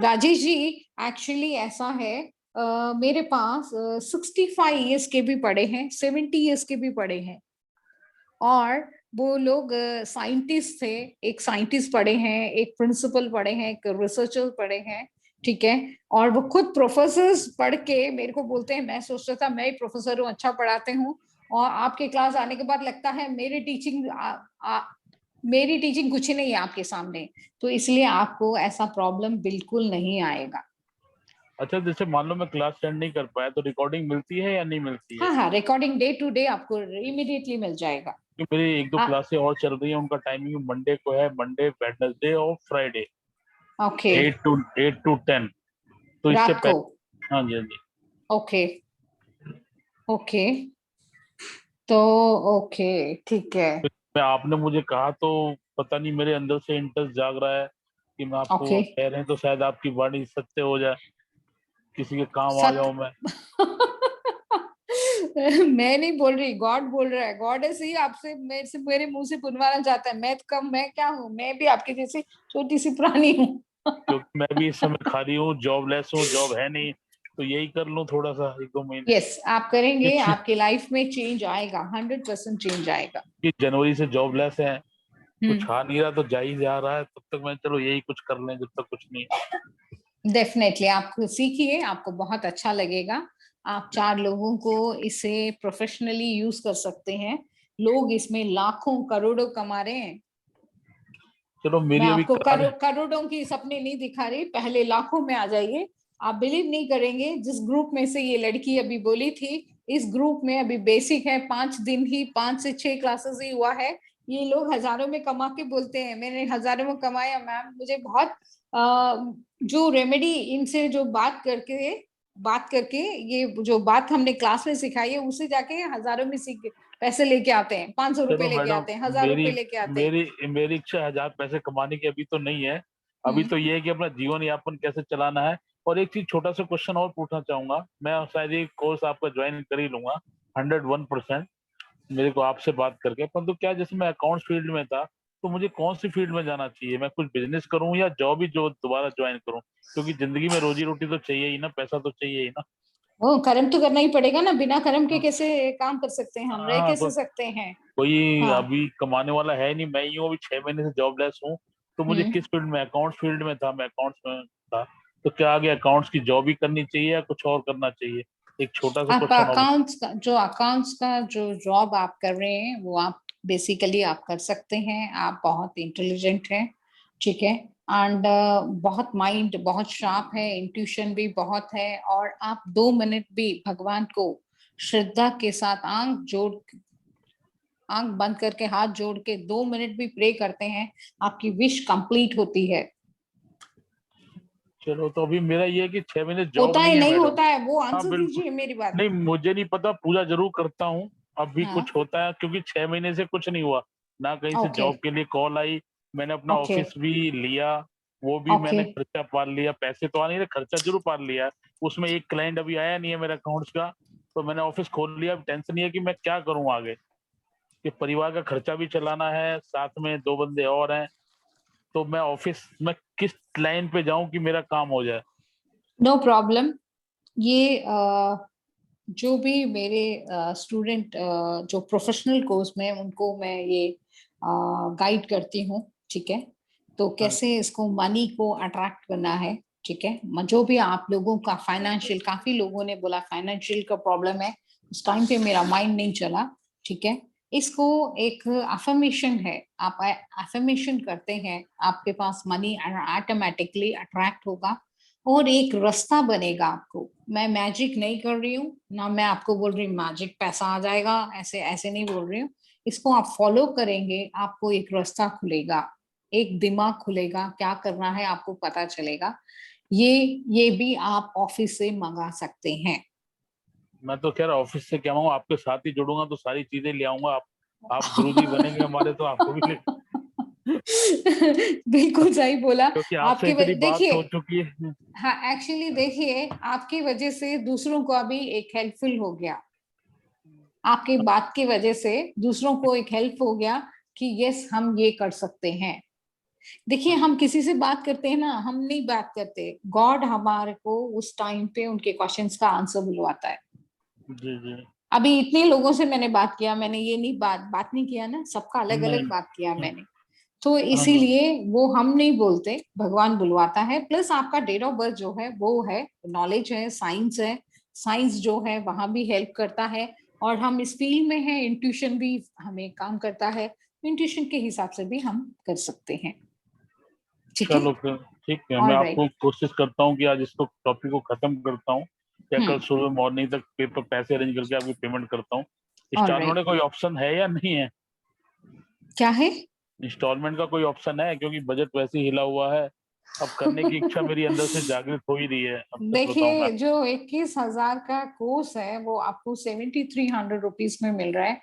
राजेश जी, एक्चुअली ऐसा है, मेरे पास 65 ईयर्स के भी पढ़े हैं, 70 ईयर्स के भी पढ़े हैं, और वो लोग साइंटिस्ट थे, एक साइंटिस्ट पढ़े हैं, एक प्रिंसिपल पढ़े हैं, एक रिसर्चर पढ़े हैं, ठीक है। और वो खुद प्रोफेसर्स पढ़ के मेरे को बोलते हैं, मैं सोचता था मैं ही प्रोफेसर हूँ, अच्छा पढ़ाते हूँ, और आपके क्लास आने के बाद लगता है मेरी टीचिंग कुछ ही नहीं है आपके सामने। तो इसलिए आपको ऐसा प्रॉब्लम बिल्कुल नहीं आएगा। अच्छा, जैसे मान लो मैं क्लास अटेंड नहीं कर पाया तो रिकॉर्डिंग मिलती है या नहीं मिलती है? हाँ, रिकॉर्डिंग डे टू डे आपको इमीडिएटली मिल जाएगा। कि मेरी एक दो हाँ। क्लासें और चल रही है, उनका टाइमिंग मंडे को है, मंडे, वेडनेसडे और फ्राइडे, ओके। 8 to 10। तो इससे रात को। हाँ जी, हाँ जी। ओके ओके, तो ओके ठीक है। मैं आपने मुझे कहा तो पता नहीं मेरे अंदर से इंटरेस्ट जाग रहा है कि मैं आपको ओके। कह रहे हैं तो शायद आपकी वाणी सत्य हो जाए, किसी के काम आ सत जाऊं मैं। मैं नहीं बोल रही, गॉड बोल रहा है। गॉड ऐसे ही आपसे मेरे मुंह से बुनवाना चाहता है। मैं तो कम, मैं क्या हूँ, मैं भी आपकी जैसी छोटी सी प्राणी हूँ। क्योंकि मैं भी इस समय खाली हूँ, जॉबलेस हूँ, जॉब है नहीं, तो यही कर लूं थोड़ा सा 1-2 महीने। यस, आप करेंगे, कुछ आपकी लाइफ में चेंज आएगा, 100% चेंज आएगा। कि जनवरी से जॉबलेस है, कुछ हम्म, आ नहीं रहा तो जा ही जा रहा है, तब तक मैं चलो यही कुछ कर लें जब तक कुछ नहीं। डेफिनेटली आप सीखिए, आपको बहुत अच्छा लगेगा। आप 4 लोगों को इसे प्रोफेशनली यूज कर सकते हैं। लोग इसमें लाखों करोड़ों कमा रहे हैं। चलो मैं मेरी अभी आपको कार करोड़ों की सपने नहीं दिखा रही, पहले लाखों में आ जाइए। आप बिलीव नहीं करेंगे, जिस ग्रुप में से ये लड़की अभी बोली थी, इस ग्रुप में अभी बेसिक है, 5 दिन ही, 5 से 6 क्लासेस ही हुआ है। ये लोग हजारों में कमा के बोलते हैं मैंने हजारों में कमाया मैम। मुझे बहुत जो रेमेडी इनसे जो बात करके ये जो बात हमने क्लास में सिखाई है, उससे जाके हजारों में सीख पैसे लेके आते हैं, 500 रुपए चलो लेके मैडम, आते हैं, 1000 मेरी रुपए लेके आते हैं। मेरी मेरी इच्छा 1000 पैसे कमाने की अभी तो नहीं है। अभी तो ये है कि अपना जीवन यापन कैसे चलाना है। और एक चीज, छोटा सा क्वेश्चन और पूछना चाहूंगा, मैं शायद ये कोर्स आपका ज्वाइन कर ही लूंगा 101% मेरे को आपसे बात करके। परंतु क्या, जैसे मैं अकाउंट्स फील्ड में था, तो मुझे कौन सी फील्ड में जाना चाहिए? मैं कुछ बिजनेस करूं या जॉब ही जो दोबारा ज्वाइन करूं? क्योंकि जिंदगी में रोजी रोटी तो चाहिए ही ना, पैसा तो चाहिए ही ना। वो कर्म तो करना ही पड़ेगा ना, बिना कर्म के कैसे काम कर सकते हैं हम, रह हाँ, कैसे सकते हैं। कोई हाँ। अभी कमाने वाला है नहीं, मैं ही हूँ, अभी 6 महीने से जॉबलेस हूँ। तो मुझे किस फील्ड में, अकाउंट्स फील्ड में था, मैं अकाउंट्स में था, तो क्या आगे अकाउंट्स की जॉब ही करनी चाहिए या कुछ और करना चाहिए? एक छोटा सा आप क्वेश्चन और। अकाउंट्स का जो जॉब आप कर रहे हैं वो आप बेसिकली आप कर सकते हैं। आप बहुत इंटेलिजेंट हैं, ठीक है, एंड बहुत माइंड बहुत शार्प है, इंट्यूशन भी बहुत है, और आप 2 मिनट भी भगवान को श्रद्धा के साथ आंख बंद करके हाथ जोड़ के 2 मिनट भी प्रे करते हैं, आपकी विश कंप्लीट होती है। चलो, तो अभी मेरा ये है कि 6 महीने जॉब होता है नहीं है नहीं मैडम। होता है वो हाँ आंसर बिल्कुल। दीजिए मेरी बात। नहीं, मुझे नहीं पता, पूजा जरूर करता हूँ। अभी हाँ। कुछ होता है क्योंकि 6 महीने से कुछ नहीं हुआ ना, कहीं से ओके जॉब के लिए कॉल आई, मैंने अपना ओके ऑफिस भी लिया, वो भी ओके मैंने खर्चा पाल लिया, पैसे तो आ नहीं रहे, खर्चा जरूर पाल लिया। उसमें एक क्लाइंट अभी आया नहीं है मेरे अकाउंट्स का, तो मैंने ऑफिस खोल लिया। अब टेंशन नहीं है कि मैं क्या करूँ आगे, कि परिवार का खर्चा भी चलाना है, साथ में 2 बंदे और हैं, तो मैं ऑफिस में किस लाइन पे जाऊं कि मेरा काम हो जाए? No problem. ये जो भी मेरे स्टूडेंट जो प्रोफेशनल कोर्स में उनको मैं ये गाइड करती हूँ, ठीक है, तो कैसे इसको मनी को अट्रैक्ट करना है, ठीक है। जो भी आप लोगों का फाइनेंशियल, काफी लोगों ने बोला फाइनेंशियल का प्रॉब्लम है, उस टाइम पे मेरा माइंड नहीं चला, ठीक है। इसको एक अफर्मेशन है, आप अफर्मेशन करते हैं, आपके पास मनी ऑटोमेटिकली अट्रैक्ट होगा और एक रास्ता बनेगा आपको। मैं मैजिक नहीं कर रही हूँ ना, मैं आपको बोल रही हूँ मैजिक पैसा आ जाएगा, ऐसे ऐसे नहीं बोल रही हूँ। इसको आप फॉलो करेंगे, आपको एक रास्ता खुलेगा, एक दिमाग खुलेगा, क्या करना है आपको पता चलेगा। ये भी आप ऑफिस से मंगा सकते हैं। मैं तो कह रहा ऑफिस से क्या, आपके साथ ही जुड़ूंगा तो सारी चीजें ले आऊंगा। आप गुरुजी बनेंगे हमारे, तो आपको भी ले। बिल्कुल सही बोला। क्योंकि आपसे आपके इतनी बात देखिए, हो चुकी है। हाँ एक्चुअली देखिए, आपकी वजह से दूसरों को अभी एक हेल्पफुल हो गया, आपकी बात की वजह से दूसरों को एक हेल्प हो गया कि यस हम ये कर सकते हैं। देखिए, हम किसी से बात करते हैं ना, हम नहीं बात करते, गॉड हमारे को उस टाइम पे उनके क्वेश्चंस का आंसर बुलवाता है। जी जी। अभी इतने लोगों से मैंने बात किया, मैंने ये नहीं बात नहीं किया ना, सबका अलग अलग बात किया मैंने, तो इसीलिए वो हम नहीं बोलते, भगवान बुलवाता है। प्लस आपका डेट ऑफ बर्थ जो है वो है, नॉलेज है, साइंस जो है वहां भी हेल्प करता है। और हम इस फील्ड में हैं, इंट्यूशन भी हमें काम करता है, इंट्यूशन के हिसाब से भी हम कर सकते हैं। ठीक है, चलो फिर ठीक है, मैं आपको कोशिश करता हूँ कि आज इसको टॉपिक को खत्म करता हूँ, या कल सुबह मॉर्निंग तक पेपर पैसे अरेंज करके आपकी पेमेंट करता हूँ। इंस्टॉलमेंट का कोई ऑप्शन है या नहीं है? क्या है? इंस्टॉलमेंट का कोई ऑप्शन है? क्योंकि बजट वैसे ही हिला हुआ है, अब करने की इच्छा मेरी अंदर से जागृत हो ही रही है। देखिए, जो 21,000 का कोर्स है वो आपको 7300 रुपीज में मिल रहा है।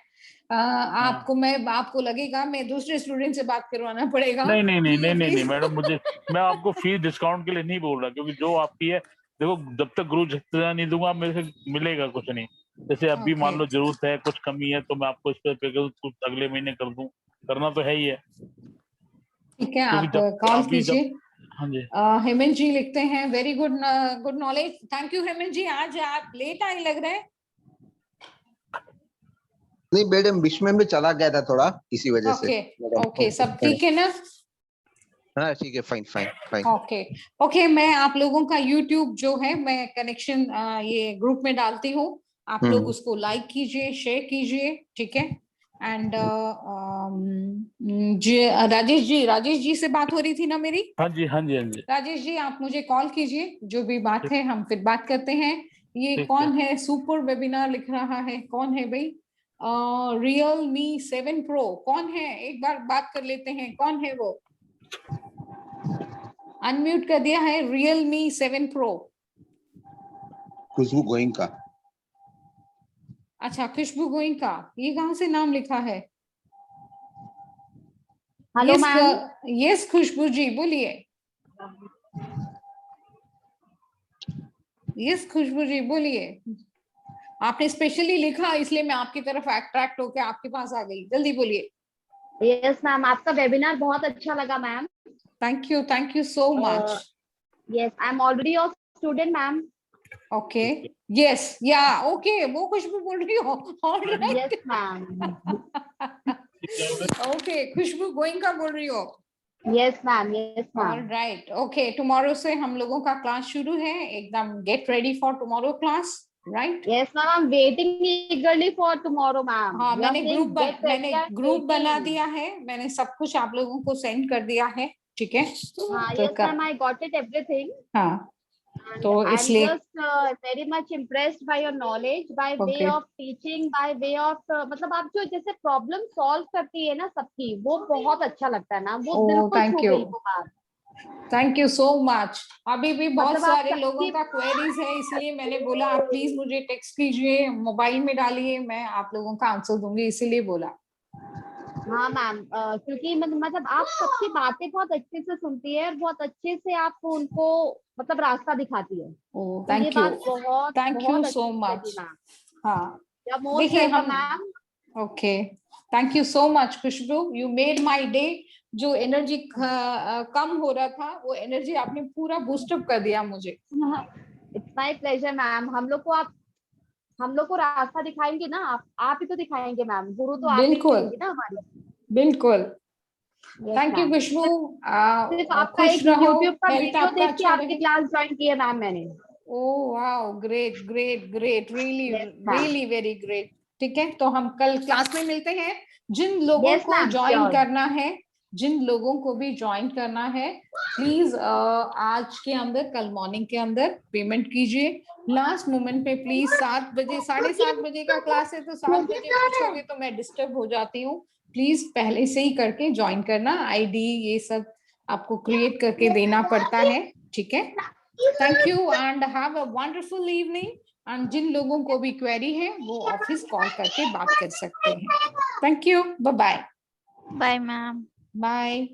आपको लगेगा मैं दूसरे स्टूडेंट से बात करवाना पड़ेगा। नहीं मैडम, मैं आपको फीस डिस्काउंट के लिए नहीं बोल रहा, क्योंकि जो आपकी है, देखो जब तक गुरु झत्ता नहीं दूंगा मेरे से मिलेगा कुछ नहीं। जैसे अभी मान लो जरूरत है, कुछ कमी है, तो मैं आपको इस पे कुछ अगले महीने कर दूं, करना तो है ही है। ठीक है, आप कॉल कीजिए। हाँ जी। हेमंत जी लिखते हैं, very good knowledge. Thank you Hemant ji, आज आप लेट आए लग रहे हैं। नहीं मैडम, बीच में चला गया था थोड़ा, इसी वजह से। ओके, सब ठीक है ना? हाँ ठीक है, फाइन। ओके, मैं आप लोगों का YouTube जो है मैं कनेक्शन ये ग्रुप में डालती हूँ, आप लोग उसको लाइक कीजिए, शेयर कीजिए, ठीक है। एंड राजेश जी से बात हो रही थी ना मेरी? हाँ जी। राजेश जी, आप मुझे कॉल कीजिए, जो भी बात है हम फिर बात करते हैं। ये कौन है? सुपर वेबिनार लिख रहा है, कौन है भाई? Realme 7 Pro कौन है? एक बार बात कर लेते हैं, कौन है वो? अनम्यूट कर दिया है। Realme 7 Pro। खुशबू गोइंका। अच्छा, खुशबू गोइंका, ये कहाँ से नाम लिखा है? Hello ma'am. यस खुशबू जी बोलिए। यस खुशबू जी बोलिए। आपने स्पेशली लिखा, इसलिए मैं आपकी तरफ अट्रैक्ट होकर आपके पास आ गई। जल्दी बोलिए। यस मैम, आपका वेबिनार बहुत अच्छा लगा ma'am. Thank you so much. Yes, I am already your student ma'am. Okay, yes, या ओके, वो खुशबू बोल रही हो? Alright, yes ma'am. ओके, खुशबू गोइंका बोल रही हो? Yes ma'am, yes ma'am. Alright, okay, tomorrow से हम लोगों का क्लास शुरू है, एकदम get ready for tomorrow class, right? Yes ma'am, I am waiting ईगरली for tomorrow ma'am. हाँ, मैंने ग्रुप बना दिया है, मैंने सब कुछ आप लोगों को सेंड कर दिया है, ठीक है? हाँ, yes ma'am, I got it everything. हाँ, तो इसलिए very much impressed by your knowledge, by way of teaching, by way of मतलब आप जो जैसे प्रॉब्लम सॉल्व करती है ना सबकी, वो बहुत अच्छा लगता है ना, वो दिल को छू गई वो बात। Thank you so much. अभी भी बहुत सारे लोगों का क्वेरीज है, इसलिए मैंने बोला आप प्लीज मुझे टेक्स्ट कीजिए, मोबाइल में डालिए, मैं आप लोगों का आंसर दूंगी, इसीलिए बोला। हाँ मैम, क्योंकि मतलब आप सबकी बातें बहुत अच्छे से सुनती है और बहुत अच्छे से आप उनको मतलब रास्ता दिखाती है। Thank you so much. हाँ, देखिए ma'am. Okay, thank you so much Khushboo, you made my day. जो एनर्जी कम हो रहा था, वो एनर्जी आपने पूरा बूस्टअप कर दिया मुझे। It's my pleasure ma'am. हम लोग को रास्ता दिखाएंगे ना आप ही तो दिखाएंगे मैम, गुरु तो आप ही होंगे ना हमारी। बिल्कुल। थैंक यू खुशबू। सिर्फ आपका एक YouTube का वीडियो देख के आपकी क्लास ज्वाइन की है मैम मैंने। Oh wow, great, really very great. ठीक है, तो हम कल क्लास में मिलते हैं। जिन लोगों को ज्वाइन करना है, जिन लोगों को भी ज्वाइन करना है, प्लीज आज के अंदर, कल मॉर्निंग के अंदर पेमेंट कीजिए। लास्ट मोमेंट पे प्लीज 7 बजे, 7:30 बजे का क्लास है, तो 7 बजे पूछोगे तो मैं डिस्टर्ब हो जाती हूँ। प्लीज पहले से ही करके ज्वाइन करना, आईडी ये सब आपको क्रिएट करके देना पड़ता है, ठीक है? Thank you and have a wonderful evening. And जिन लोगों को भी क्वेरी है वो ऑफिस कॉल करके बात कर सकते हैं। Thank you, bye bye. Bye ma'am. Bye.